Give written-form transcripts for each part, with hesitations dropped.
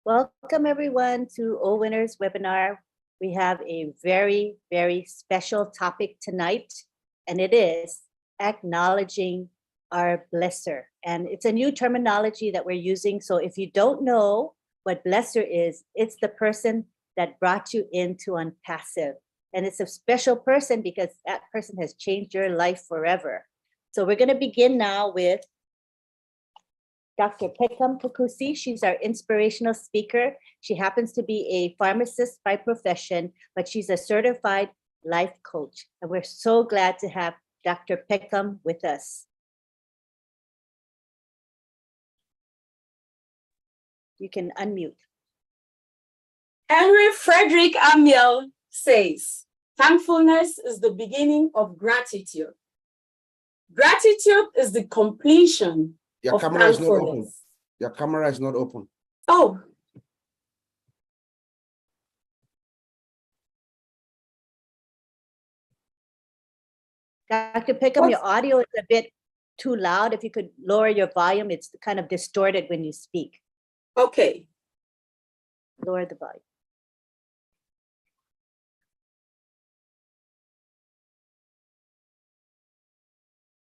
Welcome everyone to OWINNERS webinar. We have a very, very special topic tonight, and it is acknowledging our blesser. And it's a new terminology that we're using. So if you don't know what blesser is, it's the person that brought you into OnPassive. And it's a special person because that person has changed your life forever. So we're going to begin now with Dr. Pekam Pukusi. She's our inspirational speaker. She happens to be a pharmacist by profession, but she's a certified life coach. And we're so glad to have Dr. Pekam with us. You can unmute. Henry Frederick Amiel says, thankfulness is the beginning of gratitude. Gratitude is the completion Your camera is not open. Your camera is not open. Oh. Dr. Pekam, your audio is a bit too loud. If you could lower your volume, it's kind of distorted when you speak. Okay. Lower the volume.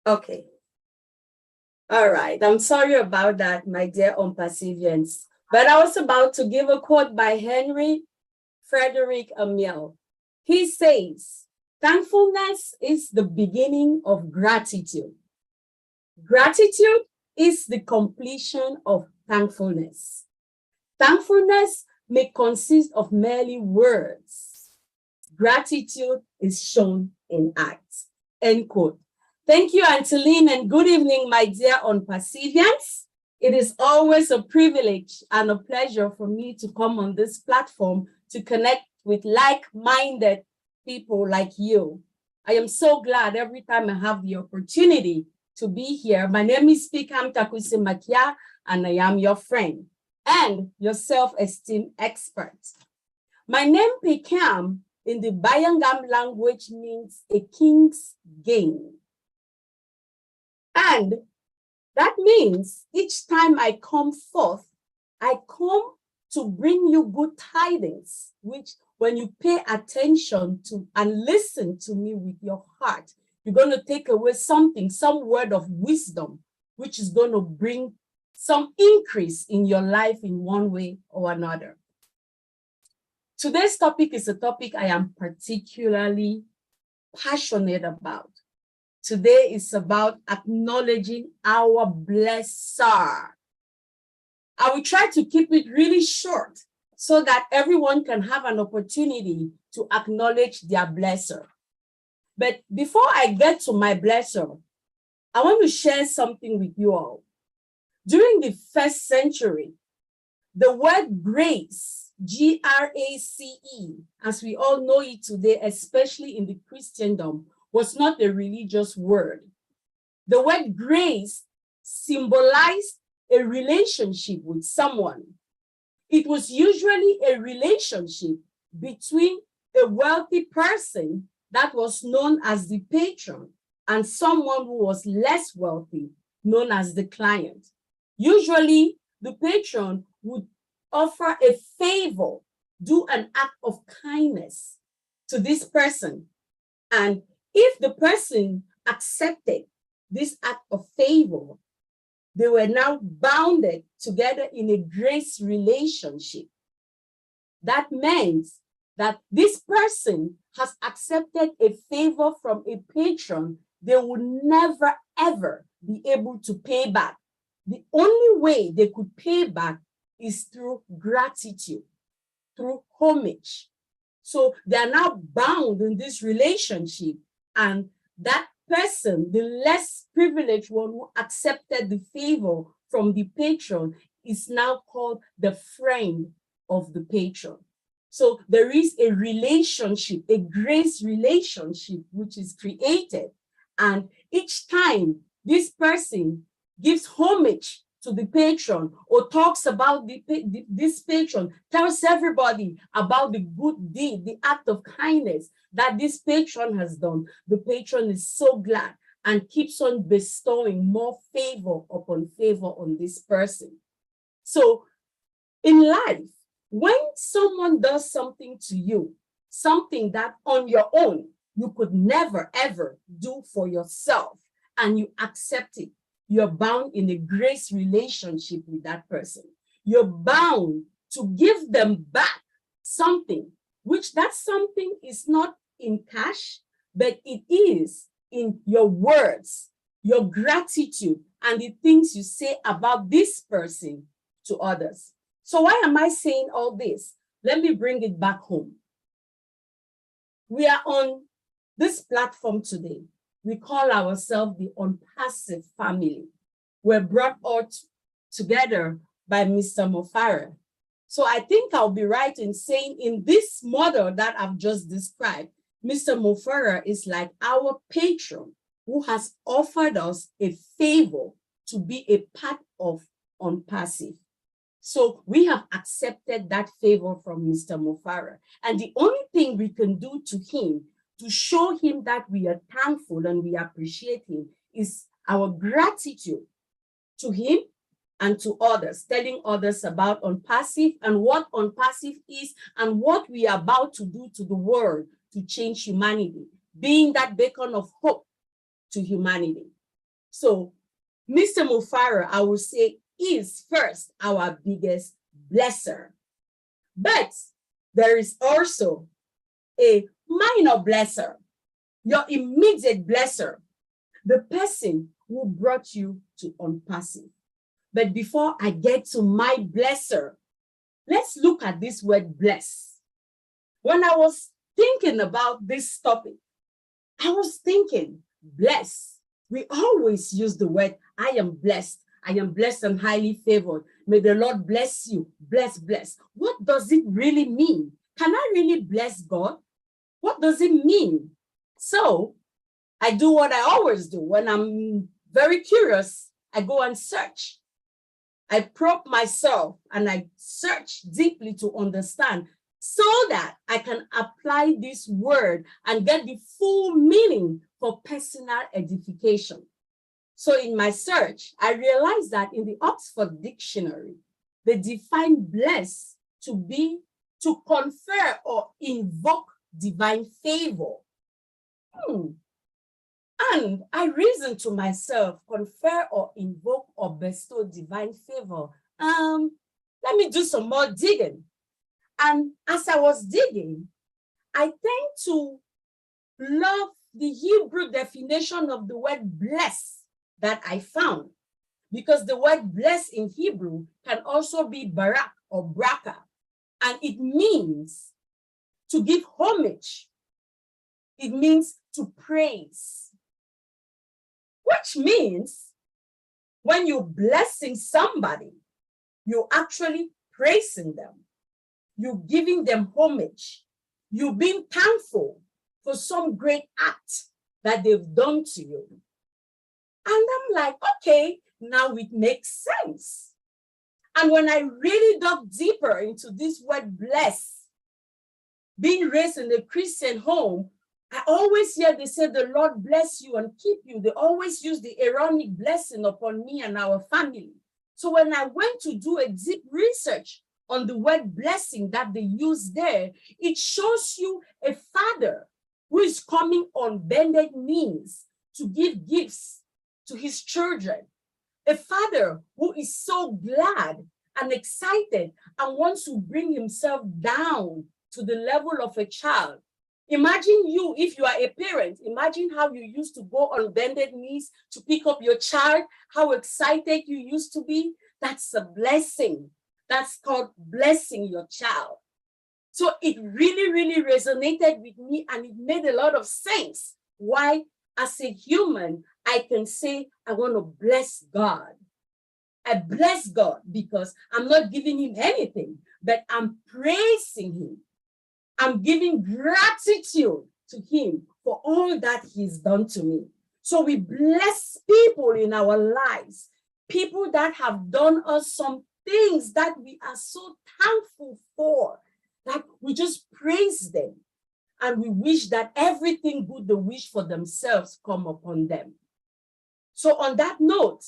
Okay. All right. I'm sorry about that, my dear OnPassivians. But I was about to give a quote by Henry Frederick Amiel. He says, thankfulness is the beginning of gratitude. Gratitude is the completion of thankfulness. Thankfulness may consist of merely words. Gratitude is shown in acts. End quote. Thank you, Anteline, and good evening, my dear OnPassivians. It is always a privilege and a pleasure for me to come on this platform to connect with like-minded people like you. I am so glad every time I have the opportunity to be here. My name is Pekam Takusi Makia, and I am your friend and your self-esteem expert. My name Pekam in the Bayangam language means a king's game. And that means each time I come forth, I come to bring you good tidings, which when you pay attention to and listen to me with your heart, you're going to take away something, some word of wisdom, which is going to bring some increase in your life in one way or another. Today's topic is a topic I am particularly passionate about. Today is about acknowledging our blesser. I will try to keep it really short so that everyone can have an opportunity to acknowledge their blesser. But before I get to my blesser, I want to share something with you all. During the first century, the word grace, G-R-A-C-E, as we all know it today, especially in the Christendom, was not a religious word. The word grace symbolized a relationship with someone. It was usually a relationship between a wealthy person that was known as the patron and someone who was less wealthy, known as the client. Usually, the patron would offer a favor, do an act of kindness to this person. And if the person accepted this act of favor, they were now bounded together in a grace relationship. That meant that this person has accepted a favor from a patron they would never, ever be able to pay back. The only way they could pay back is through gratitude, through homage. So they are now bound in this relationship. And that person, the less privileged one who accepted the favor from the patron, is now called the friend of the patron. So there is a relationship, a grace relationship, which is created. And each time this person gives homage to the patron or talks about this patron, tells everybody about the good deed, the act of kindness that this patron has done, the patron is so glad and keeps on bestowing more favor upon favor on this person. So In life, when someone does something to you, something that on your own you could never ever do for yourself, and you accept it, you're bound in a grace relationship with that person. You're bound to give them back something, which that something is not in cash, but it is in your words, your gratitude, and the things you say about this person to others. So why am I saying all this? Let me bring it back home. We are on this platform today. We call ourselves the Unpassive Family. We're brought all together by Mr. Mofara. So I think I'll be right in saying in this model that I've just described, Mr. Mofara is like our patron who has offered us a favor to be a part of Unpassive. So we have accepted that favor from Mr. Mofara. And the only thing we can do to him to show him that we are thankful and we appreciate him is our gratitude to him and to others, telling others about Unpassive and what Unpassive is and what we are about to do to the world to change humanity, being that beacon of hope to humanity. So Mr. Mofara, I will say, is first our biggest blesser. But there is also a minor blesser, your immediate blesser, the person who brought you to Unpassive. But before I get to my blesser, let's look at this word bless. When I was thinking about this topic, I was thinking, bless. We always use the word, I am blessed. I am blessed and highly favored. May the Lord bless you. Bless, bless. What does it really mean? Can I really bless God? What does it mean? So I do what I always do. When I'm very curious, I go and search. I probe myself and I search deeply to understand so that I can apply this word and get the full meaning for personal edification. So in my search, I realized that in the Oxford Dictionary, they define bless to be to confer or invoke divine favor. And I reasoned to myself, confer or invoke or bestow divine favor. Let me do some more digging. And as I was digging, I tend to love the Hebrew definition of the word bless that I found, because the word bless in Hebrew can also be barak or braka, and it means to give homage. It means to praise, which means when you're blessing somebody, you're actually praising them. You're giving them homage. You're being thankful for some great act that they've done to you. And I'm like, okay, now it makes sense. And when I really dug deeper into this word bless, being raised in a Christian home, I always hear they say, the Lord bless you and keep you. They always use the Aaronic blessing upon me and our family. So when I went to do a deep research on the word blessing that they use there, it shows you a father who is coming on bended knees to give gifts to his children. A father who is so glad and excited and wants to bring himself down to the level of a child. Imagine you, if you are a parent, imagine how you used to go on bended knees to pick up your child, how excited you used to be. That's a blessing. That's called blessing your child. So it really, really resonated with me, and it made a lot of sense why, as a human, I can say, I want to bless God. I bless God because I'm not giving him anything, but I'm praising him. I'm giving gratitude to him for all that he's done to me. So we bless people in our lives, people that have done us some things that we are so thankful for, that we just praise them. And we wish that everything good they wish for themselves come upon them. So on that note,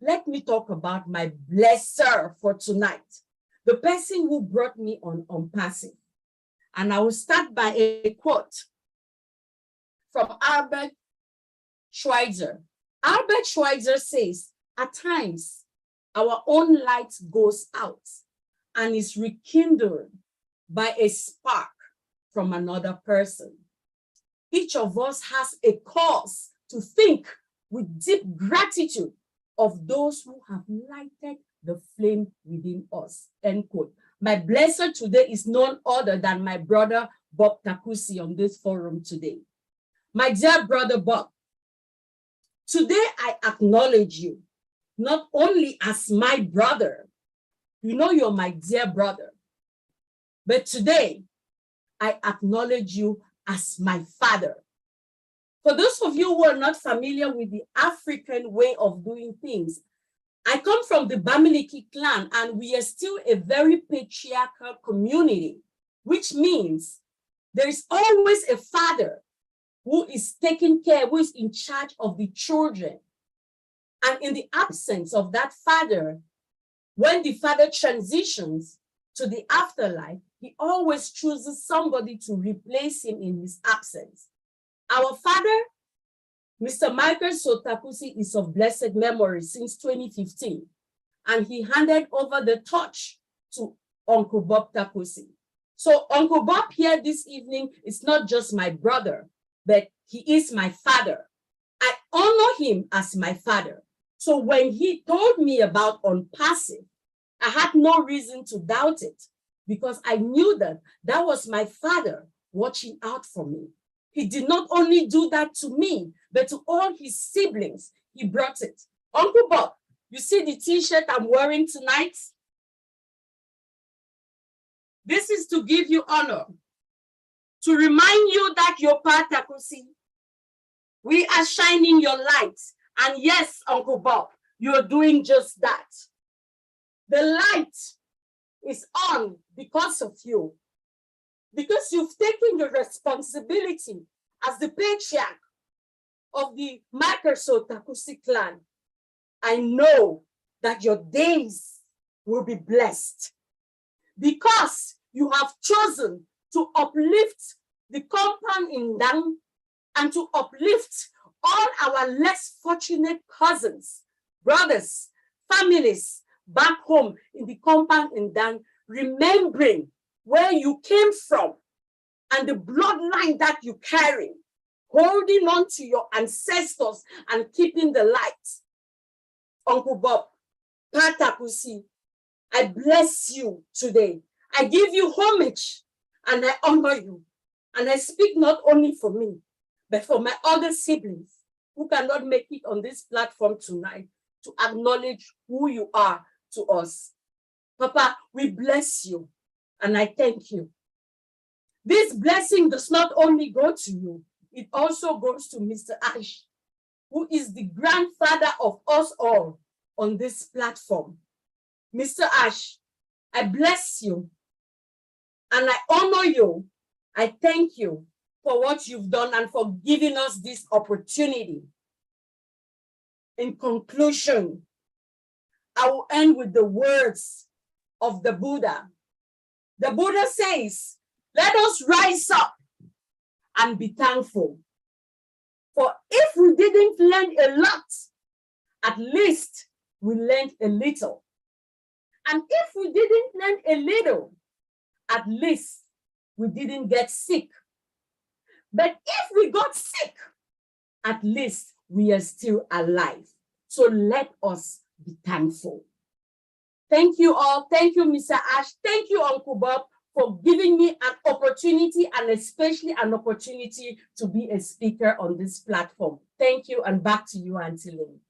let me talk about my blesser for tonight, the person who brought me on passive. And I will start by a quote from Albert Schweitzer. Albert Schweitzer says, at times, our own light goes out and is rekindled by a spark from another person. Each of us has a cause to think with deep gratitude of those who have lighted the flame within us, end quote. My blesser today is none other than my brother, Bob Takusi, on this forum today. My dear brother, Bob, today I acknowledge you, not only as my brother, you know you're my dear brother, but today I acknowledge you as my father. For those of you who are not familiar with the African way of doing things, I come from the Bamileke clan, and we are still a very patriarchal community, which means there is always a father who is taking care, who is in charge of the children. And in the absence of that father, when the father transitions to the afterlife, he always chooses somebody to replace him in his absence. Our father, Mr. Michael Sotakusi, is of blessed memory since 2015, and he handed over the torch to Uncle Bob Takusi. So Uncle Bob here this evening is not just my brother, but he is my father. I honor him as my father. So when he told me about OnPassive, I had no reason to doubt it, because I knew that that was my father watching out for me. He did not only do that to me, but to all his siblings. He brought it. Uncle Bob, you see the t-shirt I'm wearing tonight? This is to give you honor, to remind you that your part, Takusi, we are shining your light. And yes, Uncle Bob, you're doing just that. The light is on because of you, because you've taken the responsibility as the patriarch of the Microsoft Takusi clan. I know that your days will be blessed because you have chosen to uplift the compound in Dang and to uplift all our less fortunate cousins, brothers, families back home in the compound in Dang, remembering where you came from and the bloodline that you carry, holding on to your ancestors and keeping the light. Uncle Bob, Patakusi, I bless you today. I give you homage and I honor you. And I speak not only for me, but for my other siblings who cannot make it on this platform tonight to acknowledge who you are to us. Papa, we bless you and I thank you. This blessing does not only go to you, it also goes to Mr. Ash, who is the grandfather of us all on this platform. Mr. Ash, I bless you and I honor you. I thank you for what you've done and for giving us this opportunity. In conclusion, I will end with the words of the Buddha. The Buddha says, let us rise up and be thankful. For if we didn't learn a lot, at least we learned a little. And if we didn't learn a little, at least we didn't get sick. But if we got sick, at least we are still alive. So let us be thankful. Thank you all. Thank you, Mr. Ash. Thank you, Uncle Bob, for giving me an opportunity, and especially an opportunity to be a speaker on this platform. Thank you, and back to you, Auntie Lynn.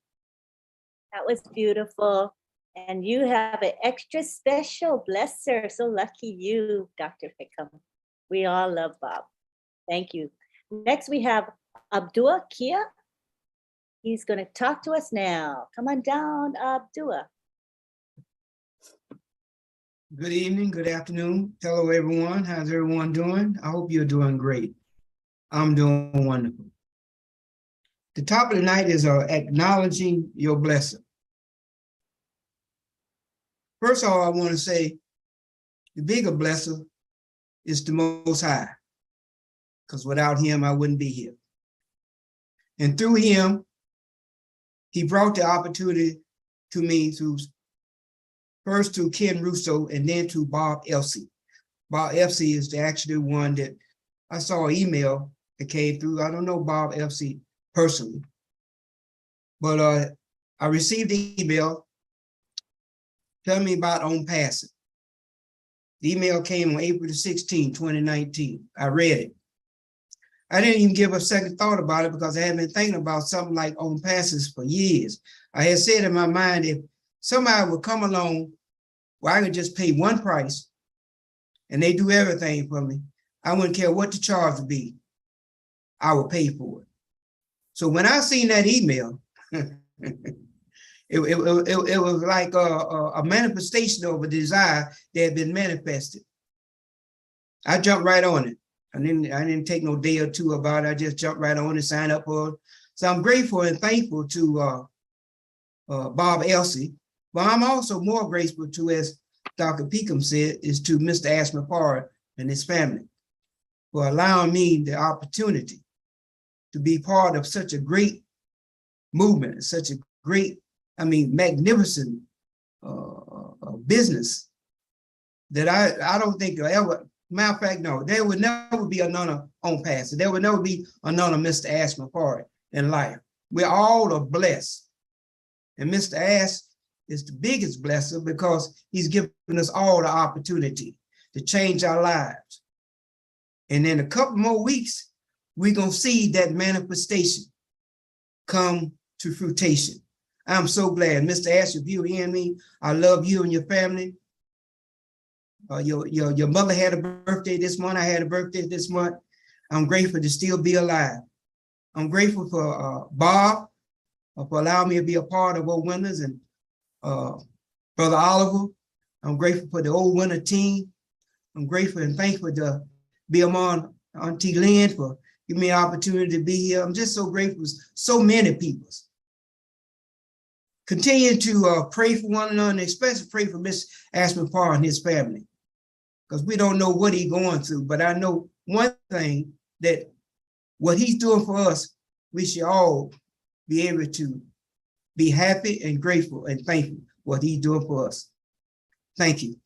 That was beautiful. And you have an extra special blesser. So lucky you, Dr. Fickham. We all love Bob. Thank you. Next, we have Abdua Kia. He's going to talk to us now. Come on down, Abdua. Good evening, good afternoon. Hello, everyone. How's everyone doing? I hope you're doing great. I'm doing wonderful. The topic tonight is acknowledging your blessing. First of all, I want to say the bigger blesser is the Most High, because without him, I wouldn't be here. And through him, he brought the opportunity to me through first to Ken Russo and then to Bob Elsey. Bob Elsey is the actually one that I saw an email that came through. I don't know Bob Elsey personally, but I received the email telling me about On Passing. The email came on April 16, 2019. I read it. I didn't even give a second thought about it because I had been thinking about something like On Passes for years. I had said in my mind, if somebody would come along where I could just pay one price and they do everything for me, I wouldn't care what the charge would be. I would pay for it. So when I seen that email, it was like a manifestation of a desire that had been manifested. I jumped right on it. I didn't take no day or two about it. I just jumped right on and signed up for it. So I'm grateful and thankful to Bob Elsey, but I'm also more grateful to, as Dr. Peakham said, is to Mr. Ashman Parr and his family for allowing me the opportunity to be part of such a great movement, such a great, magnificent business that I don't think there'll ever, matter of fact, no, there would never be another On Pass. There would never be another Mr. Ashman Parr in life. We all are blessed. And Mr. Ash is the biggest blesser because he's given us all the opportunity to change our lives. And in a couple more weeks, we're going to see that manifestation come to fruition. I'm so glad. Mr. Ash, if you're hearing me, I love you and your family. Your mother had a birthday this month. I had a birthday this month. I'm grateful to still be alive. I'm grateful for Bob for allowing me to be a part of Old Winners, and Brother Oliver. I'm grateful for the Old Winner team. I'm grateful and thankful to be among Auntie Lynn for giving me an opportunity to be here. I'm just so grateful for so many people. Continue to pray for one another, and especially pray for Mr. Ashman Parr and his family, because we don't know what he's going through. But I know one thing, that what he's doing for us, we should all be able to be happy and grateful and thankful for what he's doing for us. Thank you.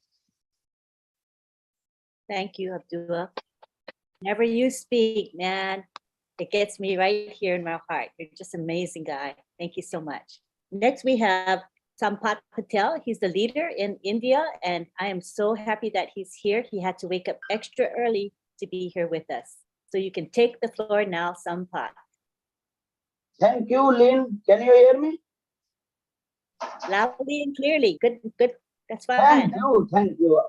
Thank you, Abdullah. Whenever you speak, man, it gets me right here in my heart. You're just an amazing guy. Thank you so much. Next, we have Sampat Patel. He's the leader in India, and I am so happy that he's here. He had to wake up extra early to be here with us. So you can take the floor now, Sampat. Thank you, Lynn. Can you hear me? Loudly and clearly. Good, good. That's fine. Thank you, thank you.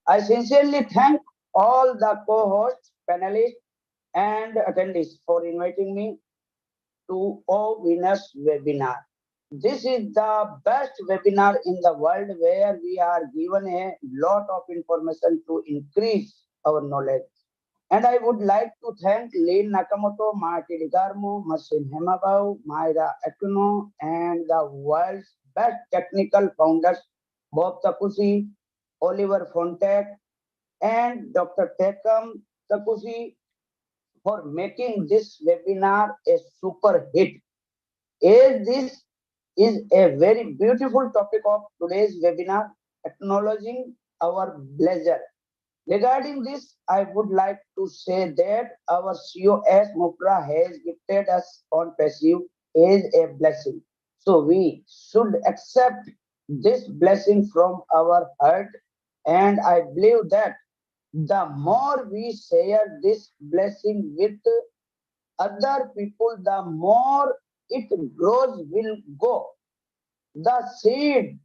I sincerely thank all the co-hosts, panelists, and attendees for inviting me to OWINNERS webinar. This is the best webinar in the world where we are given a lot of information to increase our knowledge. And I would like to thank Lynn Nakamoto, Marty Ligarmo, Masin Hemabau, Myra Akuno, and the world's best technical founders, Bob Takusi, Oliver Fontek, and Dr. Tekam Takusi for making this webinar a super hit. As this is a very beautiful topic of today's webinar, acknowledging our pleasure. Regarding this, I would like to say that our COS Mupra has gifted us on passive as a blessing. So we should accept this blessing from our heart. And I believe that the more we share this blessing with other people, the more it grows, will go. The seed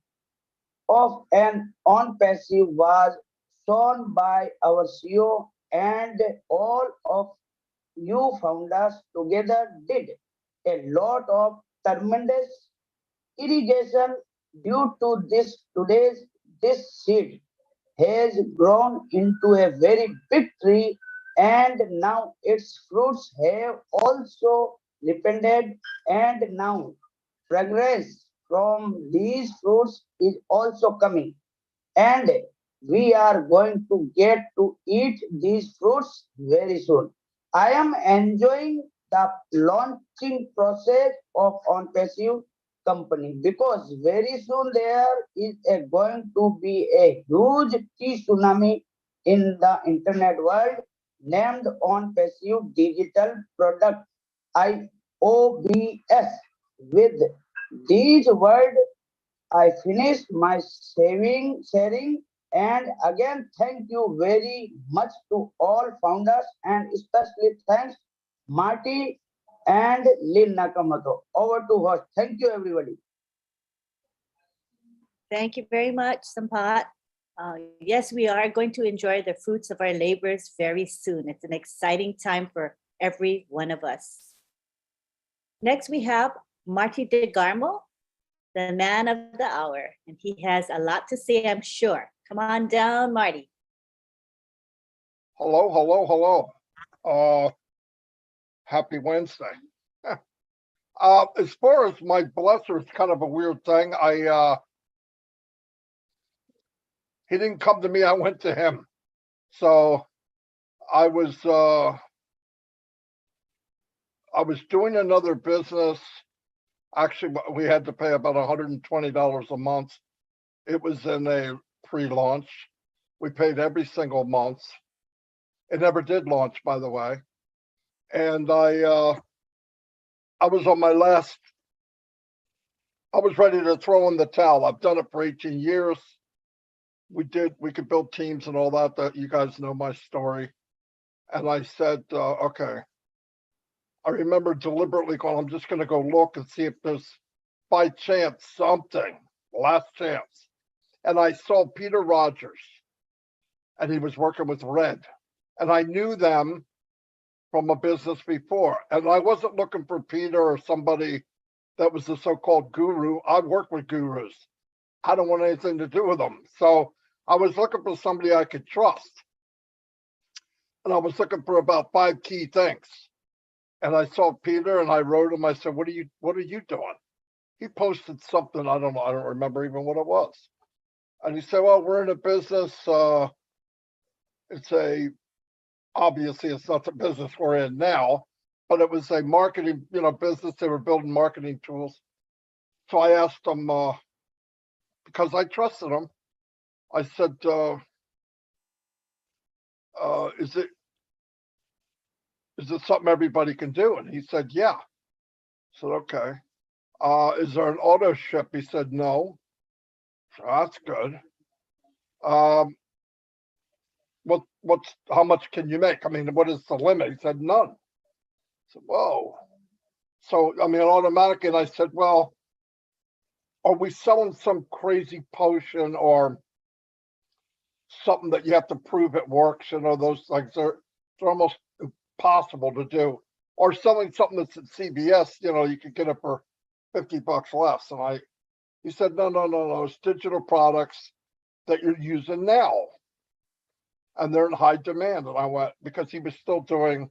of an on-passive was sown by our CEO, and all of you founders together did a lot of tremendous irrigation. Due to this seed has grown into a very big tree, and now its fruits have also ripened, and now fragrance from these fruits is also coming. and we are going to get to eat these fruits very soon. I am enjoying the launching process of on passive company because very soon there is going to be a huge tea tsunami in the internet world named on passive digital product IOBS. With these words, I finished my sharing, and again thank you very much to all founders and especially thanks Marty and Lynn Nakamoto. Over to host. Thank you everybody. Thank you very much, Sampat. Yes, we are going to enjoy the fruits of our labors very soon. It's an exciting time for every one of us. Next, we have Marty DeGarmo, the man of the hour, and he has a lot to say, I'm sure. Come on down, Marty. Hello, hello, hello. Happy Wednesday. As far as my blesser, it's kind of a weird thing. He didn't come to me, I went to him. So I was doing another business. Actually, we had to pay about $120 a month. It was in a pre-launch. We paid every single month. It never did launch, by the way. And I was on my last, I was ready to throw in the towel. I've done it for 18 years. We could build teams and all that you guys know my story. And I said, okay. I remember deliberately going, I'm just going to go look and see if there's by chance something, last chance. And I saw Peter Rogers, and he was working with Red. And I knew them from a business before. And I wasn't looking for Peter or somebody that was the so-called guru. I work with gurus. I don't want anything to do with them. So I was looking for somebody I could trust. And I was looking for about 5 key things. And I saw Peter and I wrote him. I said, what are you doing? He posted something. I don't know. I don't remember even what it was. And he said, well, we're in a business. Obviously it's not the business we're in now, but it was a marketing, business. They were building marketing tools. So I asked him, because I trusted him, I said, is it something everybody can do? And he said, yeah. I said, okay. Is there an auto ship? He said, no. So that's good. How much can you make? I mean, what is the limit? He said, none. I said, whoa. So, I mean, automatically, and I said, well, are we selling some crazy potion or something that you have to prove it works? Those things they're almost impossible to do. Or selling something that's at CVS, you could get it for $50 less. And he said, no, it's digital products that you're using now. And they're in high demand. And I went, because he was still doing,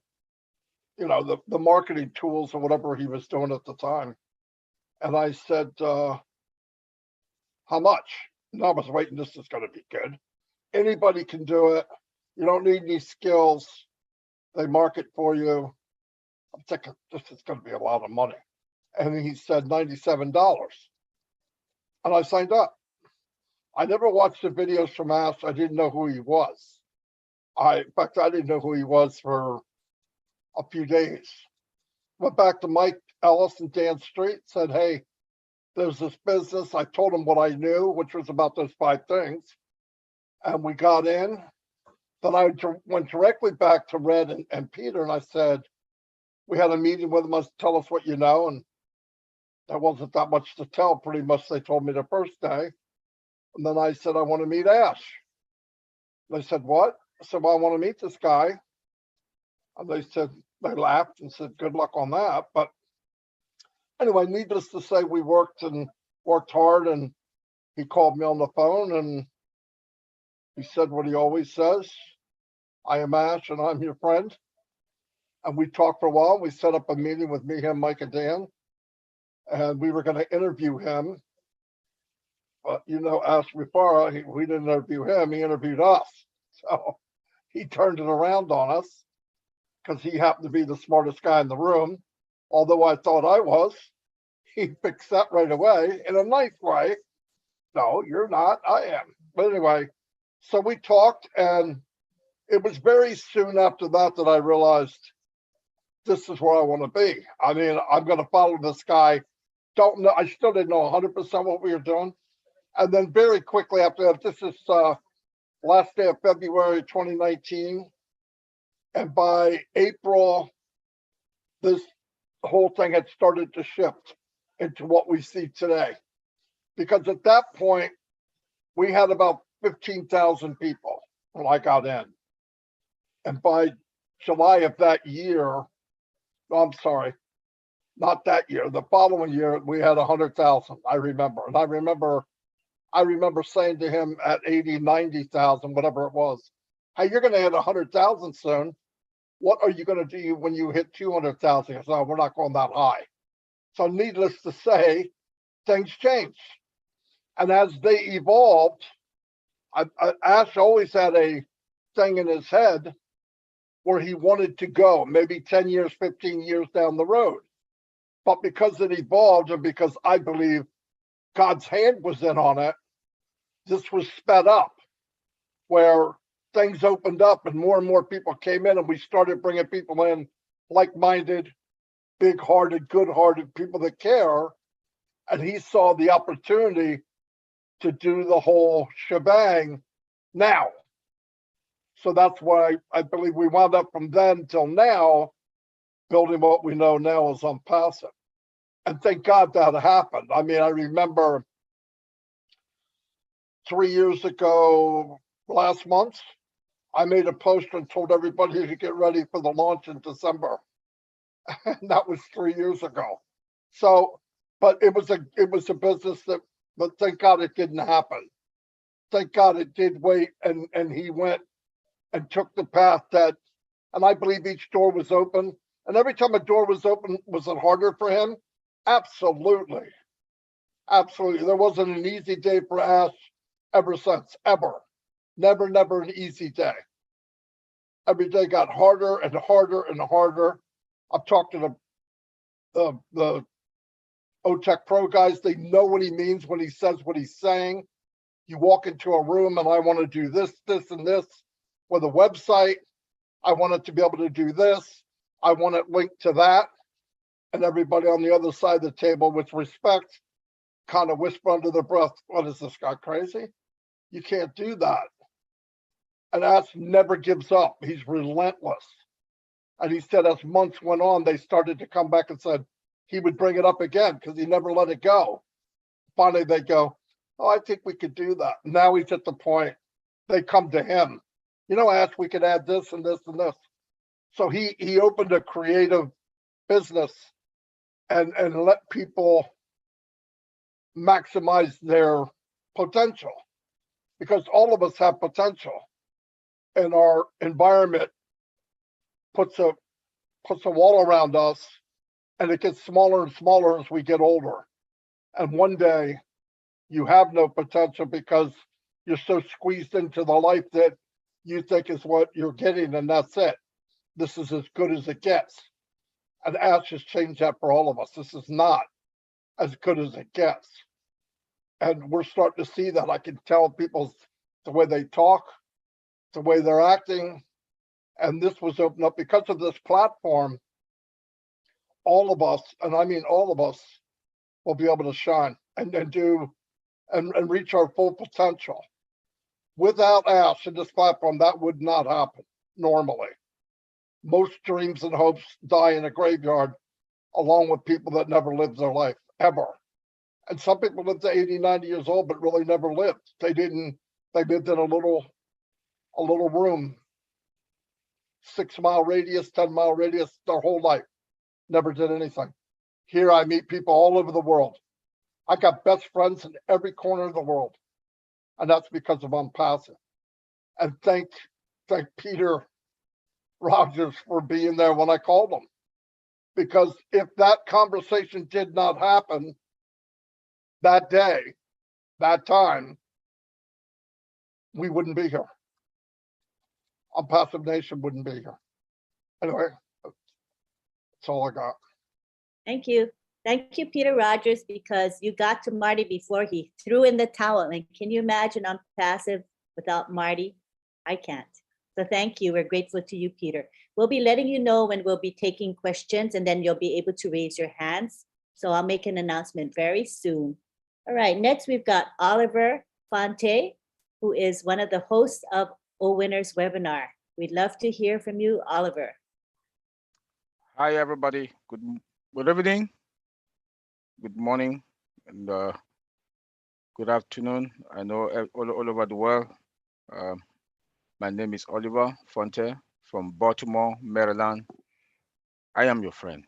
the marketing tools or whatever he was doing at the time. And I said, how much? And I was waiting, this is going to be good. Anybody can do it. You don't need any skills. They market for you. I'm thinking, this is going to be a lot of money. And he said $97. And I signed up. I never watched the videos from Ash. I didn't know who he was. In fact, I didn't know who he was for a few days. Went back to Mike Ellis and Dan Street, said, hey, there's this business. I told him what I knew, which was about those 5 things. And we got in. Then I went directly back to Red and Peter, and I said, we had a meeting with them. Tell us what you know. And there wasn't that much to tell. Pretty much they told me the first day. And then I said, I want to meet Ash. They said, what? I said, well, I want to meet this guy. And they laughed and said, good luck on that. But anyway, needless to say, we worked hard, and he called me on the phone and he said what he always says. I am Ash and I'm your friend. And we talked for a while. We set up a meeting with me, him, Mike, and Dan. And we were going to interview him. But Ash Ripara, we didn't interview him, he interviewed us. So he turned it around on us because he happened to be the smartest guy in the room. Although I thought I was, he fixed that right away in a nice way. No, you're not, I am. But anyway, so we talked, and it was very soon after that that I realized this is where I want to be. I mean, I'm going to follow this guy. Don't know, I still didn't know 100% what we were doing. And then very quickly after that, this is last day of February 2019. And by April, this whole thing had started to shift into what we see today. Because at that point, we had about 15,000 people when I got in. And by July of that year, I'm sorry, not that year, the following year, we had 100,000, I remember. And I remember saying to him at 80, 90,000, whatever it was, hey, you're going to hit 100,000 soon. What are you going to do when you hit 200,000? I said, oh, we're not going that high. So needless to say, things changed. And as they evolved, Ash always had a thing in his head where he wanted to go, maybe 10 years, 15 years down the road. But because it evolved and because I believe God's hand was in on it, this was sped up where things opened up and more people came in, and we started bringing people in, like-minded, big-hearted, good-hearted people that care. And he saw the opportunity to do the whole shebang now. So that's why I believe we wound up from then till now building what we know now as Unpassive. And thank God that happened. I mean, I remember 3 years ago, last month, I made a post and told everybody to get ready for the launch in December. And that was 3 years ago. So, but it was a business but thank God it didn't happen. Thank God it did wait, and he went and took the path that, and I believe each door was open. And every time a door was open, was it harder for him? Absolutely. Absolutely. There wasn't an easy day for Ash ever since, ever. Never an easy day. Every day got harder and harder and harder. I've talked to the OTech Pro guys. They know what he means when he says what he's saying. You walk into a room and I want to do this, this, and this with a website. I want it to be able to do this. I want it linked to that. And everybody on the other side of the table, with respect, kind of whisper under their breath, what, is this guy crazy? You can't do that. And Ash never gives up. He's relentless. And he said as months went on, they started to come back and said he would bring it up again because he never let it go. Finally, they go, oh, I think we could do that. Now he's at the point, they come to him. Ash, we could add this and this and this. So he opened a creative business and let people maximize their potential, because all of us have potential, and our environment puts a wall around us, and it gets smaller and smaller as we get older. And one day you have no potential because you're so squeezed into the life that you think is what you're getting, and that's it. This is as good as it gets. And Ash has changed that for all of us. This is not as good as it gets. And we're starting to see that. I can tell people the way they talk, the way they're acting. And this was opened up because of this platform. All of us, and I mean all of us, will be able to shine and reach our full potential. Without Ash and this platform, that would not happen normally. Most dreams and hopes die in a graveyard, along with people that never lived their life, ever. And some people lived to 80, 90 years old, but really never lived. They lived in a little room, 6-mile radius, 10-mile radius, their whole life. Never did anything. Here I meet people all over the world. I got best friends in every corner of the world. And that's because of Unpassive. And thank Peter Rogers for being there when I called him. Because if that conversation did not happen that day, that time, we wouldn't be here. Passive Nation wouldn't be here. Anyway, that's all I got. Thank you. Thank you, Peter Rogers, because you got to Marty before he threw in the towel. And can you imagine I'm passive without Marty? I can't. So thank you. We're grateful to you, Peter. We'll be letting you know when we'll be taking questions, and then you'll be able to raise your hands. So I'll make an announcement very soon. All right, next we've got Oliver Fonte, who is one of the hosts of OWINNERS webinar. We'd love to hear from you, Oliver. Hi, everybody. Good evening, good morning, and good afternoon. I know all over the world. My name is Oliver Fonte from Baltimore, Maryland. I am your friend,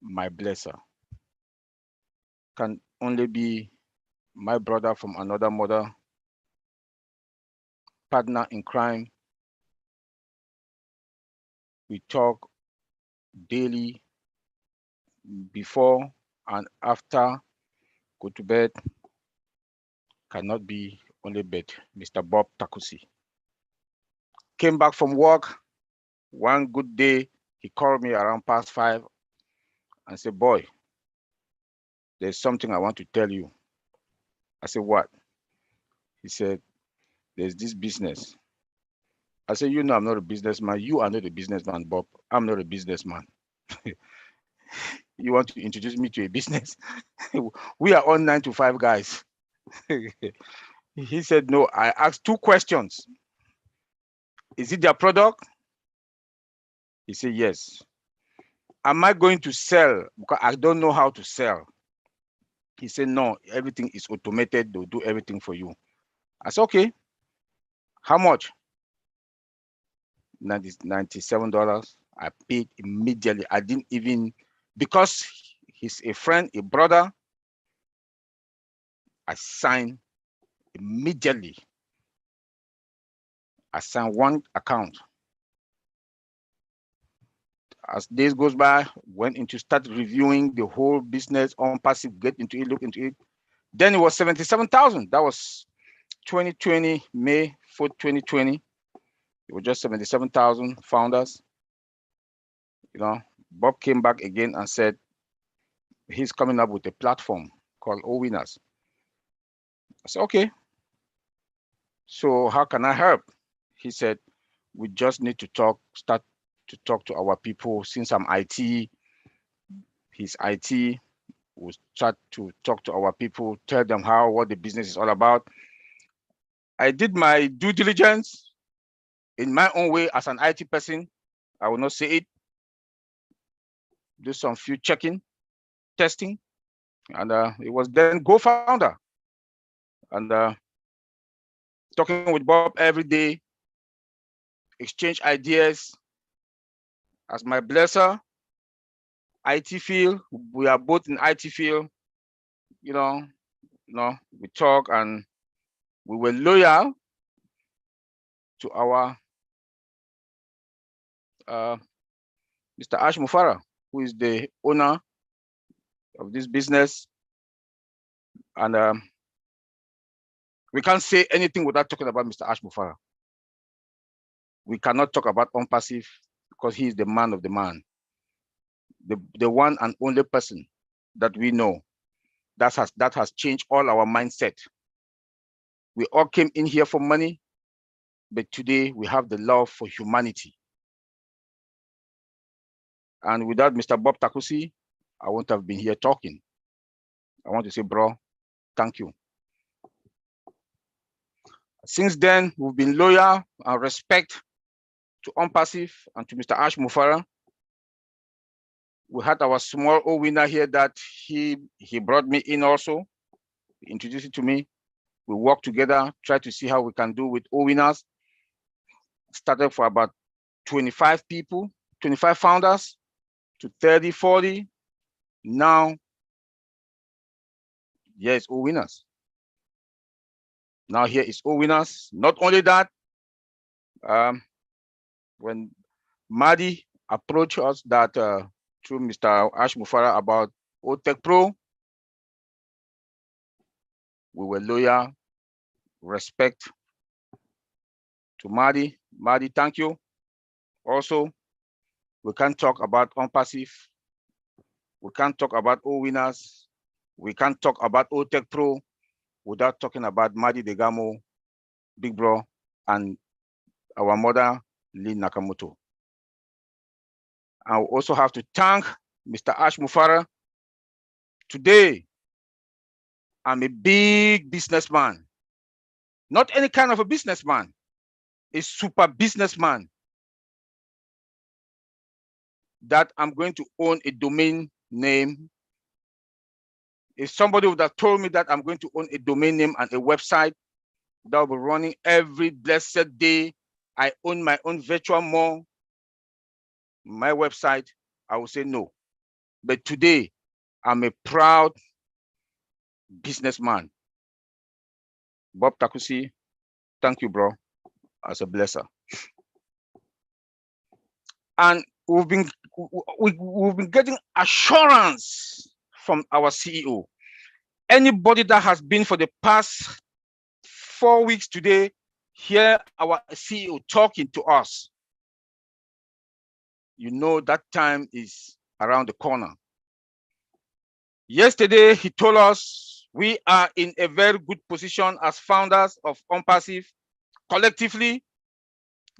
my blesser. Can only be my brother from another mother, partner in crime. We talk daily, before and after, go to bed. Cannot be only but Mr. Bob Takusi. Came back from work. One good day, he called me around past 5 and said, boy, there's something I want to tell you. I said, what? He said, there's this business. I said, you know, I'm not a businessman. You are not a businessman, Bob. I'm not a businessman. You want to introduce me to a business? We are all 9 to 5 guys. He said, no, I asked 2 questions. Is it their product? He said, yes. Am I going to sell? Because I don't know how to sell. He said, no, everything is automated. They'll do everything for you. I said, okay. How much? $97. I paid immediately. I didn't even, because he's a friend, a brother, I signed immediately. I signed 1 account. As days goes by, went into start reviewing the whole business on passive, get into it, look into it. Then it was 77,000. That was 2020, May 4th, 2020. It was just 77,000 founders. You know, Bob came back again and said he's coming up with a platform called OWINNERS. I said, okay. So how can I help? He said, we just need to start to talk to our people. Since I'm IT, he's IT, we'll start to talk to our people, tell them what the business is all about. I did my due diligence in my own way as an IT person. I will not say it. Do some few checking, testing, and it was then co-founder. And talking with Bob every day, exchange ideas. As my blesser, IT field, we are both in IT field. You know, we talk and we were loyal to our Mr. Ash Mufara, who is the owner of this business. And we can't say anything without talking about Mr. Ash Mufara. We cannot talk about OnPassive because he is the man of the man, the one and only person that we know that has changed all our mindset. We all came in here for money, but today we have the love for humanity. And without Mr. Bob Takusi, I wouldn't have been here talking. I want to say, bro, thank you. Since then, we've been loyal and respect to OnPassive and to Mr. Ash Mufara. We had our small OWINNER here that he brought me in also, he introduced it to me. We worked together, tried to see how we can do with OWINNERS. Started for about 25 people, 25 founders to 30, 40. Now, yes, OWINNERS. Now here is OWINNERS. Not only that, when Madi approached us that through Mr. Ash Mufara about OTech Pro, We were loyal, respect to Madi. Madi, thank you. Also, we can't talk about OnPassive. We can't talk about OWINNERS. We can't talk about OTech Pro without talking about Madi Degamo, Big Bro, and our mother, Lynn Nakamoto. I will also have to thank Mr. Ash Mufara. Today, I'm a big businessman. Not any kind of a businessman, a super businessman that I'm going to own a domain name. If somebody would have told me that I'm going to own a domain name and a website that will be running every blessed day, I own my own virtual mall, my website, I would say no. But today, I'm a proud businessman. Bob Takusi, thank you, bro, as a blesser. And we've been getting assurance from our CEO. Anybody that has been for the past 4 weeks today, hear our CEO talking to us, you know that time is around the corner. Yesterday, he told us we are in a very good position as founders of OnPassive collectively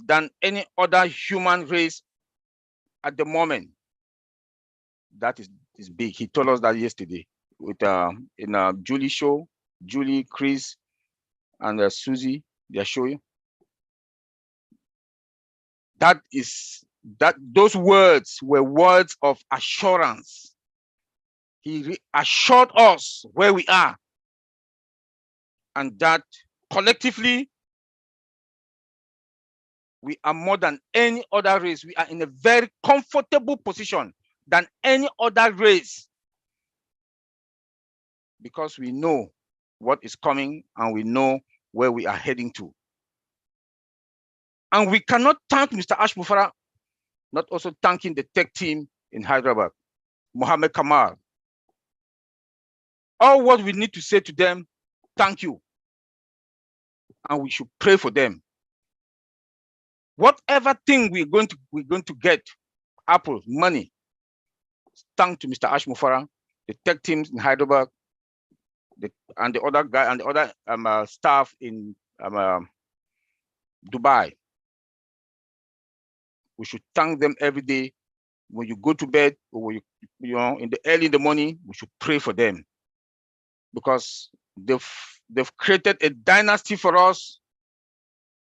than any other human race at the moment. That is big. He told us that yesterday with in a Julie show, Julie, Chris, and Susie, they are showing. Those words were words of assurance. He reassured us where we are, and that collectively we are more than any other race. We are in a very comfortable position than any other race because we know what is coming and we know where we are heading to. And we cannot thank Mr. Ash Mufara, not also thanking the tech team in Hyderabad, Mohammed Kamal. All what we need to say to them, thank you. And we should pray for them. Whatever thing we're going to get, Apple, money, thanks to Mr. Ash Mufara, the tech teams in Hyderabad, and the other guy and the other staff in Dubai. We should thank them every day. When you go to bed or when you know in the early in the morning, we should pray for them because they've created a dynasty for us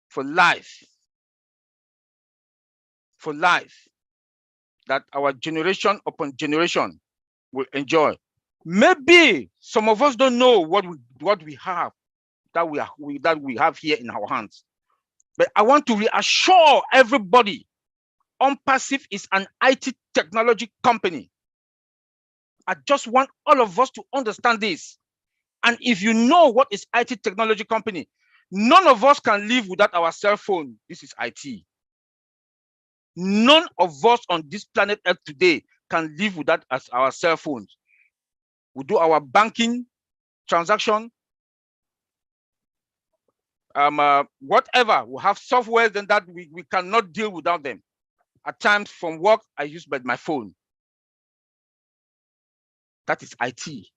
for life. For life that our generation upon generation will enjoy. Maybe some of us don't know what we have that we have here in our hands. But I want to reassure everybody, OnPassive is an IT technology company. I just want all of us to understand this. And if you know what is IT technology company, none of us can live without our cell phone. This is IT. None of us on this planet Earth today can live without our cell phones. We do our banking transaction, whatever. We have software then that we cannot deal without them. At times from work, I use my phone. That is IT.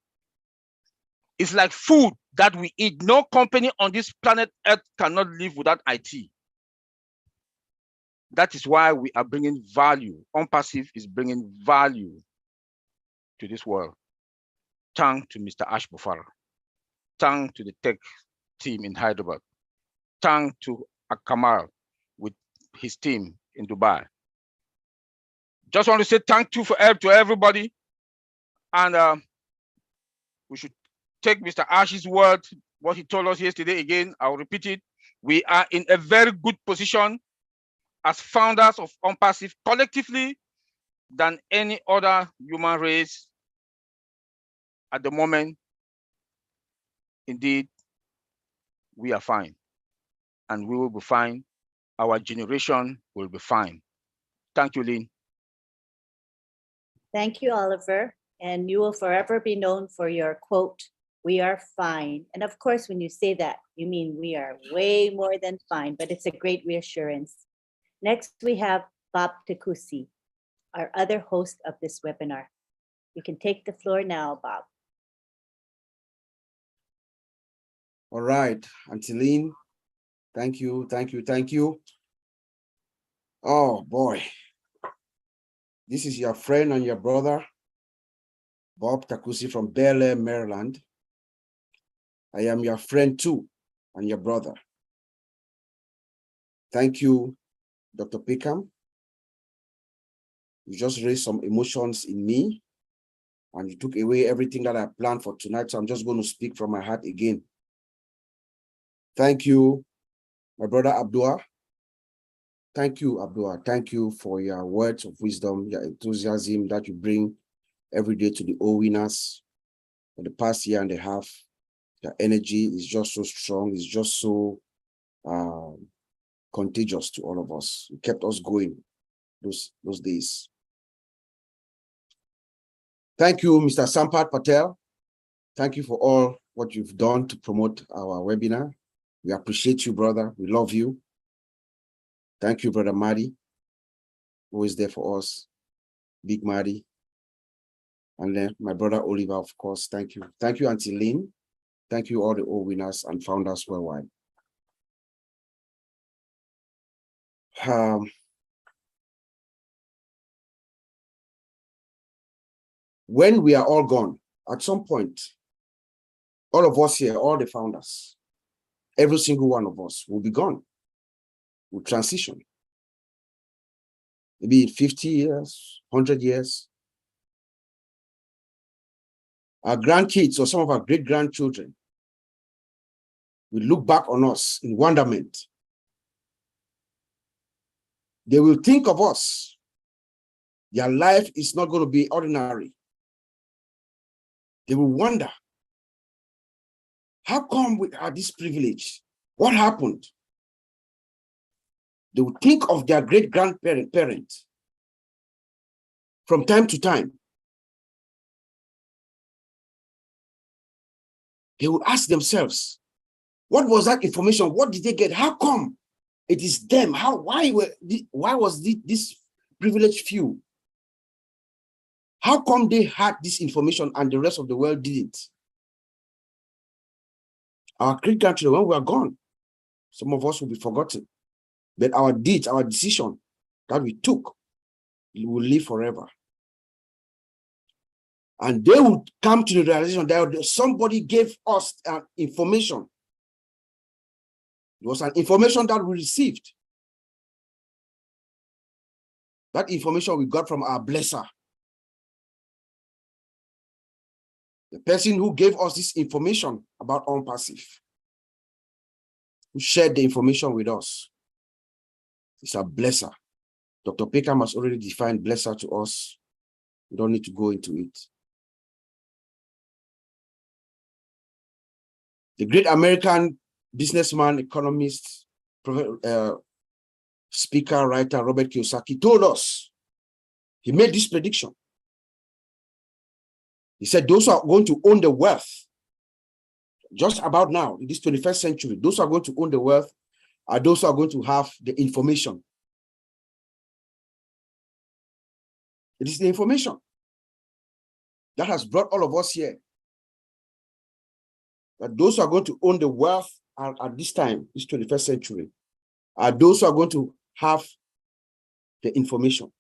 It's like food that we eat. No company on this planet Earth cannot live without IT. That is why we are bringing value. OnPassive is bringing value to this world. Thanks to Mr. Ash Mufara. Thanks to the tech team in Hyderabad. Thanks to Akamal with his team in Dubai. Just want to say thank you to everybody. And we should take Mr. Ash's word, what he told us yesterday again. I'll repeat it. We are in a very good position as founders of OnPassive collectively than any other human race at the moment. Indeed, we are fine and we will be fine. Our generation will be fine. Thank you, Lynn. Thank you, Oliver. And you will forever be known for your quote, We are fine. And of course, when you say that, you mean we are way more than fine, but it's a great reassurance. Next, we have Bob Takusi, our other host of this webinar. You can take the floor now, Bob. All right, Angeline, thank you, thank you, thank you. Oh boy, this is your friend and your brother, Bob Takusi from Bel Air, Maryland. I am your friend too, and your brother. Thank you, Dr. Pickham. You just raised some emotions in me, and you took away everything that I planned for tonight, so I'm just going to speak from my heart again. Thank you, my brother Abdua. Thank you, Abdua. Thank you for your words of wisdom, your enthusiasm that you bring every day to the OWINNERS. For the past year and a half, your energy is just so strong. It's just so contagious to all of us. You kept us going those days. Thank you, Mr. Sampath Patel. Thank you for all what you've done to promote our webinar. We appreciate you, brother. We love you. Thank you, Brother Madi, always there for us. Big Madi. And then my brother Oliver, of course. Thank you. Thank you, Auntie Lynn. Thank you, all the OWINNERS and founders worldwide. When we are all gone, at some point, all of us here, all the founders, every single one of us will be gone. We'll transition. Maybe in 50 years, 100 years. Our grandkids or some of our great-grandchildren will look back on us in wonderment. They will think of us. Their life is not going to be ordinary. They will wonder, how come we had this privilege? What happened? They will think of their great-grandparent from time to time. They will ask themselves, what was that information? What did they get? How come it is them? Why was this privileged few? How come they had this information and the rest of the world didn't? Our great country, when we are gone, some of us will be forgotten. But our deeds, our decision that we took, will live forever. And they will come to the realization that somebody gave us information. It was an information that we received. That information we got from our blesser. The person who gave us this information about OnPassive, who shared the information with us, is a blesser. Dr. Peckham has already defined blesser to us. We don't need to go into it. The great American businessman, economist, speaker, writer, Robert Kiyosaki told us, he made this prediction. He said, those who are going to own the wealth, just about now, in this 21st century, those who are going to own the wealth are those who are going to have the information. It is the information that has brought all of us here. That those who are going to own the wealth at this time, this 21st century, are those who are going to have the information.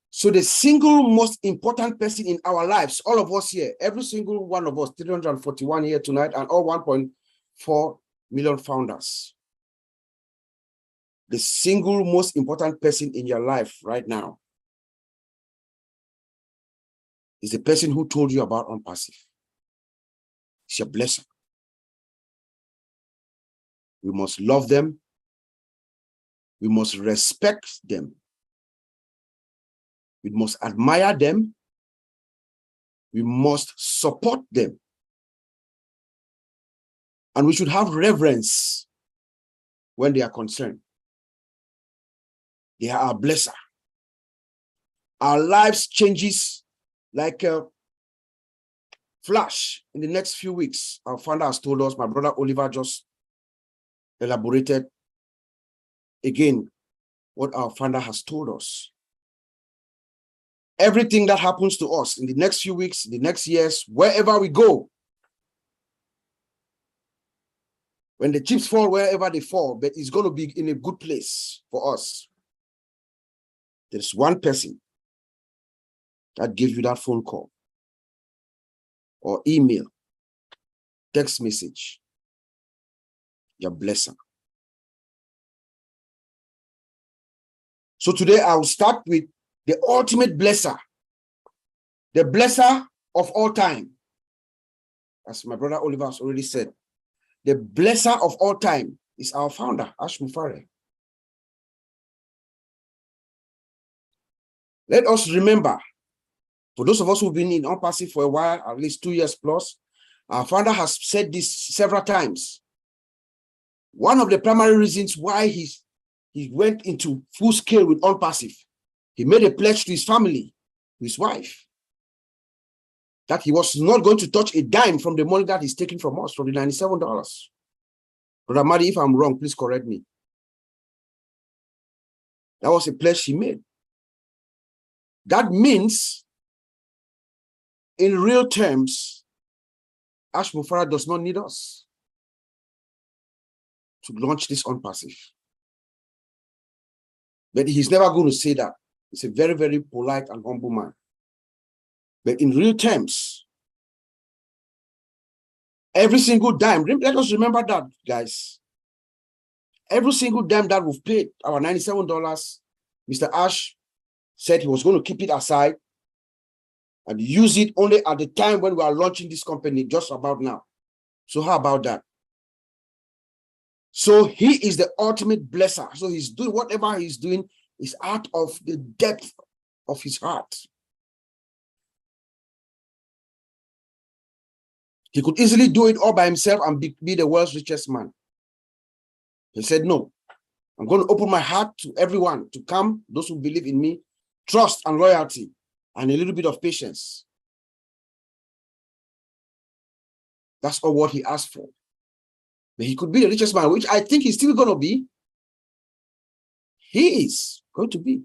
So the single most important person in our lives, all of us here, every single one of us, 341 here tonight, and all 1.4 million founders. The single most important person in your life right now is the person who told you about OnPassive. It's your blessing. We must love them. We must respect them. We must admire them. We must support them. And we should have reverence when they are concerned. They are our blesser. our lives changes like a flash in the next few weeks. Our founder has told us, my brother Oliver just elaborated again what our founder has told us. Everything that happens to us in the next few weeks, the next years, wherever we go, when the chips fall wherever they fall, but it's going to be in a good place for us. There's one person that gave you that phone call or email, text message, your blessing. So today I will start with the ultimate blesser, the blesser of all time. As my brother Oliver has already said, the blesser of all time is our founder, Ash Mufare. Let us remember, for those of us who've been in OWINNERS for a while, at least 2 years plus, our founder has said this several times. One of the primary reasons why he went into full scale with OWINNERS, he made a pledge to his family, to his wife, that he was not going to touch a dime from the money that he's taking from us, from the $97. Brother Madi, if I'm wrong, please correct me. That was a pledge he made. That means, in real terms, Ash Mufara does not need us to launch this OWINNERS. But he's never going to say that. He's a very, very polite and humble man. But in real terms, every single dime, let us remember that, guys. Every single dime that we've paid, our $97, Mr. Ash said he was going to keep it aside and use it only at the time when we are launching this company, just about now. So how about that? So he is the ultimate blesser. So he's doing whatever he's doing is out of the depth of his heart. He could easily do it all by himself and be the world's richest man. He said, no, I'm going to open my heart to everyone to come, those who believe in me, trust and loyalty, and a little bit of patience. That's all what he asked for. But he could be the richest man, which I think he's still going to be. He is going to be.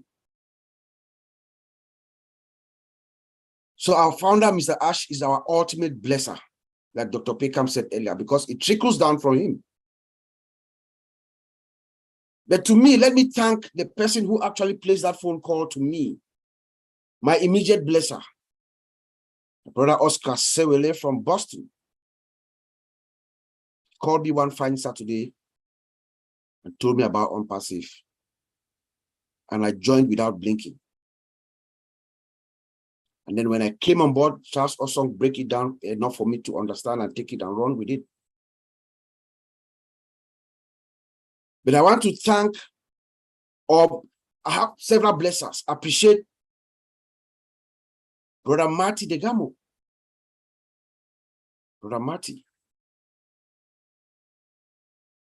So our founder, Mr. Ash, is our ultimate blesser, like Dr. Peckham said earlier, because it trickles down from him. But to me, let me thank the person who actually placed that phone call to me, my immediate blesser, Brother Oscar Sewele from Boston. He called me one fine Saturday and told me about OWINNERS. And I joined without blinking. And then when I came on board, Charles Osong break it down enough for me to understand and take it and run with it. But I want to thank, or I have several blessers. Appreciate Brother Marty Degamo. Brother Marty.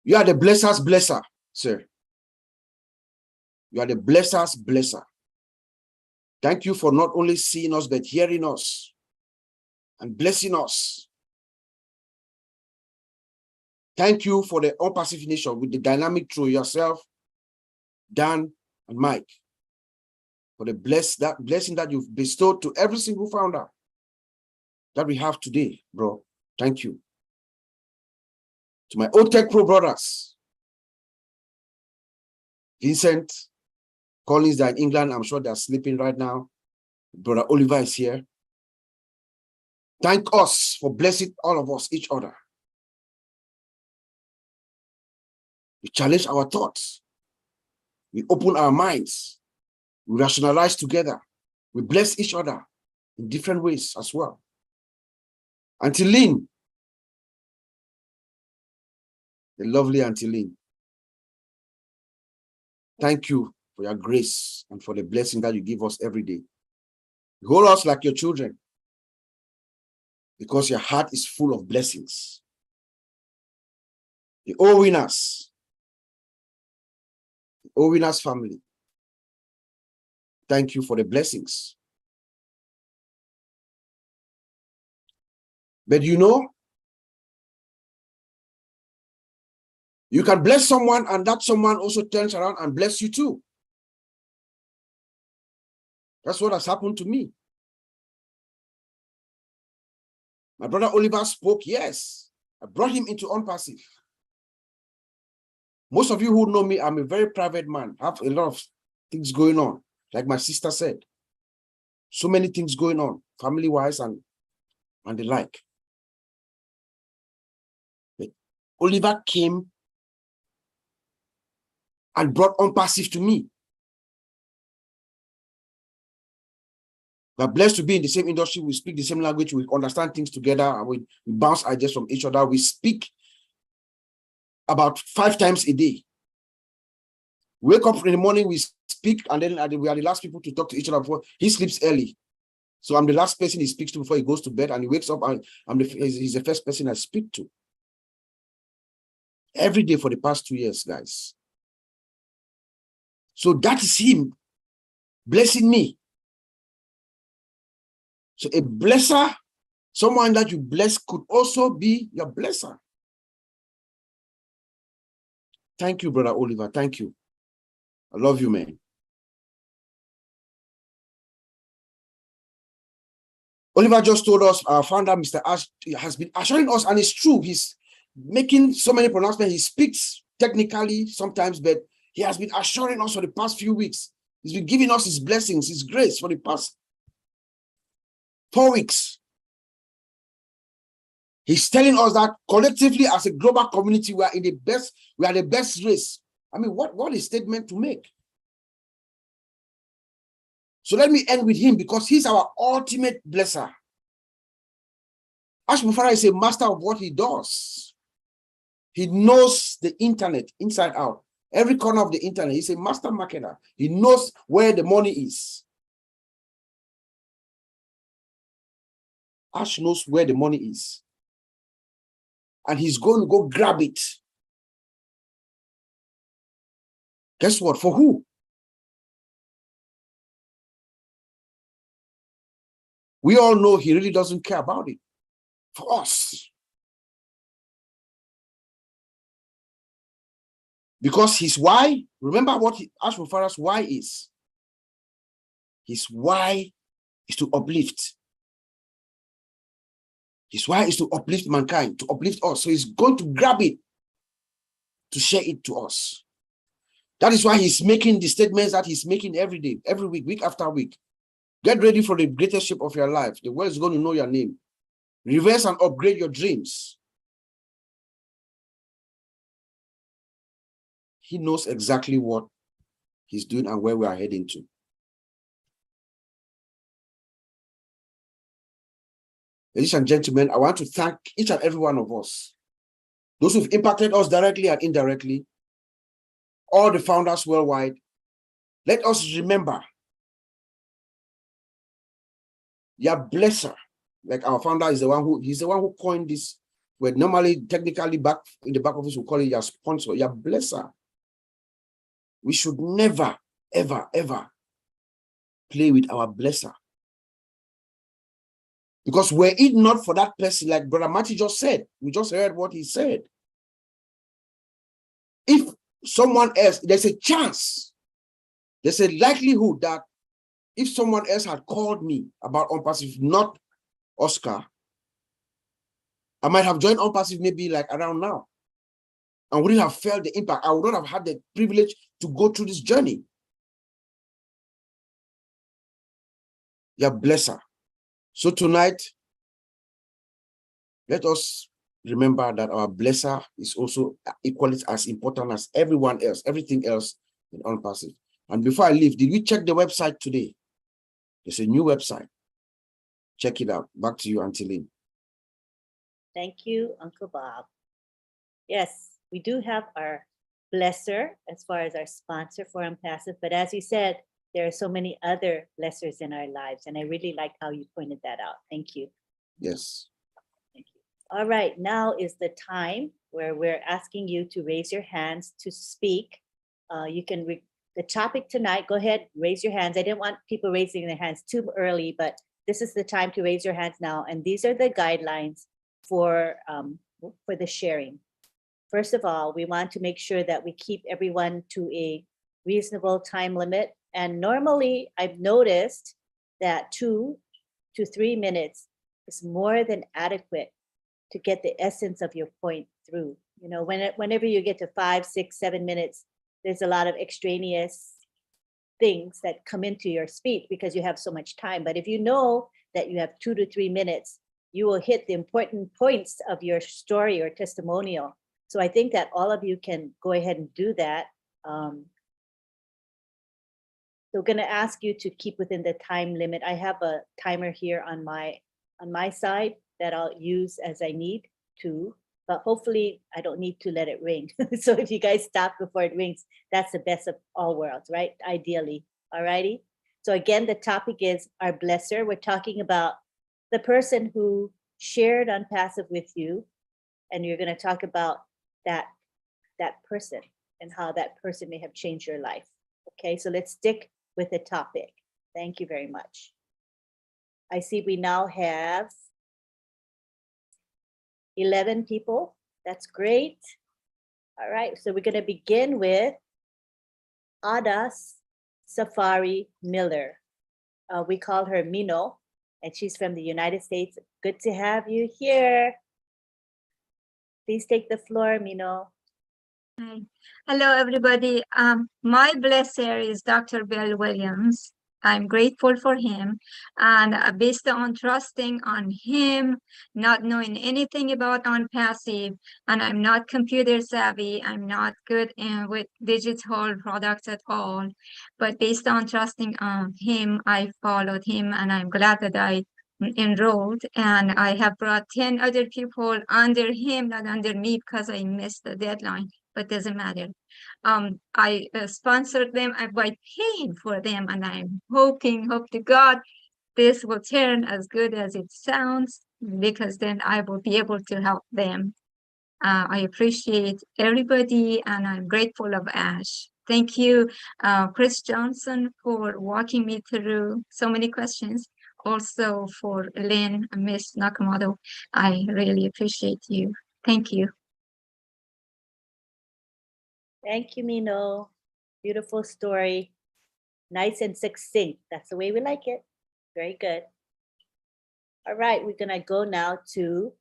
You are the blesser's blesser, sir. You are the blesser's blesser. Thank you for not only seeing us, but hearing us and blessing us. Thank you for the all-pacific nation with the dynamic through yourself, Dan and Mike, for the blessing that you've bestowed to every single founder that we have today, bro. Thank you. To my old Tech Pro brothers, Vincent, Collins, they're in England. I'm sure they're sleeping right now. Brother Oliver is here. Thank us for blessing all of us, each other. We challenge our thoughts. We open our minds. We rationalize together. We bless each other in different ways as well. Auntie Lynn, the lovely Auntie Lynn, thank you for your grace and for the blessing that you give us every day. You hold us like your children because your heart is full of blessings. The OWINNERS family, thank you for the blessings. But you know, you can bless someone and that someone also turns around and bless you too. That's what has happened to me. My brother Oliver spoke, yes. I brought him into OnPassive. Most of you who know me, I'm a very private man. I have a lot of things going on, like my sister said. So many things going on, family-wise and the like. But Oliver came and brought OnPassive to me. We're blessed to be in the same industry. We speak the same language. We understand things together. And we bounce ideas from each other. We speak about 5 times a day. We wake up in the morning, we speak, and then we are the last people to talk to each other before he sleeps early. So I'm the last person he speaks to before he goes to bed, and he wakes up, and he's the first person I speak to. Every day for the past 2 years, guys. So that is him blessing me. So a blesser, someone that you bless, could also be your blesser. Thank you, Brother Oliver. Thank you. I love you, man. Oliver just told us, our founder, Mr. Ash, has been assuring us, and it's true, he's making so many pronouncements. He speaks technically sometimes, but he has been assuring us for the past few weeks. He's been giving us his blessings, his grace for the past 4 weeks. He's telling us that collectively as a global community, we are the best race. I mean, what a statement to make. So let me end with him, because he's our ultimate blesser. Ash Mufara is a master of what he does. He knows the internet inside out. Every corner of the internet. He's a master marketer. He knows where the money is. Ash knows where the money is. And he's going to go grab it. Guess what? For who? We all know he really doesn't care about it. For us. Because his why, remember what Ash Mufara's why is. His why is to uplift. His why is to uplift mankind, to uplift us. So he's going to grab it to share it to us. That is why he's making the statements that he's making every day, every week, week after week. Get ready for the greatest ship of your life. The world is going to know your name. Reverse and upgrade your dreams. He knows exactly what he's doing and where we are heading to. Ladies and gentlemen, I want to thank each and every one of us. Those who've impacted us directly and indirectly, all the founders worldwide. Let us remember, your blesser, like our founder is he's the one who coined this word. Normally, technically, back in the back office, we call it your sponsor, your blesser. We should never, ever, ever play with our blesser. Because were it not for that person, like Brother Matthew just said, we just heard what he said. If someone else, there's a chance, there's a likelihood that if someone else had called me about OnPassive, not Oscar, I might have joined OnPassive maybe like around now. And wouldn't have felt the impact. I would not have had the privilege to go through this journey. You're a blesser. So tonight, let us remember that our blesser is also equally as important as everyone else, everything else in OnPassive. And before I leave, did we check the website today? There's a new website. Check it out. Back to you, Auntie Lynn. Thank you, Uncle Bob. Yes, we do have our blesser as far as our sponsor for OnPassive, but as you said, there are so many other blessers in our lives, and I really like how you pointed that out. Thank you. Yes. Thank you. All right, now is the time where we're asking you to raise your hands to speak. You can the topic tonight, go ahead, raise your hands. I didn't want people raising their hands too early, but this is the time to raise your hands now. And these are the guidelines for the sharing. First of all, we want to make sure that we keep everyone to a reasonable time limit. And normally I've noticed that 2 to 3 minutes is more than adequate to get the essence of your point through. You know, whenever you get to 5, 6, 7 minutes, there's a lot of extraneous things that come into your speech because you have so much time. But if you know that you have 2 to 3 minutes, you will hit the important points of your story or testimonial. So I think that all of you can go ahead and do that. So I'm going to ask you to keep within the time limit. I have a timer here on my side that I'll use as I need to, but hopefully I don't need to let it ring. So if you guys stop before it rings, that's the best of all worlds, right? Ideally, all righty? So again, the topic is our blesser. We're talking about the person who shared on Passive with you, and you're going to talk about that person and how that person may have changed your life. Okay, so let's stick with the topic. Thank you very much. I see we now have 11 people. That's great. All right, so we're going to begin with Adas Safari Miller. We call her Mino, and she's from the United States. Good to have you here. Please take the floor, Mino. Hi. Hello, everybody. My blesser is Dr. Bill Williams. I'm grateful for him, and based on trusting on him, not knowing anything about on passive, and I'm not computer savvy, I'm not good with digital products at all, but based on trusting on him, I followed him, and I'm glad that I enrolled, and I have brought 10 other people under him, not under me, because I missed the deadline, but doesn't matter. I sponsored them by paying for them, and I'm hope to God this will turn as good as it sounds, because then I will be able to help them. I appreciate everybody, and I'm grateful of Ash. Thank you, Chris Johnson, for walking me through so many questions. Also for Lynn and Miss Nakamoto, I really appreciate you. Thank you. Thank you, Mino. Beautiful story. Nice and succinct. That's the way we like it. Very good. All right, we're gonna go now to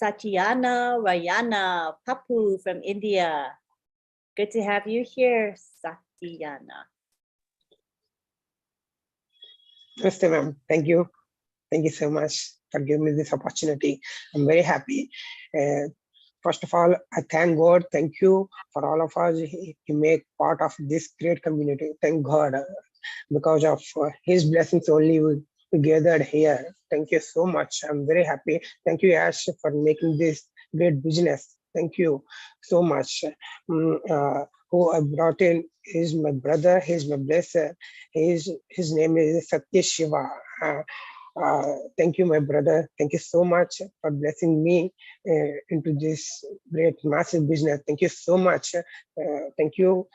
Satyana Rayana Papu from India. Good to have you here, Satyana. Namaste, ma'am. Thank you. Thank you so much for giving me this opportunity. I'm very happy. First of all, I thank God. Thank you for all of us to make part of this great community. Thank God. Because of his blessings only we gathered here. Thank you so much. I'm very happy. Thank you, Ash, for making this great business. Thank you so much. Who I brought in is my brother. He's my blesser. His name is Satya Shiva. Thank you, my brother. Thank you so much for blessing me into this great, massive business. Thank you so much. Thank you.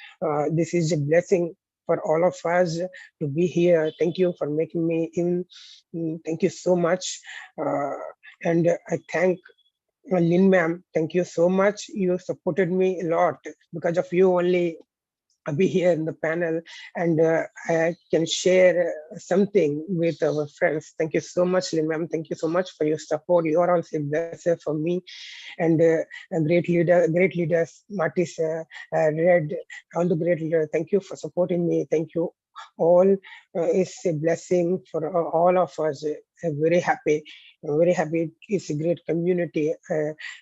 This is a blessing for all of us to be here. Thank you for making me in. Thank you so much. And I thank Lynn ma'am. Thank you so much. You supported me a lot. Because of you only, I'll be here in the panel, and I can share something with our friends. Thank you so much, Lynn ma'am. Thank you so much for your support. You are also a blessing for me, and a great leaders, Martis, Red, all the great leaders. Thank you for supporting me. Thank you all. It's a blessing for all of us. I'm very happy. I'm very happy. It's a great community.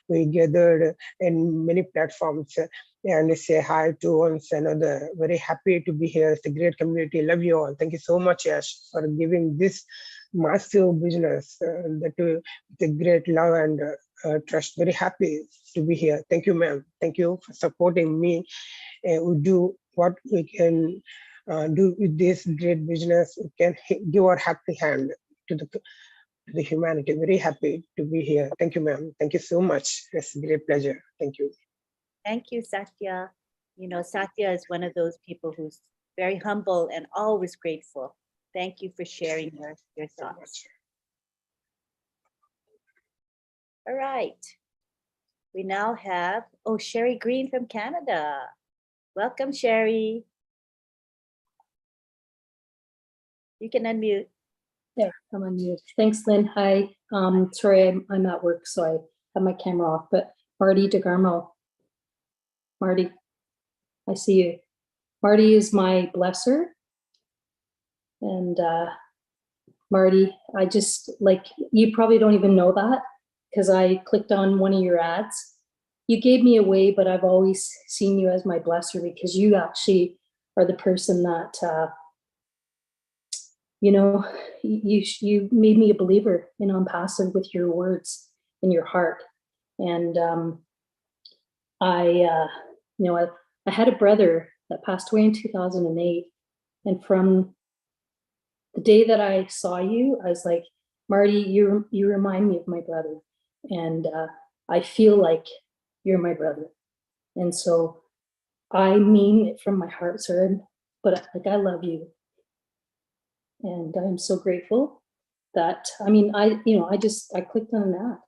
We gathered in many platforms and say hi to one another. Very happy to be here. It's a great community. Love you all. Thank you so much, Yash, for giving this massive business with a great love and trust. Very happy to be here. Thank you, ma'am. Thank you for supporting me. We do what we can do with this great business. We can give our happy hand to the humanity. Very happy to be here. Thank you, ma'am. Thank you so much. It's a great pleasure. Thank you. Thank you, Satya. You know, Satya is one of those people who's very humble and always grateful. Thank you for sharing your thoughts. All right. We now have, oh, Sherry Green from Canada. Welcome, Sherry. You can unmute. There, I'm on mute. Thanks, Lynn. Hi. Sorry, I'm at work, so I have my camera off, but Marty DeGarmo. Marty, I see you. Marty is my blesser. And Marty, I just, like, you probably don't even know that because I clicked on one of your ads. You gave me away, but I've always seen you as my blesser because you actually are the person that, you know, you made me a believer in On Passive with your words and your heart. And you know, I had a brother that passed away in 2008. And from the day that I saw you, I was like, Marty, you remind me of my brother. And I feel like you're my brother. And so I mean it from my heart, sir, but like, I love you. And I'm so grateful that, I mean, I clicked on an app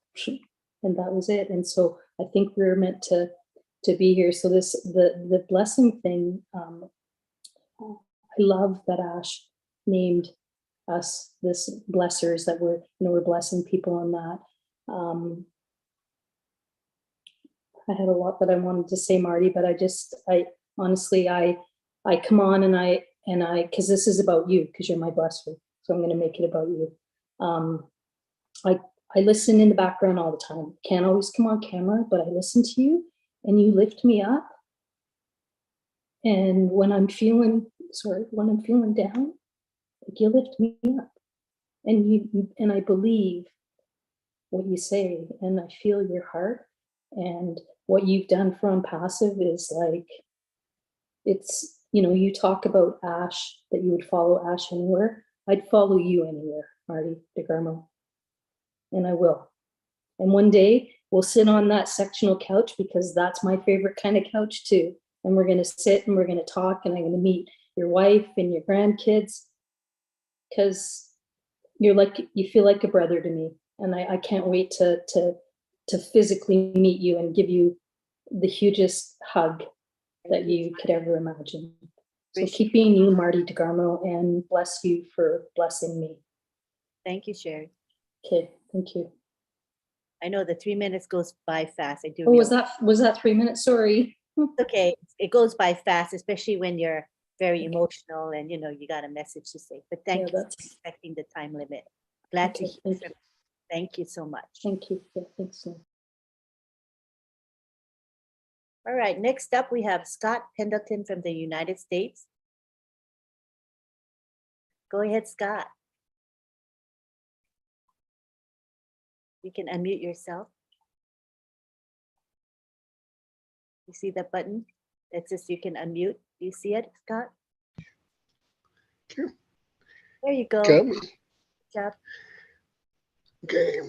and that was it. And so I think we're meant to be here. So the blessing thing, I love that Ash named us this blessers, that we're blessing people on that. I had a lot that I wanted to say, Marty, but I honestly, I come on and I, cause this is about you, cause you're my blesser. So I'm going to make it about you. I listen in the background all the time. Can't always come on camera, but I listen to you and you lift me up. And when I'm feeling down, like, you lift me up, and I believe what you say, and I feel your heart, and what you've done for On Passive is like, it's, you know, you talk about Ash, that you would follow Ash anywhere. I'd follow you anywhere, Marty DeGarmo, and I will. And one day we'll sit on that sectional couch, because that's my favorite kind of couch too. And we're going to sit and we're going to talk, and I'm going to meet your wife and your grandkids, because you feel like a brother to me. And I can't wait to physically meet you and give you the hugest hug that you could ever imagine. So keep being you, Marty DeGarmo, and bless you for blessing me. Thank you, Sherry. Okay, thank you. I know the 3 minutes goes by fast. I do. Oh, was that 3 minutes? Sorry. Okay, it goes by fast, especially when you're very emotional and you know you got a message to say. But thank you for respecting the time limit. Glad to hear from you. Thank you so much. Thank you. Yeah, thanks. All right, next up we have Scott Pendleton from the United States. Go ahead, Scott. You can unmute yourself. You see that button that says you can unmute? Do you see it, Scott? Sure. There you go. Got me. Good job. Okay.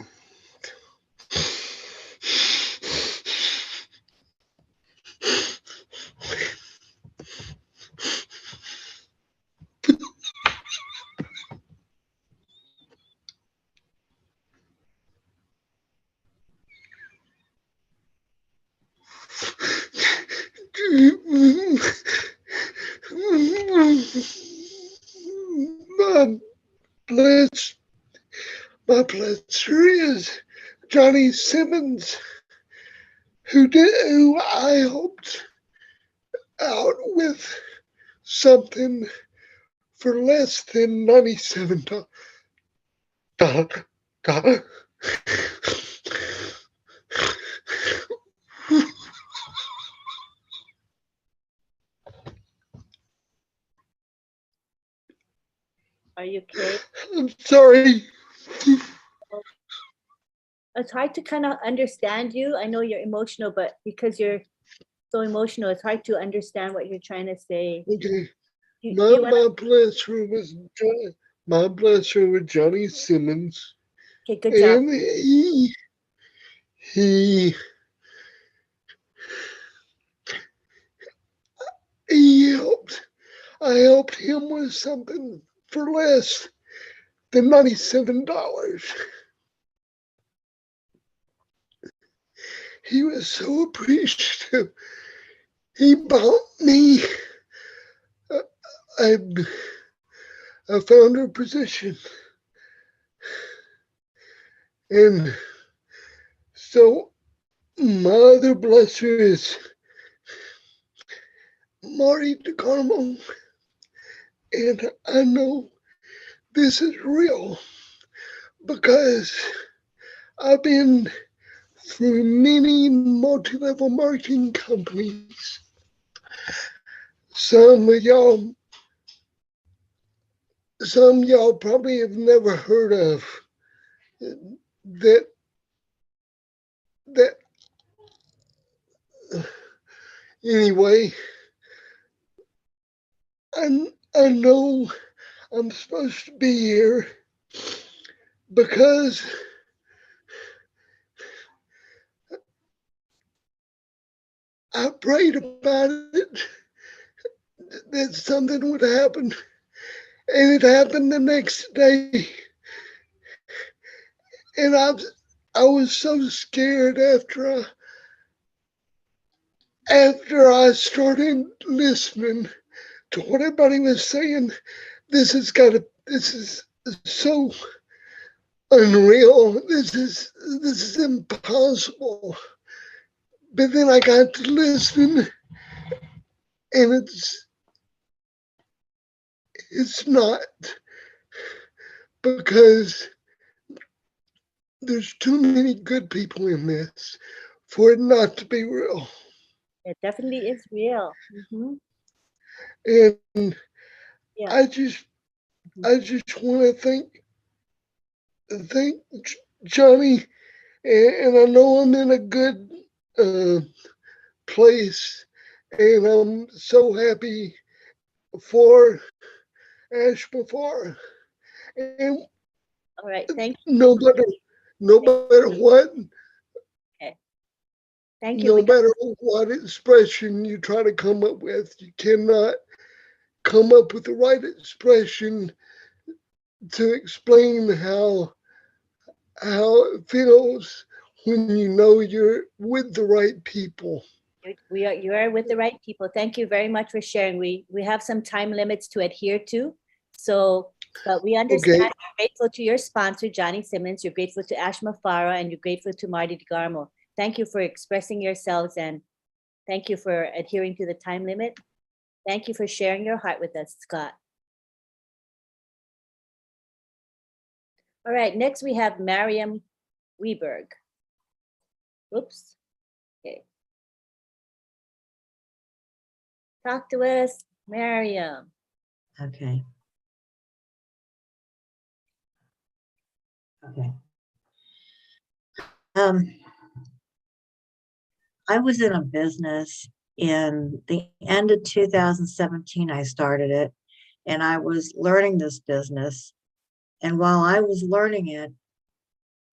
My blesser is Johnny Simmons, who I helped out with something for less than $97. Are you okay? I'm sorry. It's hard to kind of understand you. I know you're emotional, but because you're so emotional, it's hard to understand what you're trying to say. Okay. My blesser was Johnny Simmons. Okay, good job. And he I helped him with something for less than $97. He was so appreciative. He bought me a founder position. And so my other blesser is Marty DeCarmo. And I know this is real because I've been through many multi-level marketing companies. Some y'all probably have never heard of that anyway. I know I'm supposed to be here because I prayed about it, that something would happen, and it happened the next day. And I was so scared after I started listening to what everybody was saying. This is so unreal. This is impossible. But then I got to listen, and it's not, because there's too many good people in this for it not to be real. It definitely is real. And Yeah. I just want to thank Johnny, and I know I'm in a good place, and I'm so happy for Ash Mafara. And All right. Thank you. no matter what, Okay. Thank you. no We got, matter what expression you try to come up with, you cannot come up with the right expression to explain how it feels when you know you're with the right people. you are with the right people. Thank you very much for sharing. We have some time limits to adhere to. So, but we understand. Okay. You're grateful to your sponsor, Johnny Simmons. You're grateful to Ash Mafara, and you're grateful to Marty DeGarmo. Thank you for expressing yourselves, and thank you for adhering to the time limit. Thank you for sharing your heart with us, Scott. All right, next we have Mariam Weberg. Oops. Okay. Talk to us, Mariam. Okay. Okay. I was in a business in the end of 2017. I started it, and I was learning this business. And while I was learning it,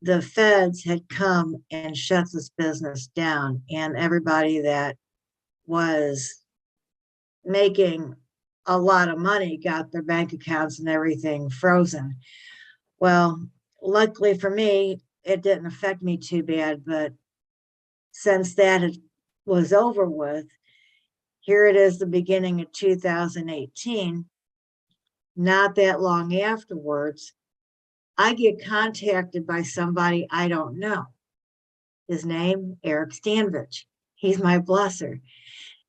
the feds had come and shut this business down, and everybody that was making a lot of money got their bank accounts and everything frozen. Well, luckily for me, it didn't affect me too bad, but since that was over with, here it is, the beginning of 2018. Not that long afterwards, I get contacted by somebody I don't know. His name, Eric Stanvich. He's my blesser.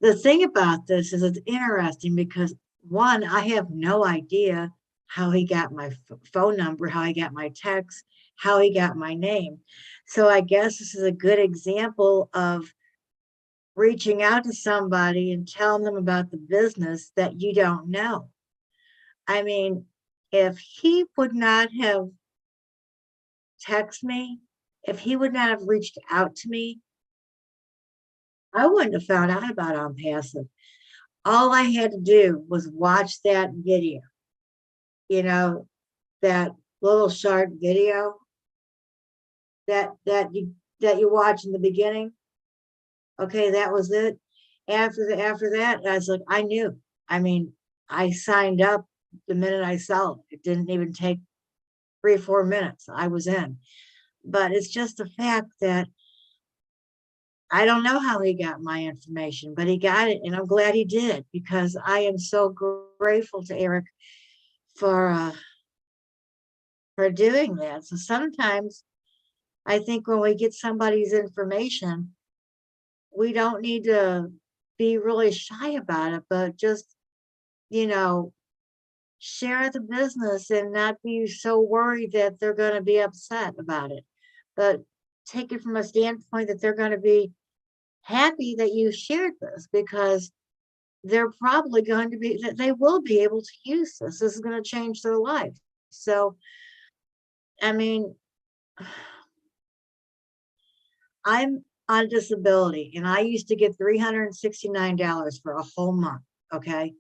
The thing about this is it's interesting because, one, I have no idea how he got my phone number, how he got my text, how he got my name. So I guess this is a good example of reaching out to somebody and telling them about the business that you don't know. I mean, if he would not have texted me, if he would not have reached out to me, I wouldn't have found out about On Passive. All I had to do was watch that video, you know, that little short video that you watch in the beginning. Okay, that was it. after that, I was like, I knew. I mean, I signed up the minute I saw it. It didn't even take 3 or 4 minutes. I was in. But it's just the fact that I don't know how he got my information, but he got it, and I'm glad he did, because I am so grateful to Eric for doing that. So sometimes I think when we get somebody's information, we don't need to be really shy about it, but just, you know, share the business and not be so worried that they're going to be upset about it. But take it from a standpoint that they're going to be happy that you shared this, because they're probably going to be, that they will be able to use this. This is going to change their life. So, I mean, I'm on disability, and I used to get $369 for a whole month. Okay.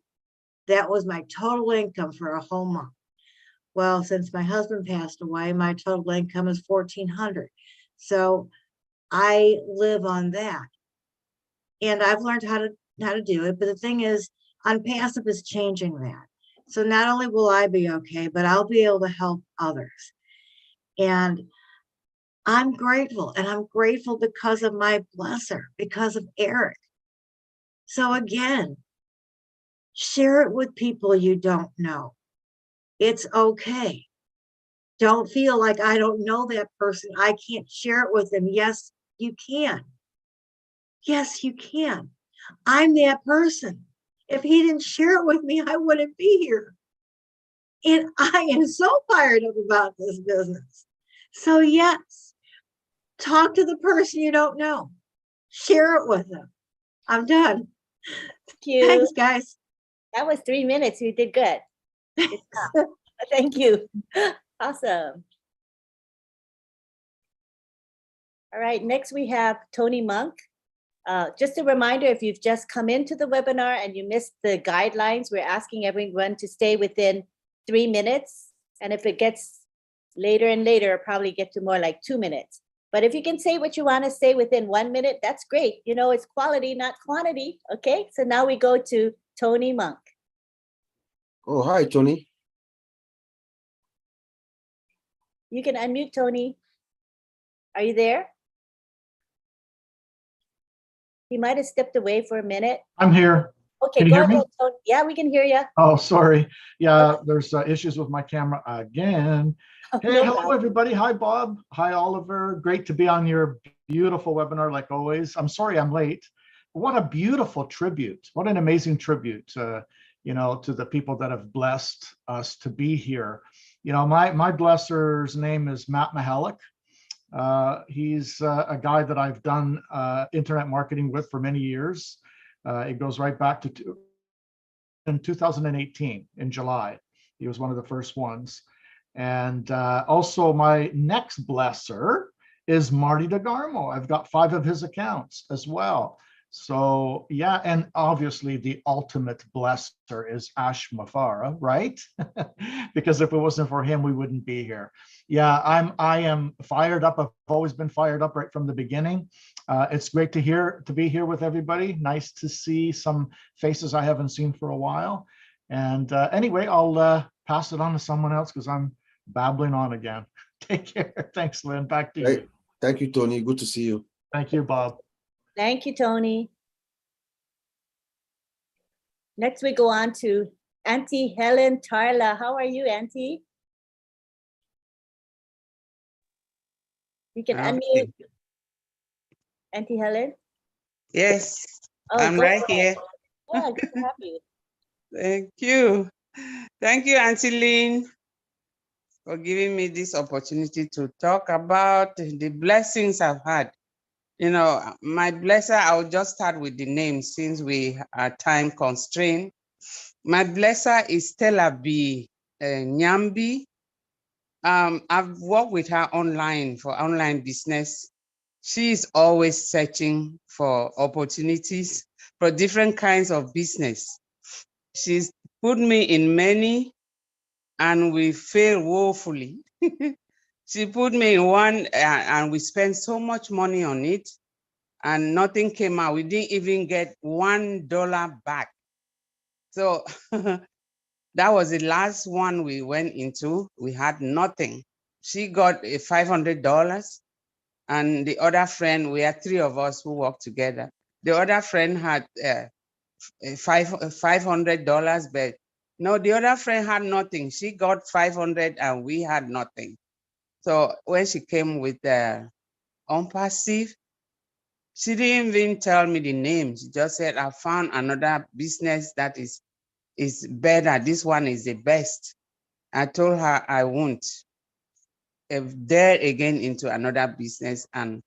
That was my total income for a whole month. Well, since my husband passed away, my total income is $1,400. So I live on that. And I've learned how to do it. But the thing is, on passive is changing that. So not only will I be okay, but I'll be able to help others. And I'm grateful, and I'm grateful because of my blesser, because of Eric. So again, share it with people you don't know. It's okay. Don't feel like I don't know that person, I can't share it with them. Yes, you can. Yes, you can. I'm that person. If he didn't share it with me, I wouldn't be here. And I am so fired up about this business. So yes, talk to the person you don't know. Share it with them. I'm done. Thank you. Thanks, guys. That was 3 minutes. You did good. Good job. Thank you. Awesome. All right, next we have Tony Monk. Just a reminder, if you've just come into the webinar and you missed the guidelines, we're asking everyone to stay within 3 minutes. And if it gets later and later, it'll probably get to more like 2 minutes. But if you can say what you want to say within 1 minute, that's great. You know, it's quality, not quantity. Okay, so now we go to Tony Monk. Oh, hi, Tony. You can unmute, Tony. Are you there? He might have stepped away for a minute. I'm here. Okay, Can you go hear me? ahead, Tony. Yeah, we can hear you. Oh, sorry. Yeah, there's issues with my camera again. Hey, No hello, problem. everybody. Hi, Bob. Hi, Oliver. Great to be on your beautiful webinar, like always. I'm sorry I'm late. What a beautiful tribute. What an amazing tribute, you know, to the people that have blessed us to be here. You know, my blesser's name is Matt Mahalik. He's a guy that I've done internet marketing with for many years. It goes right back to in 2018 in July. He was one of the first ones. And also my next blesser is Marty DeGarmo. I've got 5 of his accounts as well. So yeah, and obviously the ultimate blesser is Ash Mafara, right? Because if it wasn't for him, we wouldn't be here. Yeah, I am fired up. I've always been fired up right from the beginning. It's great to be here with everybody. Nice to see some faces I haven't seen for a while. And anyway, I'll pass it on to someone else because I'm babbling on again. Take care. Thanks, Lynn. Back to you. Thank you, Tony. Good to see you. Thank you, Bob. Thank you, Tony. Next, we go on to Auntie Helen Tarla. How are you, Auntie? You can unmute. Auntie Helen? Yes, Oh, I'm go right ahead. here. Yeah, good to have you. Thank you. Thank you, Auntie Lynn, for giving me this opportunity to talk about the blessings I've had. You know, my blesser, I'll just start with the name since we are time constrained. My blesser is Stella B. Nyambi. I've worked with her online for online business. She's always searching for opportunities for different kinds of business. She's put me in many and we failed woefully. She put me in one and we spent so much money on it. and nothing came out. We didn't even get $1 back. So that was the last one we went into. We had nothing. She got $500, and the other friend, we had 3 of us who worked together. The other friend had $500, but no, the other friend had nothing. She got 500 and we had nothing. So when she came with the unpassive, she didn't even tell me the name. She just said, I found another business that is better. This one is the best. I told her I won't dare again into another business and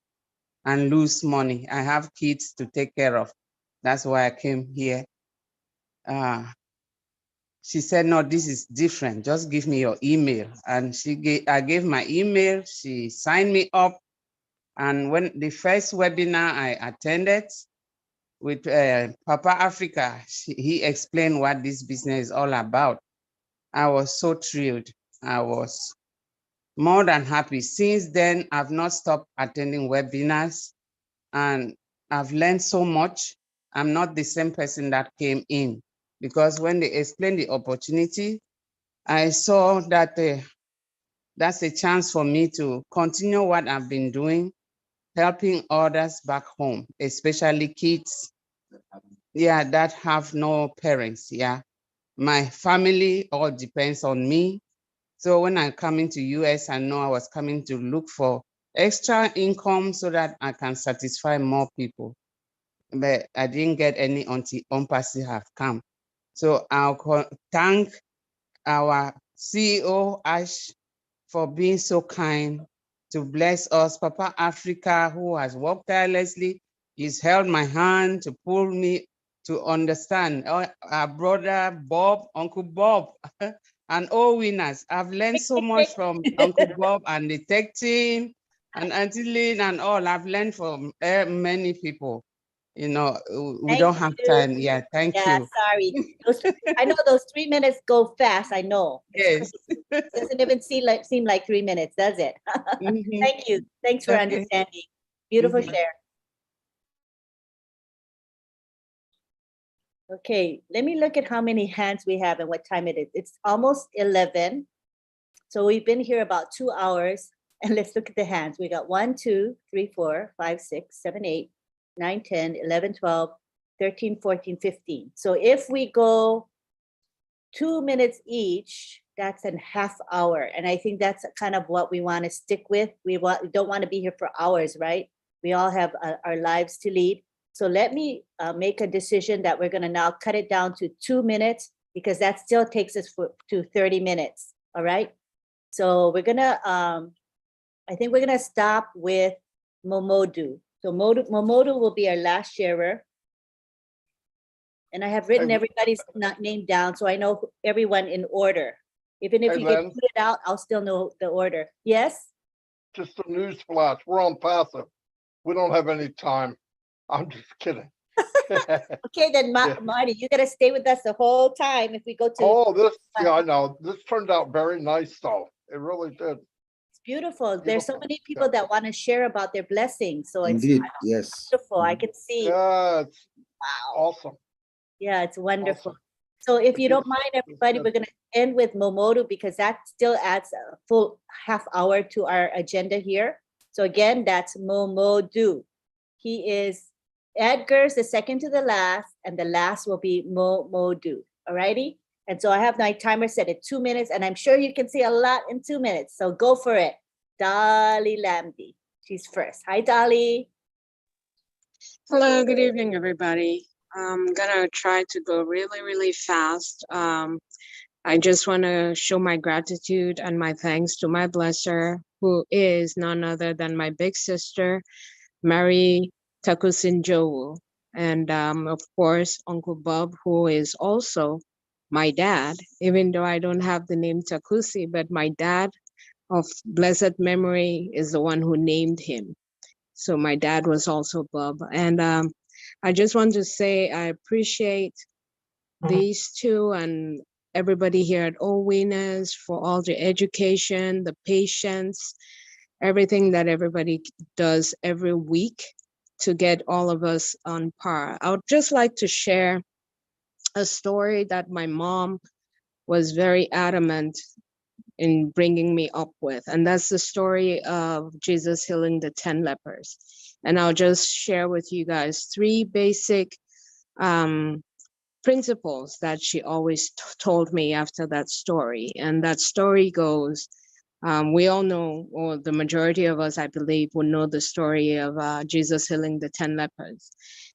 lose money. I have kids to take care of. That's why I came here. She said, no, this is different. Just give me your email. And I gave my email. She signed me up. And when the first webinar I attended with Papa Africa, he explained what this business is all about. I was so thrilled. I was more than happy. Since then, I've not stopped attending webinars, and I've learned so much. I'm not the same person that came in, because when they explained the opportunity, I saw that that's a chance for me to continue what I've been doing, helping others back home, especially kids, that have no parents. My family all depends on me. So when I come into US, I know I was coming to look for extra income so that I can satisfy more people. But I didn't get any until unpassive have come. So I'll thank our CEO, Ash, for being so kind to bless us. Papa Africa, who has worked tirelessly, he's held my hand to pull me to understand. Our brother Bob, Uncle Bob, and all winners. I've learned so much from Uncle Bob and the tech team and Auntie Lynn and all. I've learned from many people. We don't have time. Thank you. Sorry. I know those 3 minutes go fast. I know. Yes. It doesn't even seem like 3 minutes, does it? Thank you. Thanks for understanding. Beautiful share. Okay, let me look at how many hands we have and what time it is. It's almost 11. So we've been here about 2 hours. And let's look at the hands. We got 1, 2, 3, 4, 5, 6, 7, 8, 9, 10, 11, 12, 13, 14, 15. So if we go 2 minutes each, that's a half hour. And I think that's kind of what we want to stick with. We don't want to be here for hours, right? We all have our lives to lead. So let me make a decision that we're going to now cut it down to 2 minutes, because that still takes us to 30 minutes. All right. So we're going to, I think we're going to stop with Momodu. So Momodu will be our last sharer. And I have written everybody's name down, so I know everyone in order. Even if you get put it out, I'll still know the order. Yes? Just a news flash. We're on passive. We don't have any time. I'm just kidding. Okay, then Marty, you got to stay with us the whole time if we go to. I know. This turned out very nice, though. It really did. It's beautiful. There's so many people that want to share about their blessings. So it's beautiful. I can see. Yeah, it's awesome. Yeah, it's wonderful. Awesome. So if you don't mind, everybody, we're going to end with Momodu, because that still adds a full half hour to our agenda here. So again, that's Momodu. He is Edgar's the second to the last, and the last will be Momodu. All righty. And so I have my timer set at 2 minutes, and I'm sure you can see a lot in 2 minutes. So go for it. Dolly Lamdi. She's first. Hi, Dolly. Hello, good evening, everybody. I'm gonna try to go really, really fast. I just want to show my gratitude and my thanks to my blesser, who is none other than my big sister, Mary Takusin Jowu. And of course, Uncle Bob, who is also my dad, even though I don't have the name Takusi, but my dad of blessed memory is the one who named him. So my dad was also Bob. And I just want to say I appreciate these two and everybody here at OWINNERS for all the education, the patience, everything that everybody does every week to get all of us on par. I would just like to share a story that my mom was very adamant in bringing me up with, and that's the story of Jesus healing the 10 lepers. And I'll just share with you guys 3 basic principles that she always told me after that story. And that story goes, we all know, or the majority of us, I believe, will know the story of Jesus healing the 10 lepers.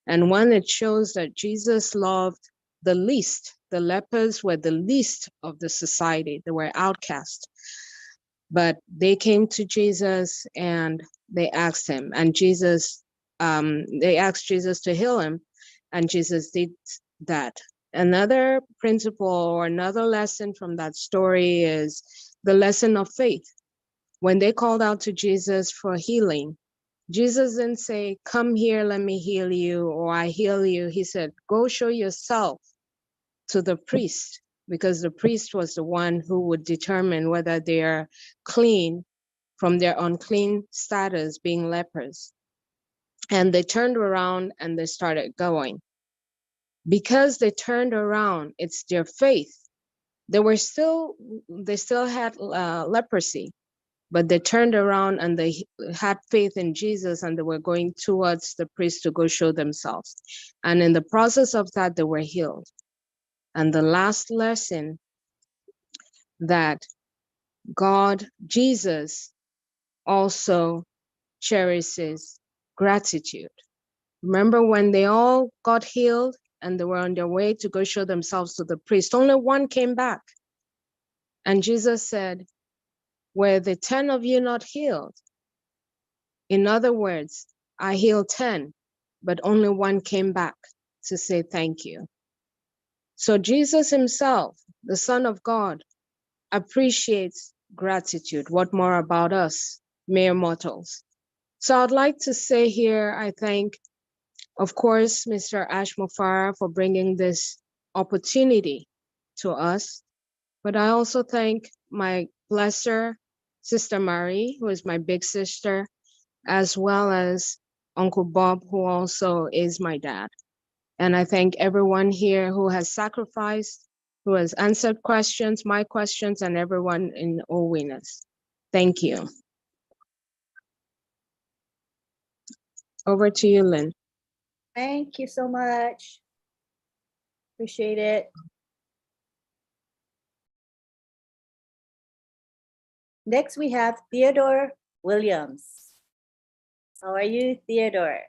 And one, it shows that Jesus loved the least. The lepers were the least of the society. They were outcast. But they came to Jesus and they asked him, and they asked Jesus to heal him, and Jesus did that. Another principle or another lesson from that story is the lesson of faith. When they called out to Jesus for healing, Jesus didn't say, "Come here, let me heal you," or "I heal you." He said, "Go show yourself to the priest," because the priest was the one who would determine whether they are clean from their unclean status, being lepers. And they turned around and they started going. Because they turned around, it's their faith. They still had leprosy, but they turned around and they had faith in Jesus, and they were going towards the priest to go show themselves. And in the process of that, they were healed. And the last lesson that Jesus also cherishes gratitude. Remember when they all got healed and they were on their way to go show themselves to the priest, only one came back. And Jesus said, "Were the 10 of you not healed?" In other words, I healed 10, but only one came back to say thank you. So Jesus himself, the Son of God, appreciates gratitude. What more about us, mere mortals? So I'd like to say here, I thank, of course, Mr. Ash Mufara for bringing this opportunity to us. But I also thank my blesser, Sister Marie, who is my big sister, as well as Uncle Bob, who also is my dad. And I thank everyone here who has sacrificed, who has answered questions, my questions, and everyone in OWINNERS. Thank you. Over to you, Lynn. Thank you so much. Appreciate it. Next, we have Theodore Williams. How are you, Theodore?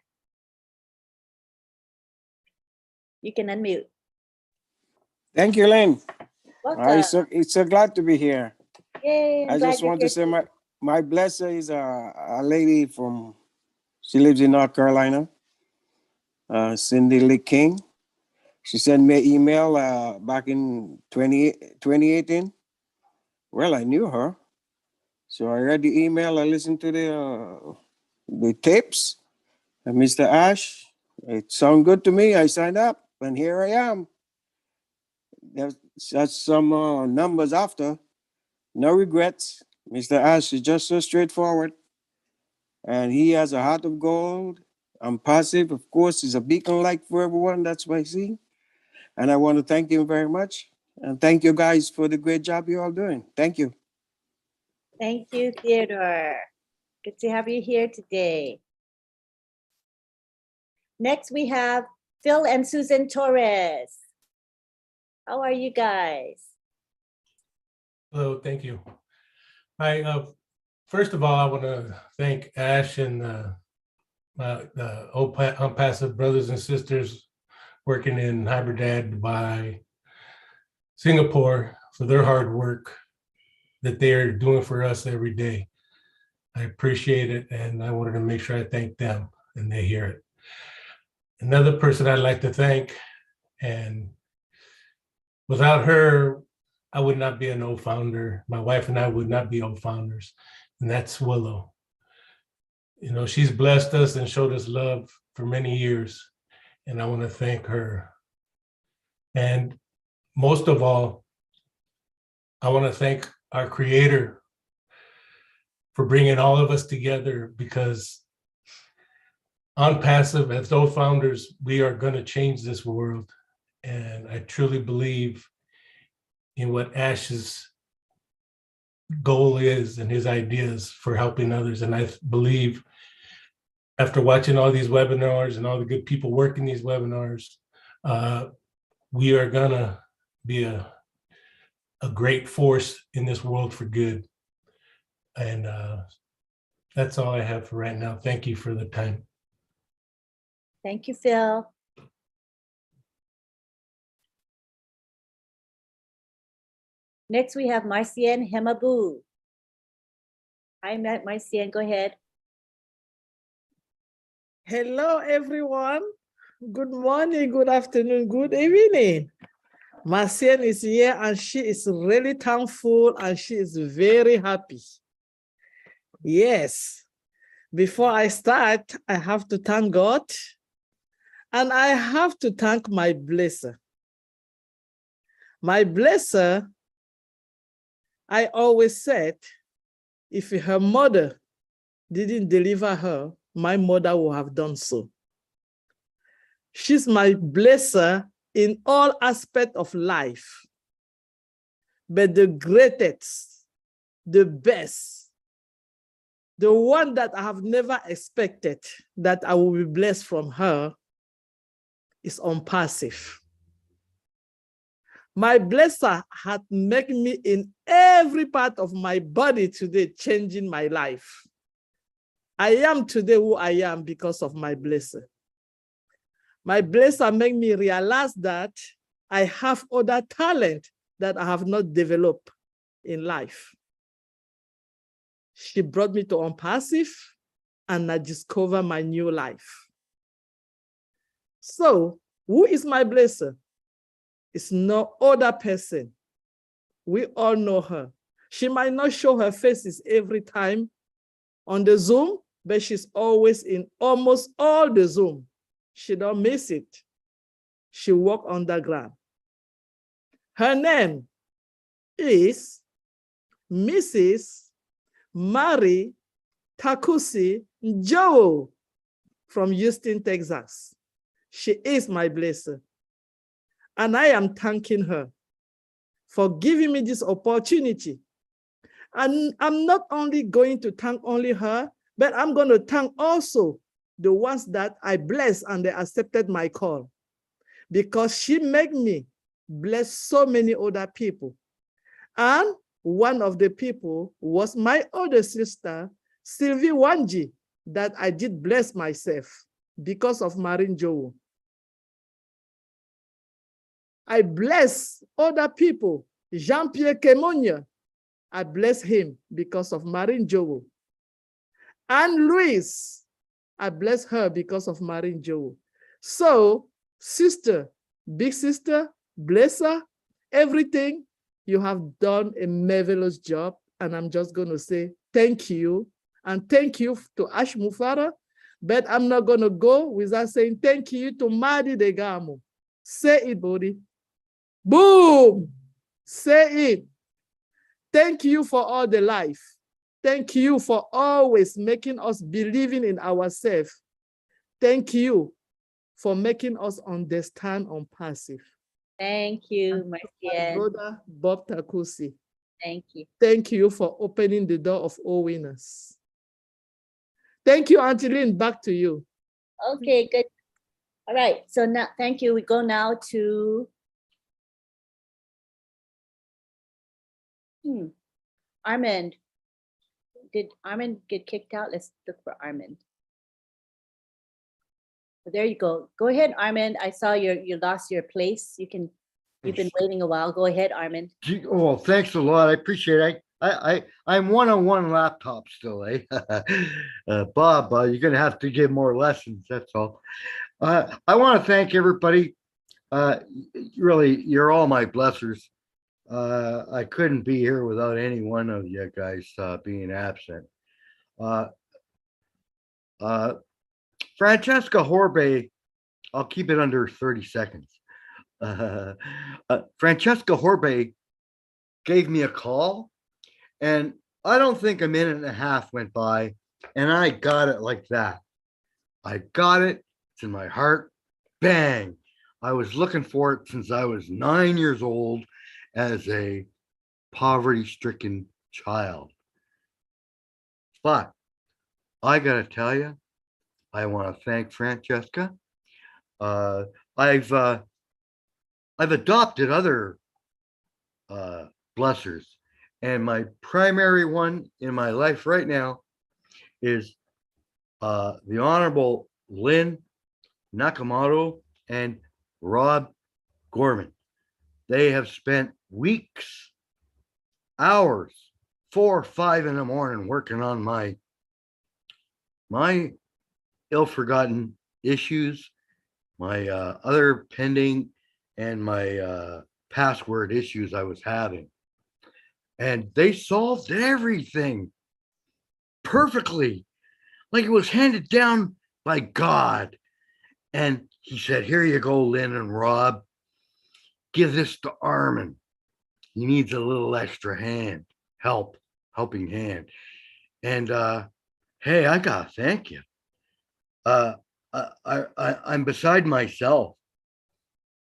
You can unmute. Thank you, Lynn. Welcome. It's so glad to be here. Yay, I just want to say my blesser is a lady from, she lives in North Carolina, Cindy Lee King. She sent me an email back in 2018. Well, I knew her. So I read the email, I listened to the tapes, and Mr. Ash, it sounded good to me. I signed up, and here I am. That's some numbers after. No regrets. Mr. Ash is just so straightforward. And he has a heart of gold. I'm positive, of course, he's a beacon light for everyone. That's what I see. And I want to thank him very much. And thank you guys for the great job you're all doing. Thank you. Thank you, Theodore. Good to have you here today. Next, we have Phil and Susan Torres. How are you guys? Hello, thank you. First of all, I want to thank Ash and my Unpassive brothers and sisters working in Hyderabad, Dubai, Singapore for their hard work that they're doing for us every day. I appreciate it, and I wanted to make sure I thank them and they hear it. Another person I'd like to thank, and without her, I would not be an O-founder. My wife and I would not be O-founders, and that's Willow. You know, she's blessed us and showed us love for many years, and I want to thank her. And most of all, I want to thank our Creator for bringing all of us together, because on passive, as those founders, we are going to change this world. And I truly believe in what Ash's goal is and his ideas for helping others. And I believe after watching all these webinars and all the good people working these webinars, we are gonna be a great force in this world for good. And that's all I have for right now. Thank you for the time. Thank you, Phil. Next, we have Marcian Hemabu. Hi, Marcian, go ahead. Hello, everyone. Good morning, good afternoon, good evening. Marcian is here and she is really thankful and she is very happy. Yes. Before I start, I have to thank God and I have to thank my blesser. My blesser, I always said, if her mother didn't deliver her, my mother would have done so. She's my blesser in all aspects of life. But the greatest, the best, the one that I have never expected that I will be blessed from her is on passive. My blesser had made me in every part of my body today, changing my life. I am today who I am because of my blesser. My blesser made me realize that I have other talent that I have not developed in life. She brought me to Unpassive and I discovered my new life. So, who is my blesser? It's no other person. We all know her. She might not show her faces every time on the Zoom, but she's always in almost all the Zoom. She don't miss it. She walk underground. Her name is Mrs. Mary Takusi Joe from Houston, Texas. She is my blesser. And I am thanking her for giving me this opportunity. And I'm not only going to thank only her, but I'm going to thank also the ones that I blessed and they accepted my call. Because she made me bless so many other people. And one of the people was my older sister, Sylvie Wanji, that I did bless myself because of Marin Joe. I bless other people. Jean-Pierre Kemonia, I bless him because of Marin Joe. Anne Louise, I bless her because of Marin Joe. So, sister, big sister, bless her, everything, you have done a marvelous job. And I'm just going to say thank you. And thank you to Ash Mufara. But I'm not going to go without saying thank you to Madi Degamo. Say it, buddy. Boom! Say it. Thank you for all the life. Thank you for always making us believing in ourselves. Thank you for making us understand Unpassive. Thank you, My Marcian. brother, Bob Takusi. Thank you. Thank you for opening the door of all winners. Thank you, Auntie Lynn. Back to you. Okay, good. All right, so now, thank you. We go now to Armand. Did Armand get kicked out? Let's look for Armand. There you go. Go ahead, Armand. I saw you lost your place. You've been waiting a while. Go ahead, Armand. Oh, thanks a lot. I appreciate it. I'm one-on-one laptop still, eh? Bob, you're gonna have to give more lessons. That's all. I want to thank everybody. Really, you're all my blessers. I couldn't be here without any one of you guys being absent. Francesca Horbe, I'll keep it under 30 seconds. Francesca Horbe gave me a call, and I don't think a minute and a half went by, and I got it like that. I got it. It's in my heart. Bang. I was looking for it since I was 9 years old as a poverty stricken child. But I got to tell you, I want to thank Francesca. I've adopted other blessers, and my primary one in my life right now is the Honorable Lynn Nakamoto and Rob Gorman. They have spent weeks, hours, 4 or 5 in the morning working on my ill-forgotten issues, my other pending, and my password issues I was having. And they solved everything perfectly, like it was handed down by God. And he said, here you go, Lynn and Rob. Give this to Armin. He needs a little extra hand, helping hand. And hey, I gotta thank you. I'm beside myself.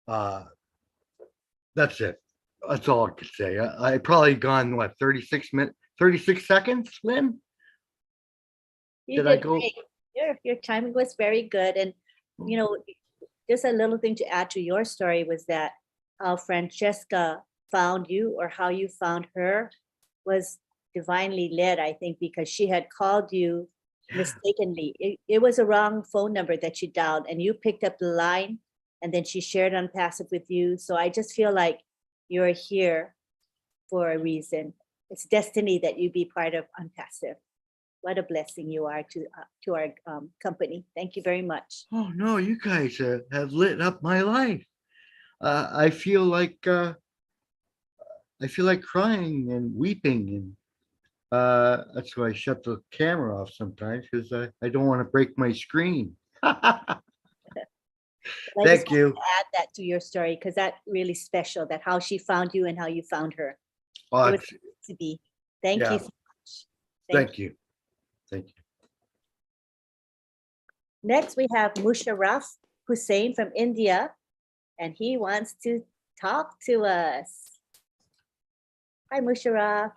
That's it. That's all I could say. I probably gone what 36 seconds, Lynn? You Did I did go? great. Your timing was very good. And, you know, just a little thing to add to your story was that how Francesca found you or how you found her was divinely led, I think, because she had called you mistakenly. It was a wrong phone number that she dialed, and you picked up the line, and then she shared Unpassive with you. So I just feel like you're here for a reason. It's destiny that you be part of Unpassive. What a blessing you are to our company. Thank you very much. Oh no, you guys have lit up my life. I feel like crying and weeping, and that's why I shut the camera off sometimes, because I don't want to break my screen. I just Thank wanted you. to add that to your story because that's really special, that how she found you and how you found her. Oh, It was it's- to be. Thank yeah. you so much. Thank you. Thank you. Next, we have Musharraf Hussain from India, and he wants to talk to us. Hi, Musharraf.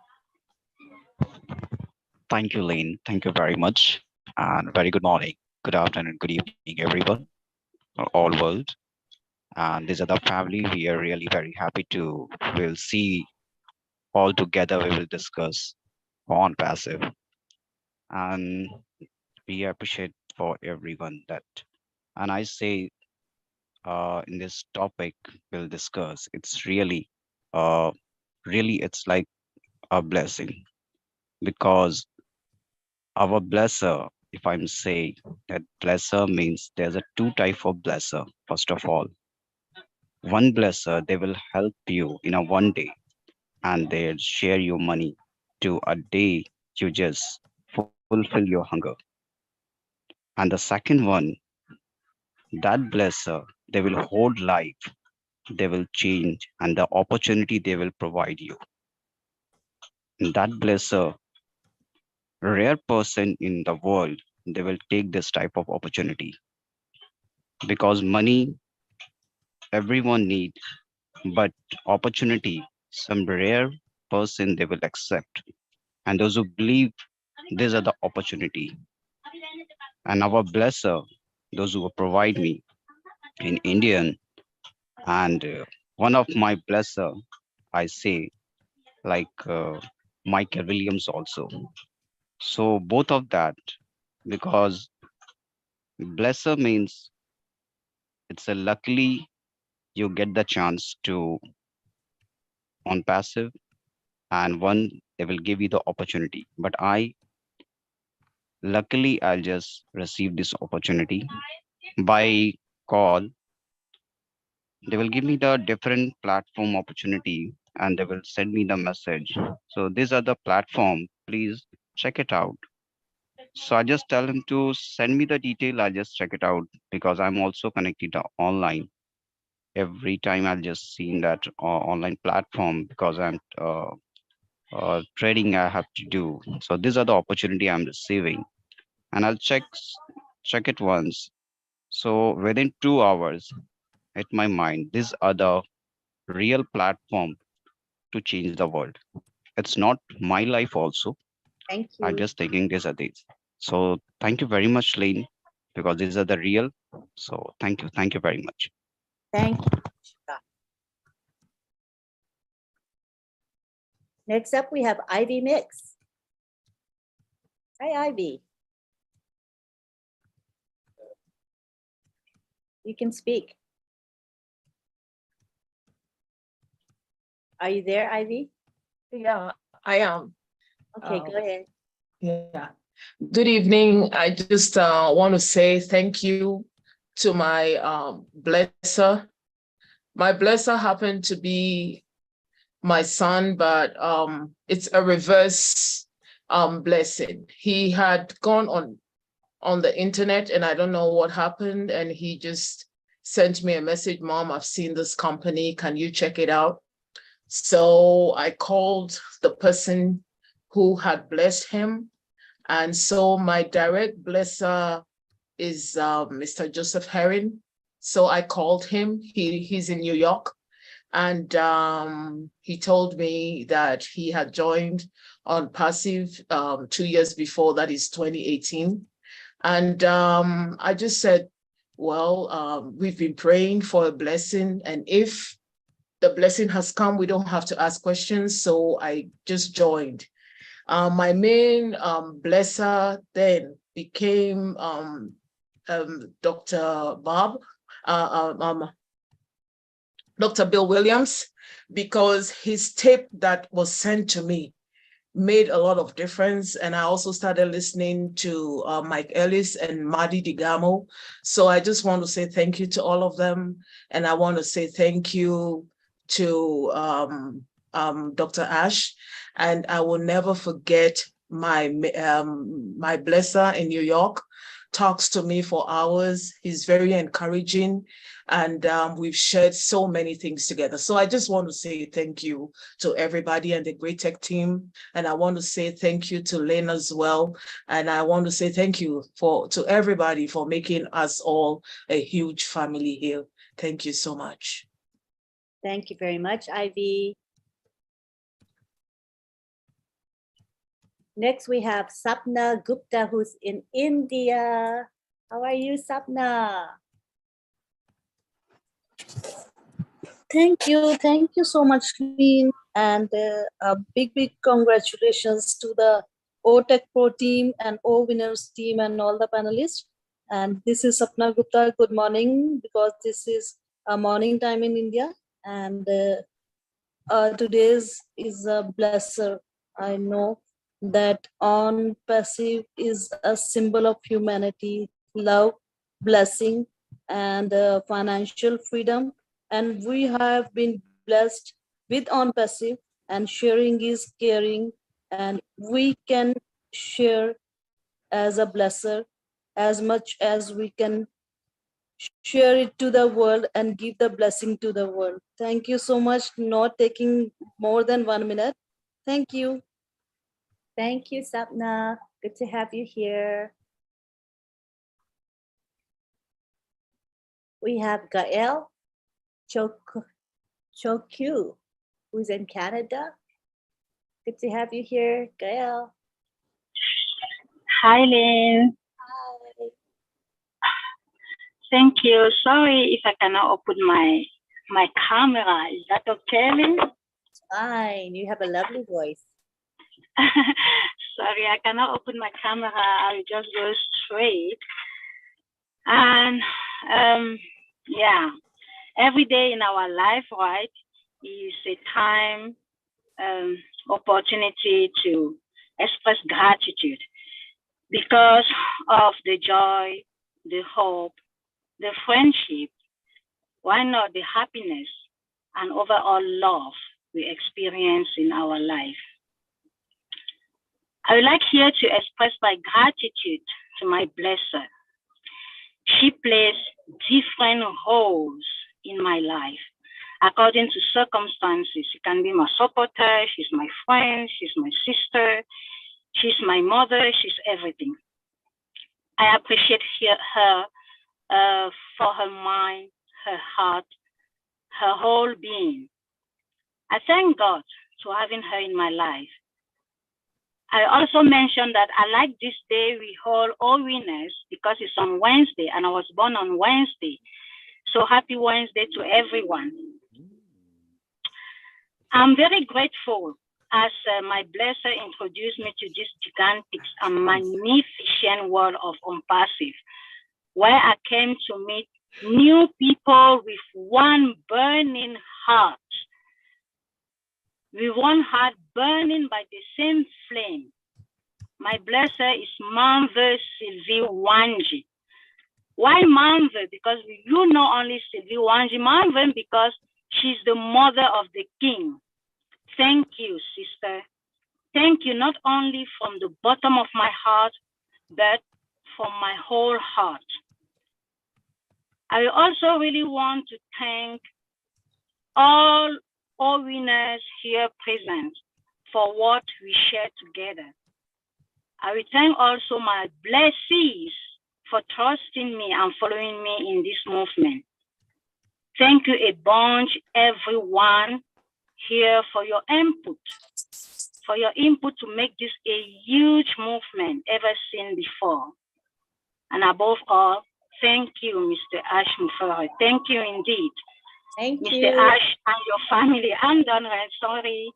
Thank you, Lynn. Thank you very much. And very good morning, good afternoon, good evening, everyone, all world. And this other family, we are really very happy to, we'll see all together, we will discuss on passive. And we appreciate for everyone that, and I say in this topic we'll discuss, it's really, it's like a blessing because our blesser, if I'm saying that blesser means there's a two type of blesser. First of all, one blesser, they will help you in a one day and they'll share your money to a day you just fulfill your hunger. And the second one, that blesser, they will hold life, they will change, and the opportunity they will provide you. And that blesser, rare person in the world, they will take this type of opportunity because money everyone need, but opportunity, some rare person they will accept. And those who believe these are the opportunity. And our blesser, those who will provide me in Indian, and one of my blesser, I say, like Michael Williams also. So both of that, because blesser means it's a luckily you get the chance to on passive, and one they will give you the opportunity. But luckily I'll just receive this opportunity by call. They will give me the different platform opportunity and they will send me the message. So these are the platform, please check it out. So I just tell him to send me the detail. I just check it out because I'm also connected to online. Every time I'll just see in that online platform because I'm trading I have to do. So these are the opportunity I'm receiving, and I'll check check it once. So within 2 hours, hit my mind, these are the real platform to change the world. It's not my life also. Thank I'm you. just thinking these are these. So thank you very much, Lane, because these are the real. So thank you. Thank you very much. Thank you. Shika. Next up, we have Ivy Mix. Hi, Ivy. You can speak. Are you there, Ivy? Yeah, I am. Okay, go ahead. Yeah. Good evening. I just want to say thank you to my blesser. My blesser happened to be my son, but it's a reverse blessing. He had gone on the internet and I don't know what happened, and he just sent me a message, Mom, I've seen this company. Can you check it out? So I called the person who had blessed him. And so my direct blesser is Mr. Joseph Herring. So I called him. He's in New York. And he told me that he had joined on Passive 2 years before, that is 2018. And I just said, well, we've been praying for a blessing. And if the blessing has come, we don't have to ask questions. So I just joined. My main blesser then became Dr. Dr. Bill Williams, because his tape that was sent to me made a lot of difference. And I also started listening to Mike Ellis and Madi Digamo. So I just want to say thank you to all of them. And I want to say thank you to Dr. Ash. And I will never forget my blesser in New York. Talks to me for hours. He's very encouraging. And we've shared so many things together. So I just want to say thank you to everybody and the Great Tech team. And I want to say thank you to Lane as well. And I want to say thank you to everybody for making us all a huge family here. Thank you so much. Thank you very much, Ivy. Next, we have Sapna Gupta, who's in India. How are you, Sapna? Thank you so much, Lynn, and a big congratulations to the OTech Pro team and OWINNERS team and all the panelists. And this is Sapna Gupta. Good morning, because this is a morning time in India, and today's is a blesser. I know that on passive is a symbol of humanity, love, blessing, and financial freedom. And we have been blessed with on passive, and sharing is caring, and we can share as a blesser as much as we can share it to the world and give the blessing to the world. Thank you so much, not taking more than 1 minute. Thank you. Thank you, Sapna. Good to have you here. We have Gael Chokyu, who's in Canada. Good to have you here, Gael. Hi, Lynn. Hi. Thank you. Sorry if I cannot open my camera. Is that okay, Lynn? It's fine. You have a lovely voice. Sorry, I cannot open my camera. I'll just go straight. And yeah, every day in our life, right, is a time, opportunity to express gratitude because of the joy, the hope, the friendship, why not the happiness and overall love we experience in our life. I would like here to express my gratitude to my blesser. She plays different roles in my life according to circumstances. She can be my supporter, she's my friend, she's my sister, she's my mother, she's everything. I appreciate her for her mind, her heart, her whole being. I thank God for having her in my life. I also mentioned that I like this day we hold all winners because it's on Wednesday and I was born on Wednesday. So happy Wednesday to everyone. I'm very grateful as my blesser introduced me to this gigantic and magnificent world of Unpassive, where I came to meet new people with one burning heart. With one heart burning by the same flame. My blesser is Manve Sylvie Wanji. Why Manve? Because you know only Sylvie Wanji. Manve because she's the mother of the king. Thank you, sister. Thank you not only from the bottom of my heart, but from my whole heart. I also really want to thank all winners here present for what we share together. I will thank also my blessees for trusting me and following me in this movement. Thank you a bunch, everyone here for your input to make this a huge movement ever seen before. And above all, thank you, Mr. Ash Mufara. Thank you indeed. Thank Mr. you. Ash and your family. I'm done, right? Sorry.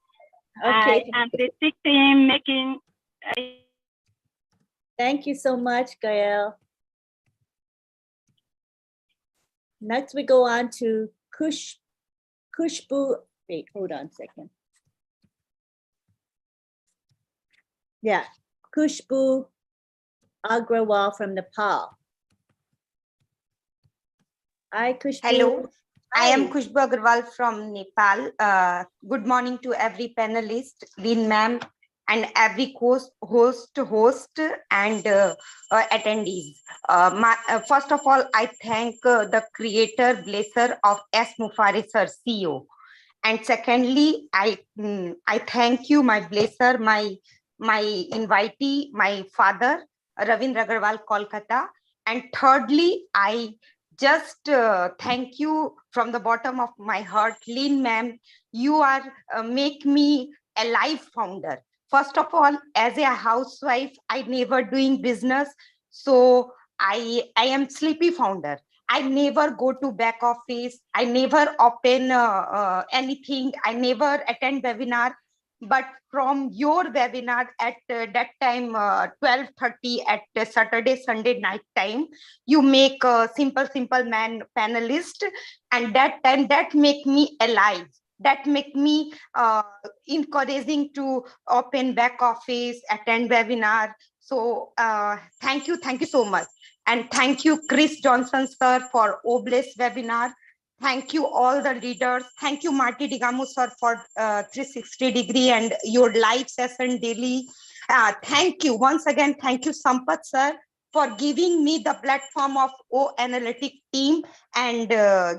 Okay. I'm predicting making. Thank you so much, Gael. Next, we go on to Kushbu. Wait, hold on a second. Yeah, Kushbu Agrawal from Nepal. Hi, Kushbu. Hello, I am Hi. Kushbu Agarwal from Nepal. Good morning to every panelist, Lynn ma'am, and every host and attendees. First of all, I thank the creator, blesser of S. Mufare sir, CEO. And secondly, I thank you, my blesser, my invitee, my father, Ravindra Agarwal, Kolkata. And thirdly, I just thank you from the bottom of my heart, Lynn ma'am. You are make me a life founder. First of all, as a housewife, I never doing business, so I am sleepy founder. I never go to back office. I never open anything. I never attend webinar. But from your webinar at that time, 12:30 at Saturday, Sunday night time, you make a simple man panelist. And that time, that make me alive. That make me encouraging to open back office, attend webinar. So thank you so much. And thank you, Chris Johnson, sir, for OBLES webinar. Thank you, all the leaders. Thank you, Marty Digamo, sir, for 360 degree and your live session daily. Thank you once again. Thank you, Sampath, sir, for giving me the platform of O Analytic team and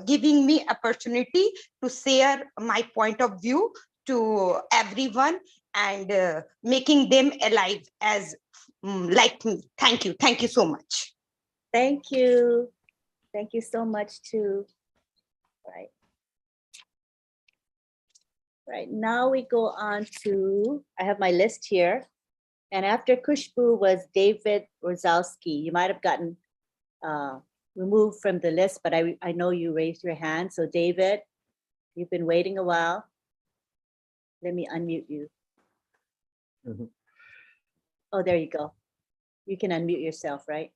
giving me opportunity to share my point of view to everyone and making them alive as like me. Thank you. Thank you so much. Thank you. Thank you so much too. Right now we go on to, I have my list here. And after Kushbu was David Rozalski. You might have gotten removed from the list, but I know you raised your hand. So David, you've been waiting a while. Let me unmute you. Oh, there you go. You can unmute yourself, right?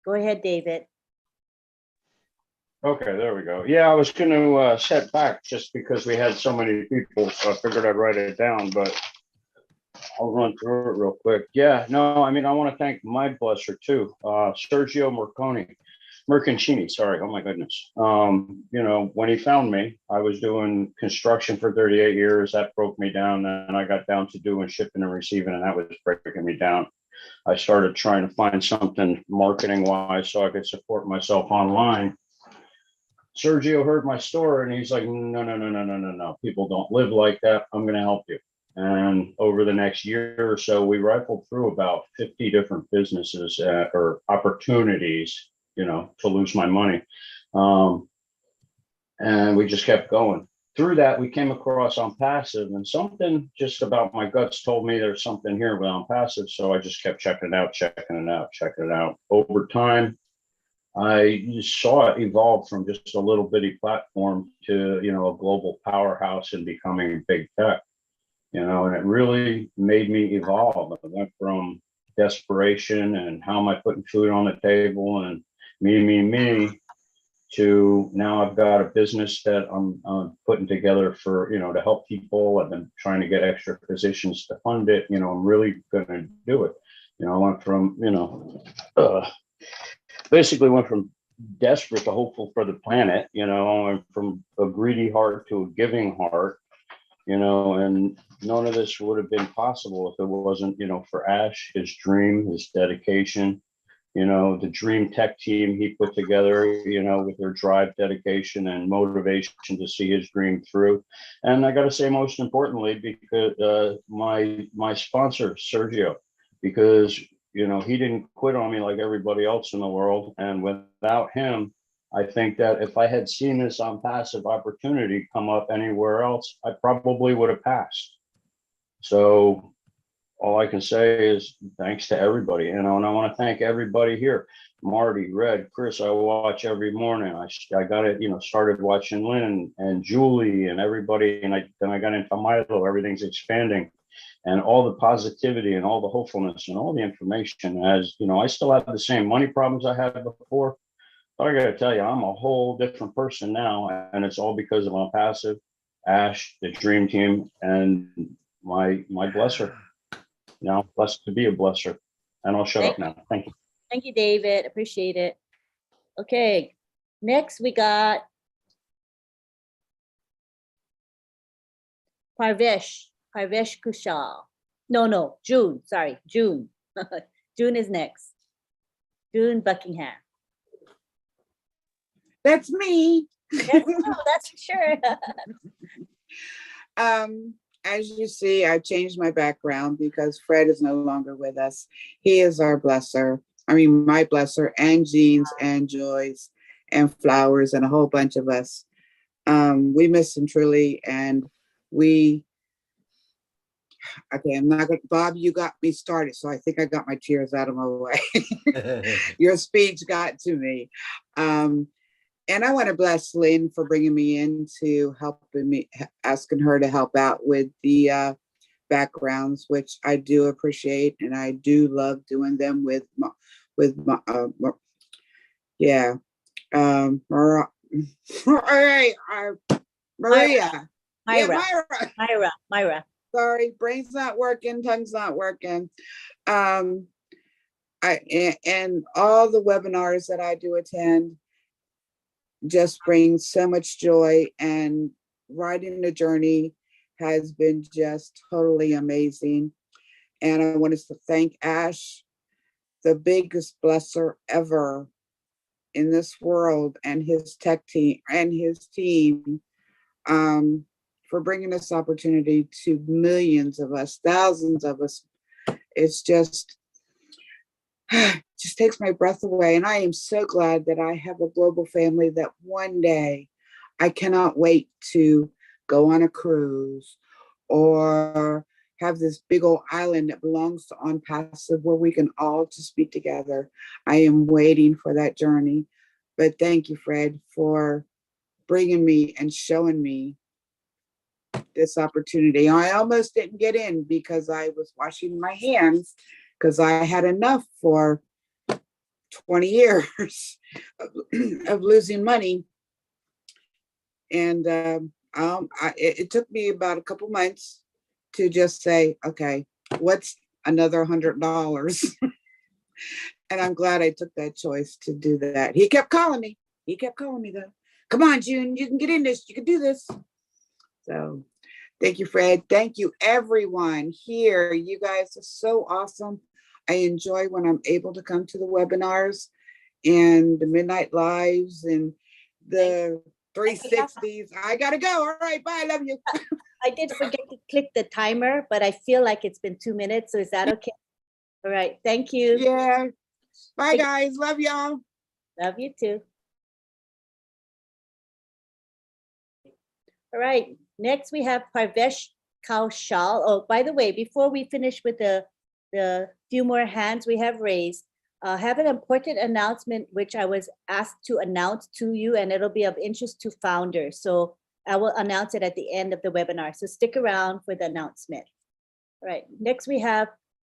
Go ahead, David. Okay, there we go. Yeah, I was going to set back just because we had so many people, so I figured I'd write it down, but I'll run through it real quick. Yeah, no, I mean, I want to thank my blesser too, Sergio Merconcini, sorry, oh my goodness. You know, when he found me, I was doing construction for 38 years. That broke me down, and I got down to doing shipping and receiving, and that was breaking me down. I started trying to find something marketing-wise so I could support myself online. Sergio heard my story and he's like, no. People don't live like that. I'm going to help you. And over the next year or so, we rifled through about 50 different businesses or opportunities, to lose my money. And we just kept going. Through that, we came across On Passive, and something just about my guts told me there's something here with On Passive. So I just kept checking it out, checking it out, checking it out. Over time, I saw it evolve from just a little bitty platform to, a global powerhouse and becoming big tech, and it really made me evolve. I went from desperation and how am I putting food on the table and me, to now I've got a business that I'm putting together for, to help people. I've been trying to get extra physicians to fund it. I'm really going to do it. I went from, basically went from desperate to hopeful for the planet, I went from a greedy heart to a giving heart, and none of this would have been possible if it wasn't, for Ash, his dream, his dedication, the dream tech team he put together, with their drive, dedication, and motivation to see his dream through. And I got to say, most importantly, because my sponsor, Sergio, because, he didn't quit on me like everybody else in the world. And without him, I think that if I had seen this On Passive opportunity come up anywhere else, I probably would have passed. So all I can say is thanks to everybody, and I want to thank everybody here. Marty, Red, Chris, I watch every morning. I got it, started watching Lynn and Julie and everybody, and then I got into Milo. Everything's expanding, and all the positivity and all the hopefulness and all the information. As I still have the same money problems I had before, but I got to tell you, I'm a whole different person now, and it's all because of On Passive, Ash, the Dream Team, and my blesser. Blessed to be a blesser. And I'll shut up now. Thank you. Thank you, David. Appreciate it. Okay. Next, we got Parvesh Kushal. No, June. Sorry, June. June is next. June Buckingham. That's me. That's for sure. As you see, I've changed my background because Fred is no longer with us. He is our blesser. I mean, my blesser, and Jean's and Joy's and Flowers and a whole bunch of us. We miss him truly, and okay, I'm not gonna, Bob, you got me started, so I think I got my tears out of my way. Your speech got to me. And I want to bless Lynn for bringing me in to helping me, asking her to help out with the backgrounds, which I do appreciate, and I do love doing them with my yeah. Maria. Myra. Sorry, brain's not working, tongue's not working. And all the webinars that I do attend just brings so much joy, and riding the journey has been just totally amazing. And I want to thank Ash, the biggest blesser ever in this world, and his tech team and his team, for bringing this opportunity to millions of us, thousands of us. It's just takes my breath away. And I am so glad that I have a global family that one day I cannot wait to go on a cruise or have this big old island that belongs to On Passive where we can all just be together. I am waiting for that journey. But thank you, Fred, for bringing me and showing me this opportunity. I almost didn't get in because I was washing my hands because I had enough for 20 years of losing money. And it took me about a couple months to just say, okay, what's another $100? And I'm glad I took that choice to do that. He kept calling me. Though. Come on, June, you can get in this. You can do this. So thank you, Fred. Thank you, everyone here. You guys are so awesome. I enjoy when I'm able to come to the webinars and the midnight lives and the 360s. I gotta go. All right, bye. I love you. I did forget to click the timer, but I feel like it's been 2 minutes. So is that okay? All right. Thank you. Yeah. Bye, guys. Love y'all. Love you too. All right. Next, we have Parvesh Kaushal. Oh, by the way, before we finish with the few more hands we have raised, I have an important announcement which I was asked to announce to you, and it'll be of interest to founders. So I will announce it at the end of the webinar. So stick around for the announcement. All right. Next, we have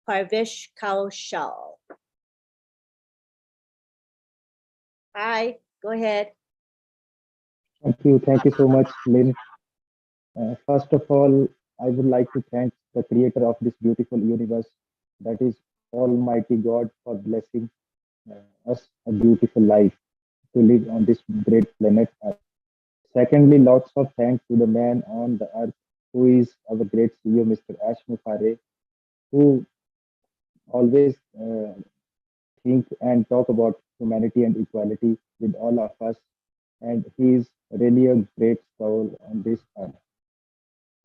Parvesh Kaushal. Hi, go ahead. Thank you so much, Lynn. First of all, I would like to thank the creator of this beautiful universe, that is Almighty God, for blessing us a beautiful life to live on this great planet Earth. Secondly, lots of thanks to the man on the earth who is our great CEO, Mr. Ash Mufareh, who always think and talk about humanity and equality with all of us. And he is really a great soul on this earth.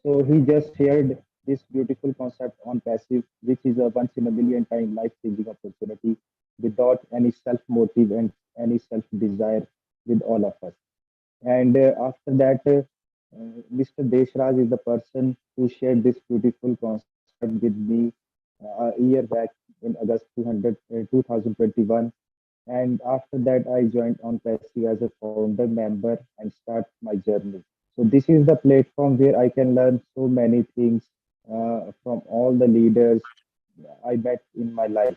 So he just shared this beautiful concept on passive, which is a once in a million time life-changing opportunity without any self-motive and any self-desire with all of us. And after that, Mr. Deshraj is the person who shared this beautiful concept with me a year back in August 2021. And after that, I joined on Passive as a founder member and start my journey. So this is the platform where I can learn so many things from all the leaders I met in my life.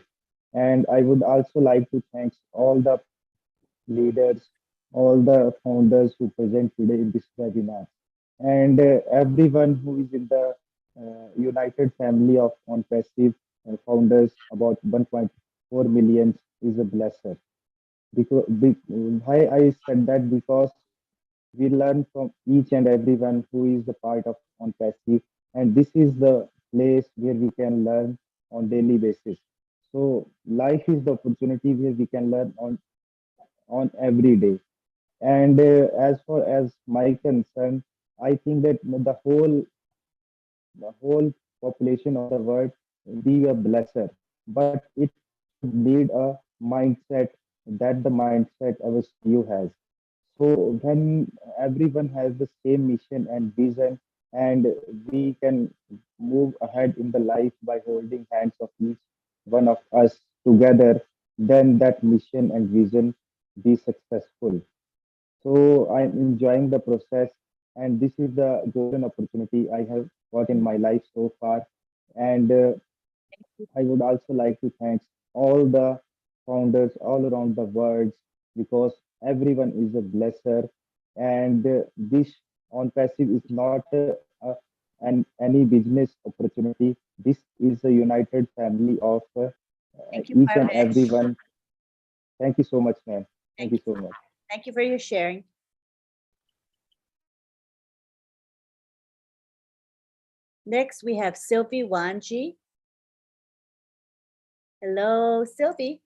And I would also like to thank all the leaders, all the founders who present today in this webinar, and everyone who is in the united family of OnPassive founders, about 1.4 million, is a blesser. Because why I said that, because we learn from each and everyone who is the part of OnPassive, and this is the place where we can learn on daily basis. So life is the opportunity where we can learn on every day. And as far as my concern, I think that the whole population of the world be a blesser, but it should need a mindset, that the mindset our CEO has. So when everyone has the same mission and vision, and we can move ahead in the life by holding hands of each one of us together, then that mission and vision be successful. So I'm enjoying the process, and this is the golden opportunity I have got in my life so far. And I would also like to thank all the founders all around the world, because everyone is a blesser. And this on passive is not any business opportunity. This is a united family of Thank you, each and Parvesh. everyone. Thank you so much, ma'am. Thank you so much. Thank you for your sharing. Next, we have Sylvie Wanji. Hello, Sylvie.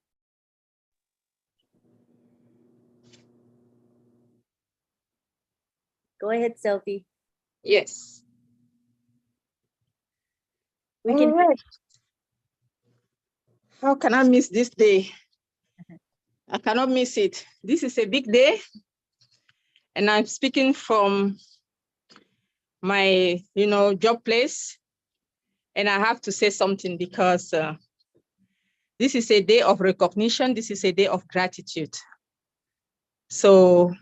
Go ahead, Sylvie. Yes. We can. All right. How can I miss this day? I cannot miss it. This is a big day, and I'm speaking from my, job place, and I have to say something because this is a day of recognition. This is a day of gratitude. So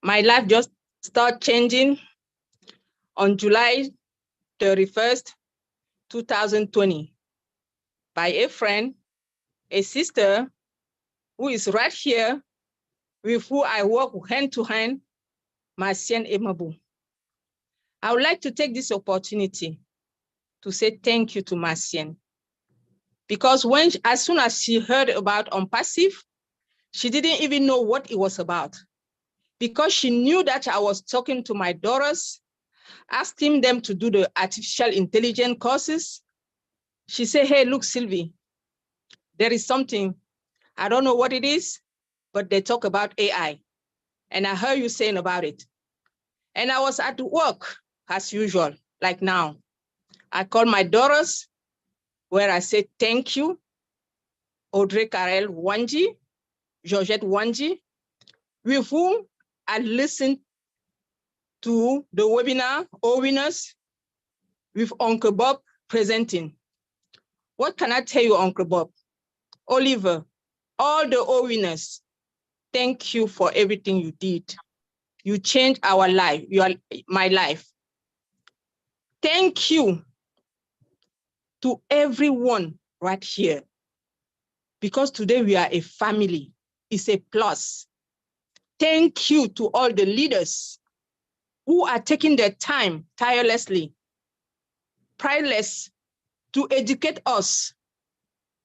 my life just started changing on July 31st, 2020, by a friend, a sister who is right here, with who I work hand to hand, Marcienne Emabu. I would like to take this opportunity to say thank you to Marcienne, because as soon as she heard about OnPassive, she didn't even know what it was about, because she knew that I was talking to my daughters, asking them to do the artificial intelligence courses. She said, hey, look, Sylvie, there is something, I don't know what it is, but they talk about AI. and I heard you saying about it. And I was at work as usual, like now. I called my daughters where I said, thank you, Audrey Karel Wanji, Georgette Wanji, with whom I listened to the webinar, OWINNERS, with Uncle Bob presenting. What can I tell you, Uncle Bob? Oliver, all the OWINNERS, thank you for everything you did. You changed our life, my life. Thank you to everyone right here, because today we are a family. It's a plus. Thank you to all the leaders who are taking their time tirelessly, priceless, to educate us.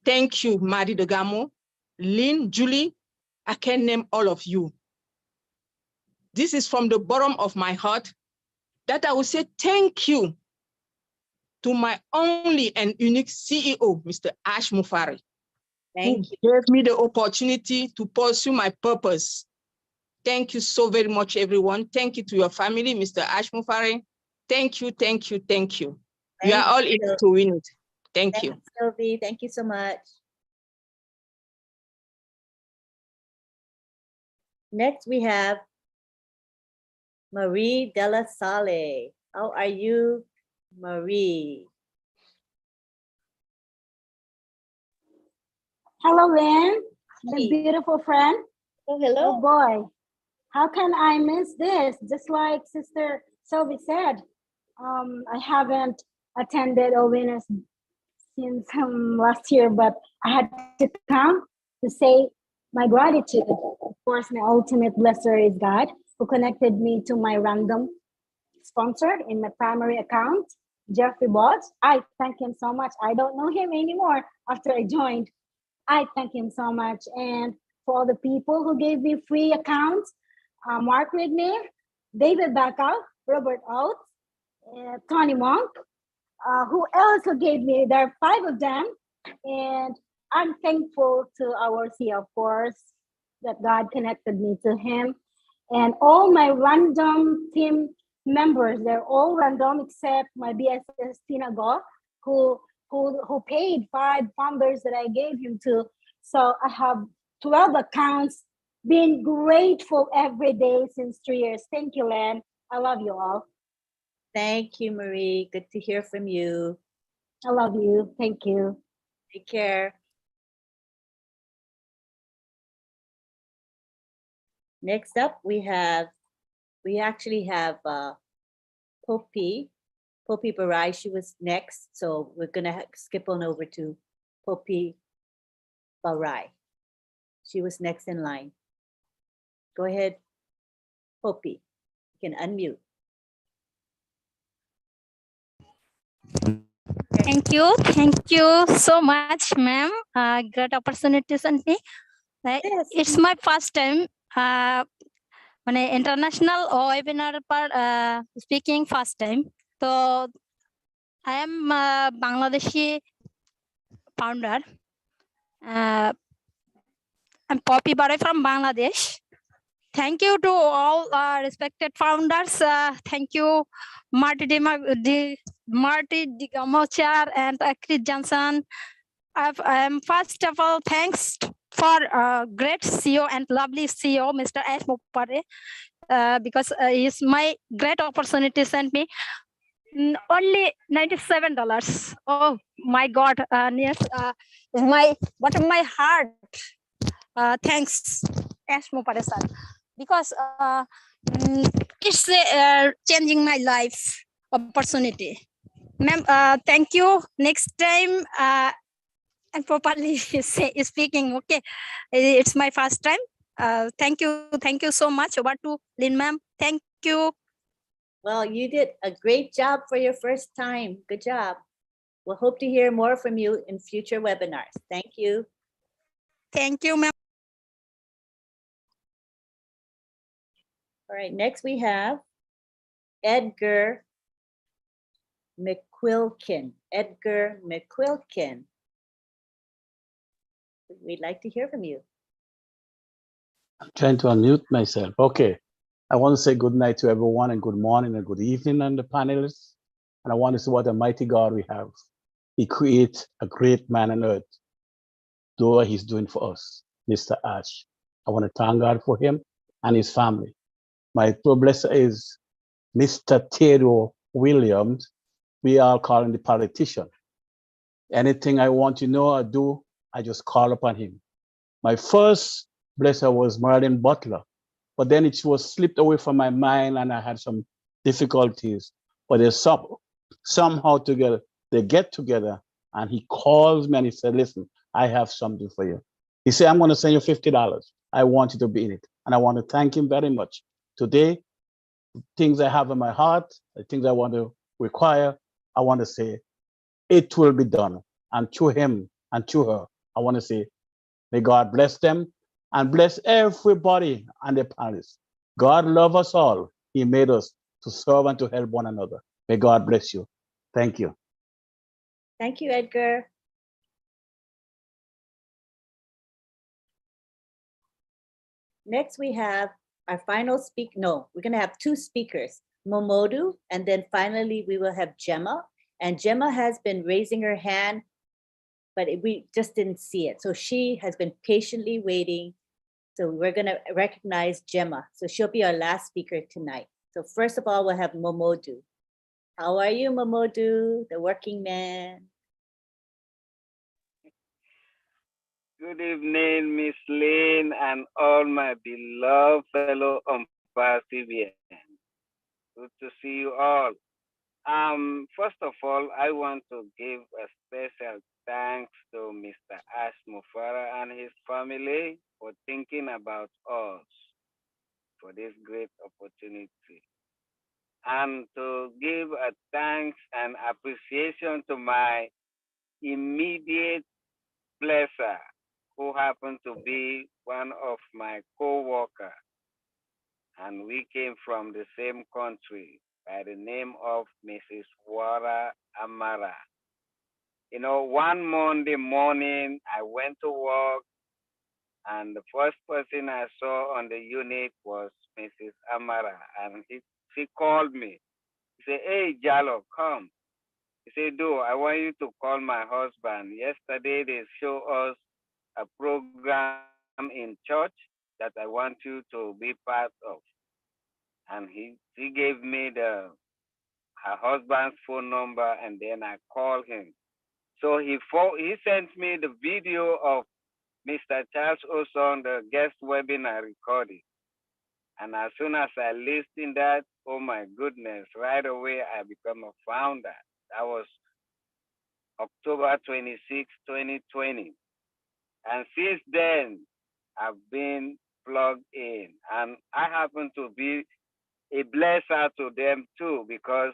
Thank you, Marie Degamo, Lynn, Julie. I can name all of you. This is from the bottom of my heart that I will say thank you to my only and unique CEO, Mr. Ash Mufari, who gave me the opportunity to pursue my purpose. Thank you so very much, everyone. Thank you to your family, Mr. Ash Mufari. Thank you, thank you, thank you. You are all in it to win it. Thank you. Sylvie. Thank you so much. Next, we have Marie Della Sale. How are you, Marie? Hello, Lynn, the beautiful friend. Oh, hello. Oh boy, how can I miss this? Just like Sister Sylvie said, I haven't attended OWINNERS since last year, but I had to come to say my gratitude. Of course, my ultimate blesser is God, who connected me to my random sponsor in my primary account, Jeffrey Botts. I thank him so much. I don't know him anymore after I joined. I thank him so much. And for all the people who gave me free accounts, Mark Rigney, David Bacall, Robert Oates, Tony Monk, who else who gave me, there are 5 of them. And I'm thankful to our CEO, of course, that God connected me to him. And all my random team members, they're all random except my BSS Tina Go, who paid 5 founders that I gave him to. So I have 12 accounts, been grateful every day since 3 years. Thank you, Len. I love you all. Thank you, Marie. Good to hear from you. I love you. Thank you. Take care. Next up, we actually have Poppy Barai. She was next, so we're gonna skip on over to Poppy Barai. She was next in line. Go ahead, Poppy. You can unmute. Thank you so much, ma'am. Great opportunity, Santi. It's my first time international webinar speaking first time. So I am a Bangladeshi founder. I'm Poppy Barai from Bangladesh. Thank you to all respected founders. Thank you, Marty Digamochar and Chris Johnson. First of all, thanks for great CEO and lovely CEO, Mr. Ash Mupare, because it's my great opportunity sent me only $97. Oh my God! Yes, bottom of my heart. Thanks, Ash Mupare sir, because it's changing my life opportunity. Ma'am, thank you. Next time. And properly speaking, okay, it's my first time. Thank you so much. Over to Lynn, ma'am. Thank you. Well, you did a great job for your first time. Good job. We'll hope to hear more from you in future webinars. Thank you. Thank you, ma'am. All right, next we have Edgar McQuilkin. Edgar McQuilkin. We'd like to hear from you. I'm trying to unmute myself. Okay. I want to say good night to everyone and good morning and good evening and the panelists. And I want to say what a mighty God we have. He creates a great man on earth. Do what he's doing for us, Mr. Ash. I want to thank God for him and his family. My blesser is Mr. Theodore Williams. We are calling the politician. Anything I want to know or do, I just call upon him. My first blesser was Merlin Butler, but then it was slipped away from my mind and I had some difficulties. But there's somehow together, they get together and he calls me and he said, listen, I have something for you. He said, I'm going to send you $50. I want you to be in it. And I want to thank him very much. Today, things I have in my heart, the things I want to require, I want to say, it will be done. And to him and to her, I want to say, may God bless them and bless everybody on the palace. God love us all. He made us to serve and to help one another. May God bless you. Thank you. Thank you, Edgar. Next, we have our final we're going to have two speakers, Momodu, and then finally we will have Gemma. And Gemma has been raising her hand, but we just didn't see it. So she has been patiently waiting. So we're going to recognize Gemma. So she'll be our last speaker tonight. So first of all, we'll have Momodu. How are you, Momodu, the working man? Good evening, Miss Lynn and all my beloved fellow Umpasivians. Good to see you all. First of all, I want to give a special thanks to Mr. Ash Mufara and his family for thinking about us for this great opportunity. And to give a thanks and appreciation to my immediate blesser, who happened to be one of my co-workers. And we came from the same country by the name of Mrs. Wara Amara. You know, one Monday morning, I went to work and the first person I saw on the unit was Mrs. Amara. And she called me. He said, hey, Jalo, come. He said, Do, I want you to call my husband. Yesterday, they show us a program in church that I want you to be part of. And he gave me her husband's phone number, and then I called him. So he sent me the video of Mr. Charles Oson, the guest webinar recording. And as soon as I listened that, oh my goodness, right away I become a founder. That was October 26, 2020. And since then, I've been plugged in. And I happen to be a blesser to them too, because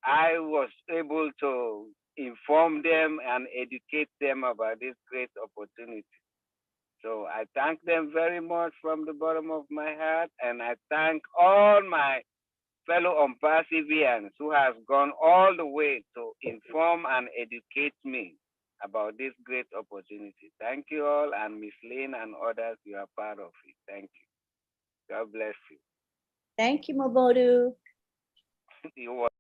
I was able to inform them and educate them about this great opportunity. So I thank them very much from the bottom of my heart. And I thank all my fellow Umpasivians who have gone all the way to inform and educate me about this great opportunity. Thank you all, and Miss Lynn and others, you are part of it. Thank you. God bless you. Thank you, Momodu. You're welcome.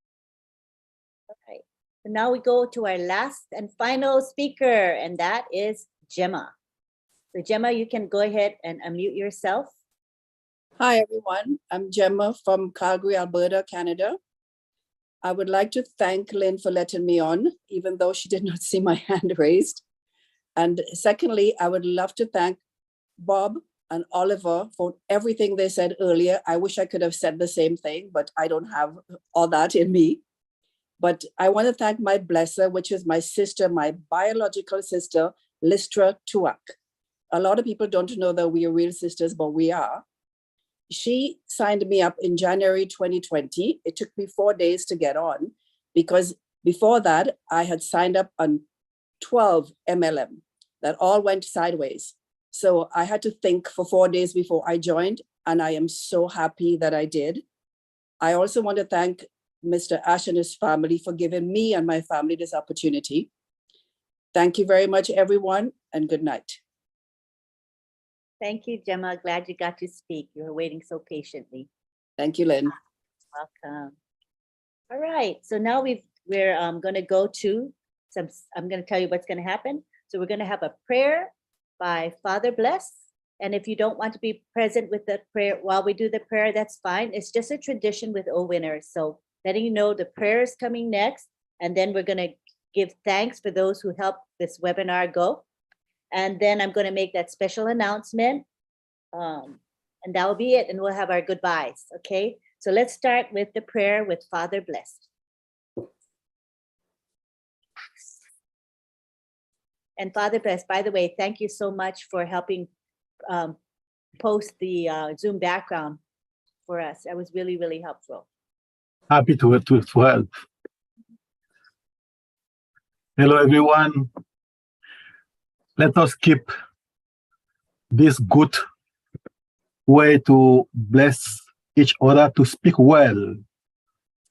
Okay. So now we go to our last and final speaker, and that is Gemma. So Gemma, you can go ahead and unmute yourself. Hi, everyone. I'm Gemma from Calgary, Alberta, Canada. I would like to thank Lynn for letting me on, even though she did not see my hand raised. And secondly, I would love to thank Bob and Oliver for everything they said earlier. I wish I could have said the same thing, but I don't have all that in me. But I want to thank my blesser, which is my sister, my biological sister, Listra Tuak. A lot of people don't know that we are real sisters, but we are. She signed me up in January 2020. It took me 4 days to get on because before that, I had signed up on 12 MLM that all went sideways. So I had to think for 4 days before I joined, and I am so happy that I did. I also want to thank Mr. Ash and his family for giving me and my family this opportunity. Thank you very much, everyone, and good night. Thank you, Gemma. Glad you got to speak. You were waiting so patiently. Thank you, Lynn. Welcome. All right. So now we're going to go to some. I'm going to tell you what's going to happen. So we're going to have a prayer by Father Bless. And if you don't want to be present with the prayer while we do the prayer, that's fine. It's just a tradition with OWINNERS. So letting you know the prayer is coming next. And then we're going to give thanks for those who helped this webinar go. And then I'm going to make that special announcement. And that will be it. And we'll have our goodbyes. Okay. So let's start with the prayer with Father Bless. And Father Bless, by the way, thank you so much for helping post the Zoom background for us. That was really, really helpful. Happy to help. Hello, everyone. Let us keep this good way to bless each other, to speak well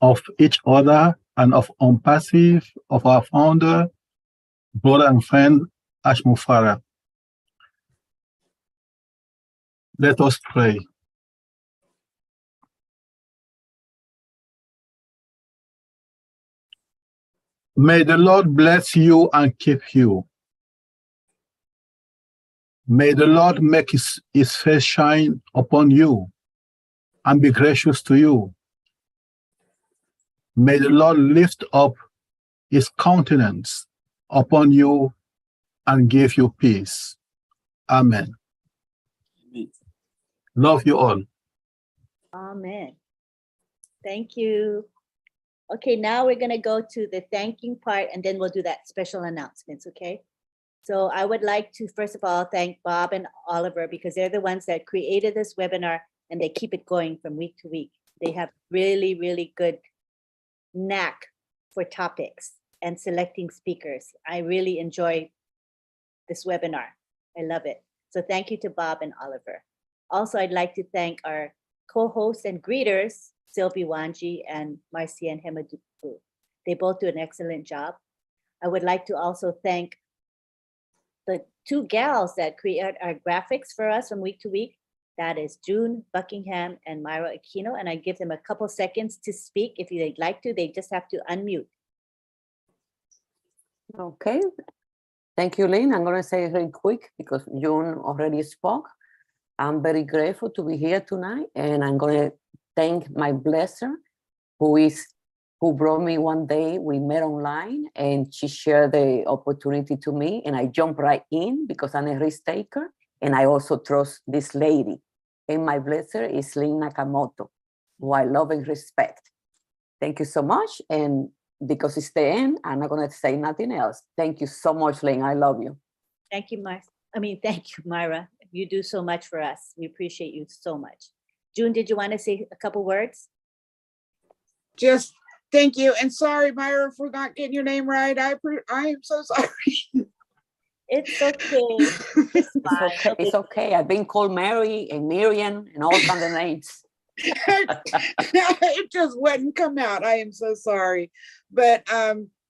of each other and of OWINNERS, of our founder, brother and friend, Ash Mufara. Let us pray. May the Lord bless you and keep you. May the Lord make his face shine upon you and be gracious to you. May the Lord lift up his countenance upon you and give you peace. Amen. Love you all. Amen. Thank you. Okay, now we're going to go to the thanking part, and then we'll do that special announcements, okay? So I would like to, first of all, thank Bob and Oliver, because they're the ones that created this webinar, and they keep it going from week to week. They have really, really good knack for topics and selecting speakers. I really enjoy this webinar. I love it. So thank you to Bob and Oliver. Also, I'd like to thank our co-hosts and greeters, Sylvie Wanji and Marcian Hemadupu. They both do an excellent job. I would like to also thank the two gals that create our graphics for us from week to week. That is June Buckingham and Myra Aquino. And I give them a couple seconds to speak. If they'd like to, they just have to unmute. Okay. Thank you, Lynn. I'm going to say it really quick because June already spoke. I'm very grateful to be here tonight, and I'm going to thank my blesser, who brought me one day. We met online, and she shared the opportunity to me, and I jumped right in because I'm a risk taker, and I also trust this lady. And my blesser is Lynn Nakamoto, who I love and respect. Thank you so much, and because it's the end, I'm not going to say nothing else. Thank you so much, Lynn. I love you. Thank you, thank you, Myra. You do so much for us. We appreciate you so much. June, did you want to say a couple words? Just thank you. And sorry, Myra, for not getting your name right. I am so sorry. It's okay. It's okay. I've been called Mary and Miriam and all kinds of names. It just wouldn't come out. I am so sorry. But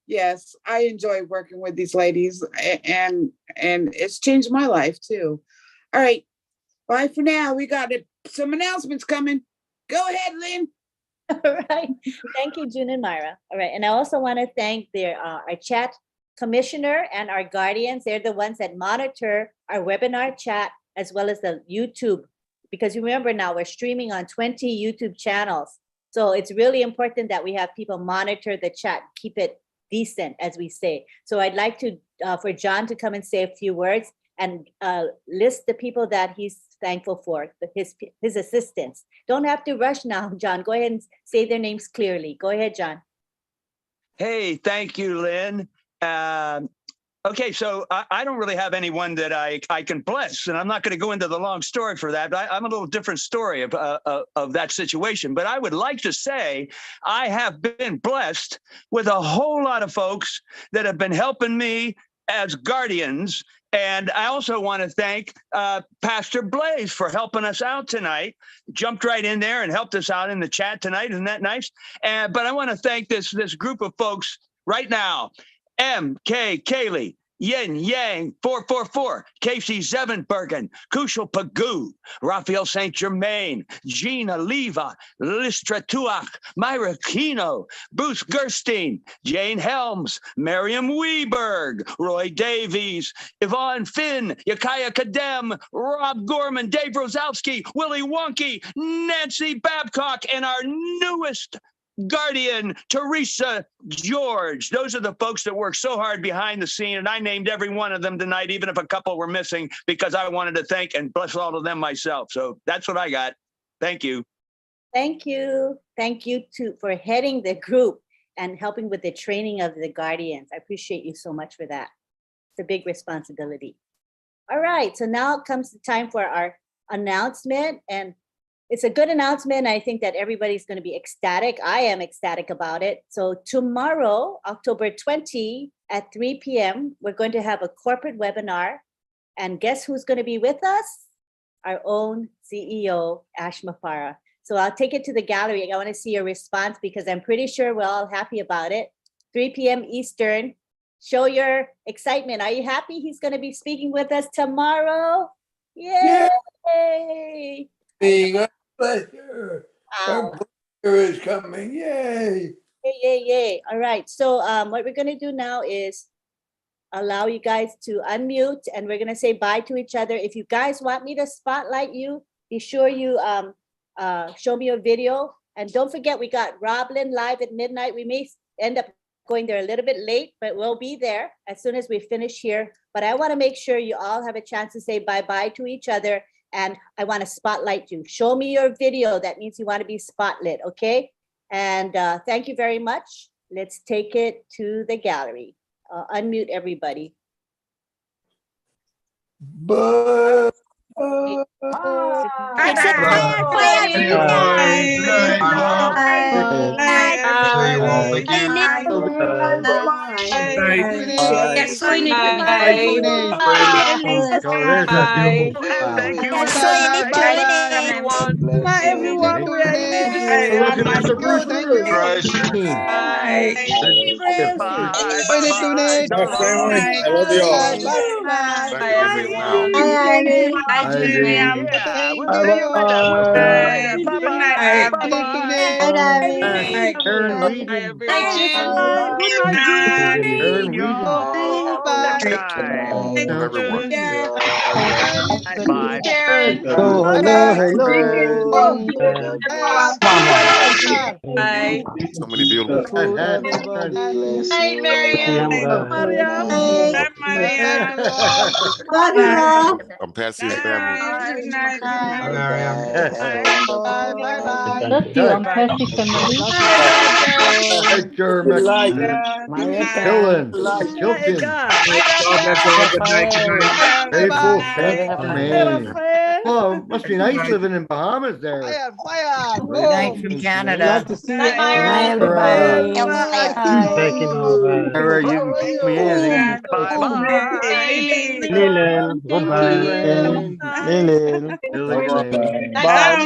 yes, I enjoy working with these ladies, and it's changed my life too. All right. Bye for now. We got some announcements coming. Go ahead, Lynn. All right. Thank you, June and Myra. All right. And I also want to thank our chat commissioner and our guardians. They're the ones that monitor our webinar chat as well as the YouTube. Because remember now, we're streaming on 20 YouTube channels. So it's really important that we have people monitor the chat, keep it decent, as we say. So I'd like to for John to come and say a few words and list the people that he's thankful for, his assistants. Don't have to rush now, John. Go ahead and say their names clearly. Go ahead, John. Hey, thank you, Lynn. Okay, so I don't really have anyone that I can bless, and I'm not going to go into the long story for that, but I'm a little different story of that situation. But I would like to say I have been blessed with a whole lot of folks that have been helping me as guardians. And I also want to thank Pastor Blaze for helping us out tonight. Jumped right in there and helped us out in the chat tonight. Isn't that nice? But I want to thank this group of folks right now. M.K. Kaylee, Yin Yang 444, Casey Zevenbergen, Kushal Pagoo, Raphael St. Germain, Gina Leva, Listra Tuach, Myra Kino, Bruce Gerstein, Jane Helms, Miriam Weberg, Roy Davies, Yvonne Finn, Yakaya Kadem, Rob Gorman, Dave Rosowski, Willie Wonky, Nancy Babcock, and our newest guardian, Teresa George. Those are the folks that work so hard behind the scene, and I named every one of them tonight, even if a couple were missing, because I wanted to thank and bless all of them myself. So that's what I got. Thank you. Thank you. Thank you for heading the group and helping with the training of the guardians. I appreciate you so much for that. It's a big responsibility. All right, so now comes the time for our announcement, and it's a good announcement. I think that everybody's going to be ecstatic. I am ecstatic about it. So tomorrow, October 20 at 3 p.m., we're going to have a corporate webinar. And guess who's going to be with us? Our own CEO, Ash Mafara. So I'll take it to the gallery. I want to see your response because I'm pretty sure we're all happy about it. 3 p.m. Eastern. Show your excitement. Are you happy he's going to be speaking with us tomorrow? Yay! Being a pleasure. Our pleasure is coming. Yay. Yay, yay, yay. All right. So what we're going to do now is allow you guys to unmute and we're going to say bye to each other. If you guys want me to spotlight you, be sure you show me a video. And don't forget, we got Roblin live at midnight. We may end up going there a little bit late, but we'll be there as soon as we finish here. But I want to make sure you all have a chance to say bye-bye to each other. And I want to spotlight you. Show me your video. That means you want to be spotlit, okay? And thank you very much. Let's take it to the gallery. Unmute everybody. Bye. I love you all. So many beautiful people. Hi, I'm Patsy's family. Love you, I'm Patty family. Chillin. Grateful man. Oh, must be nice living in Bahamas there. Thanks from Canada. Glad to see you. Good night, everybody. Sarah, you can keep me in. Leland, goodbye. Leland.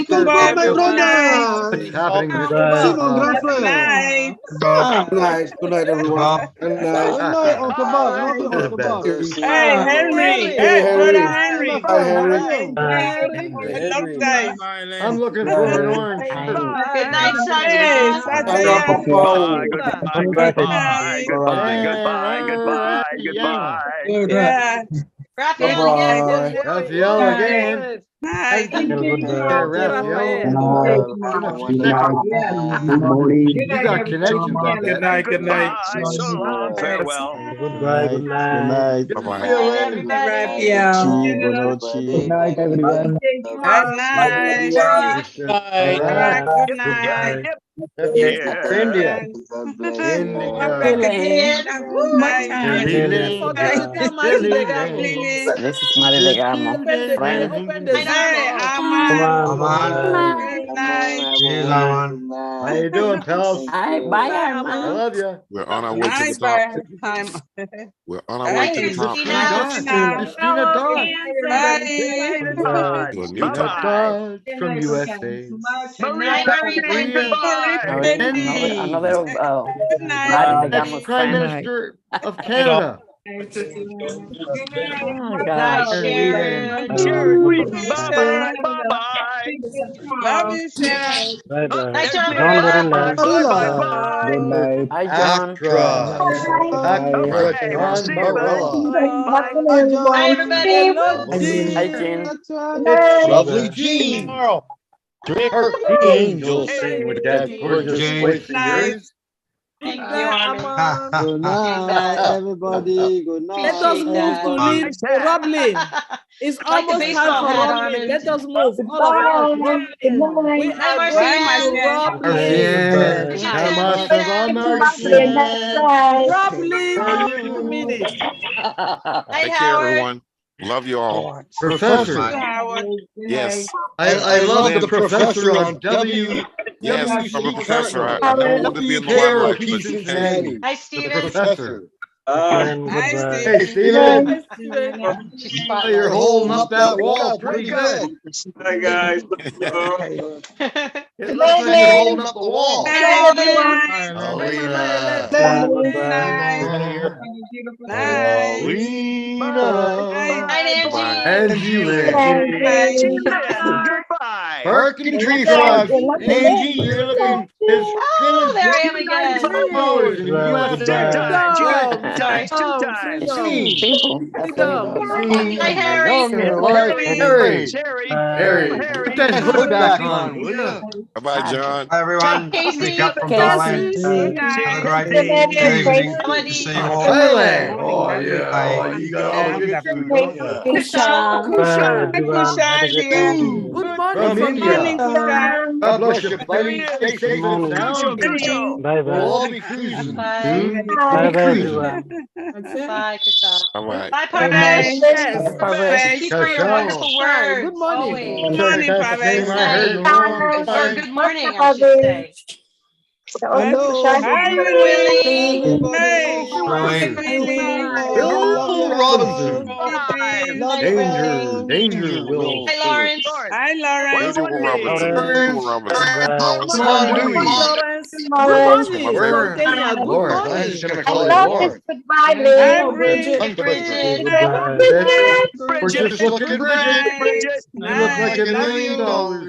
Goodbye, my brother. What's happening? Nice. Good night, everyone. Good night, Uncle Bob. Hey, Henry. Hey, Henry. Hi, Henry. Long time. I'm looking for an orange. Good night, Satya. Yeah. Raphael again. You got connections. Good night. Good night. So long. Farewell. Goodbye. Good night. Bye-bye. Good night, everyone. Good night. Good night. India. This is Maria Legamo. How you doing, pals? Hi, bye, Armand. I love you. We're on our way to the top. We're on our way to the top. Christina Dodge. To a new top. Dodge from USA. Another Maria Legamo's Prime friend. Minister of Canada. Oh, gosh. Sherry, bye-bye, bye-bye. Love you, Sarah. Bye bye. Night, John. John, very Bye, nice. bye-bye. Good night. Hi, John. Actra. Bye. Actra Okay, we'll see you then. Marilla. Bye. Bye, everybody. Hi, Jean. It's lovely Night. Jean. Drink Her the the angels angels sing with that that gorgeous gorgeous voice voice of of Night. yours. Thank you, Armin. Good night, everybody. Good Let night, us move to everybody. Lynn Roblin. It's Like the almost time baseball for hat, Roblin. Armin. Let us move. All of us. Roblin. We Night, are Marcian. going to Goodbye. Roblin. Comment ça va, Martian. Martian? Roblin in 2 Salut. minutes. Night, Take care, Howard. everyone. Love you all. Professor. Howard. Yes. I love the Lynn. professor on W. Yes, I'm a WC professor. I don't want to be in the limelight, but thank you. Hi, The Steven. professor. Glenn, Hi, goodbye. Hey, Steven. Steven. Hi, Steven. She's Oh, you're holding up that wall pretty good. Hi, guys. It looks like you're holding up the wall. Night, everyone. Paulina. Glenn, Good goodbye. night. Night. Paulina. Night, Angie. Angie Lynn. Goodbye. Barking tree frogs. Angie, you're looking as thin Oh, as there I am again. flowers in the Glenn, USA. goodbye. Freedom. Scene. Simple. Freedom. Scene. Hi, Harry. Harry. Bye. Put that hood back on, will you? Bye-bye, John. Hi, everyone. Casey. Casey. Good night. Thailand. Oh, yeah. Oh, you got all the good food, don't you? Kusha. Bye, everyone. Have a good dear. evening. Good From morning from India. Kusha. God bless you, buddy. Stay safe and sound. Bye We'll all bye. be cruising Bye. soon. Bye We'll be bye, cruising. everyone. Bye, Kusha. Bye-bye. Bye, Parvesh. Yes. Parvesh. Keep for your wonderful words. Good morning. Good morning, Parvesh. I heard in a long Or time. good morning, I should say. Hello. Hi, Willie. Bill Robinson. Bye. Danger, danger, Will. Hi, Lawrence. Hi, Lawrence. Danger Will Robinson. Danger Will Robinson. Bye. Come on, Dewey. Lawrence. Good Lawrence. morning Lawrence. from Kenya. Good Lawrence. I'm morning. just going to call you Lawrence. Hi, Bridget. Tongue twister. Goodbye. We're just looking, Bridget. Bridget. You look like $1 million,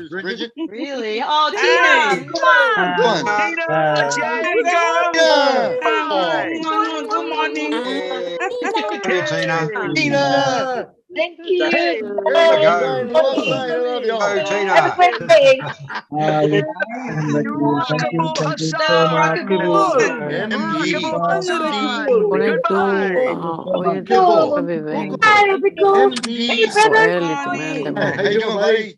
Bridget. Really? Oh, Tina. Come on. Come on. Tina, Bye. Jacob. Yeah. Bye. Good morning. Tina. Tina. Thank Hey, you. there you go. Love side. I love y'all. Remarkable Thank you so Hassan. much. MG. Goodbye. Hoy Kibble. es bebé. MD. Joel y tremenda. How you doing, buddy?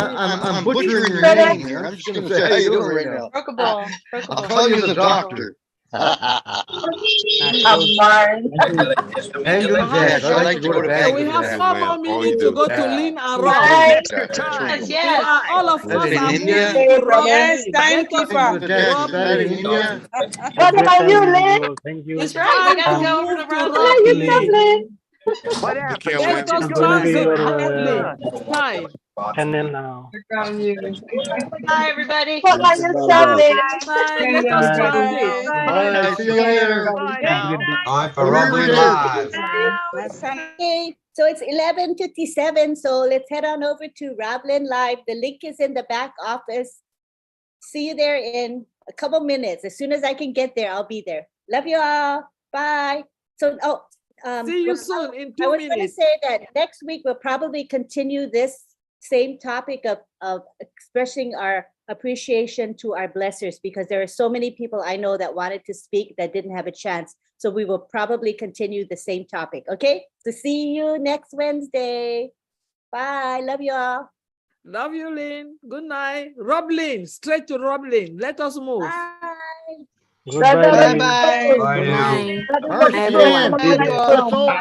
I'm butchering your name here. I'm just gonna say how you doing right now. I'll call you the doctor. Bangladesh. I like to go to Okay, we have Bangladesh. 4 more minutes to go to Lynn and Rob. Extra time. Yes. All of us That's in are India? moving to Rob. Yes, thank you, Bangladesh. Is that in India? What about you, Lynn? Thank you. It's time to move to Rob. What You happened? can't Let win. us I'm going to be transit your Roblin. It's time. channel now. Bye, everybody. Bye. Bye. Let us Bye. transit. Bye. See you later. Bye now. Bye for Robin Live. Okay, so it's 11:57, so let's head on over to Roblin Live. The link is in the back office. See you there in a couple minutes. As soon as I can get there, I'll be there. Love you all. Bye. So, See you soon in 2 I was going to minutes. say that next week we'll probably continue this same topic of expressing our appreciation to our blessers, because there are so many people I know that wanted to speak that didn't have a chance. So we will probably continue the same topic. Okay, so see you next Wednesday. Bye. Love you all. Love you, Lynn. Good night. Roblin, straight to Roblin. Let us move. Bye. Goodbye. Bye. Good night. Marcian. Everyone. Let's all move.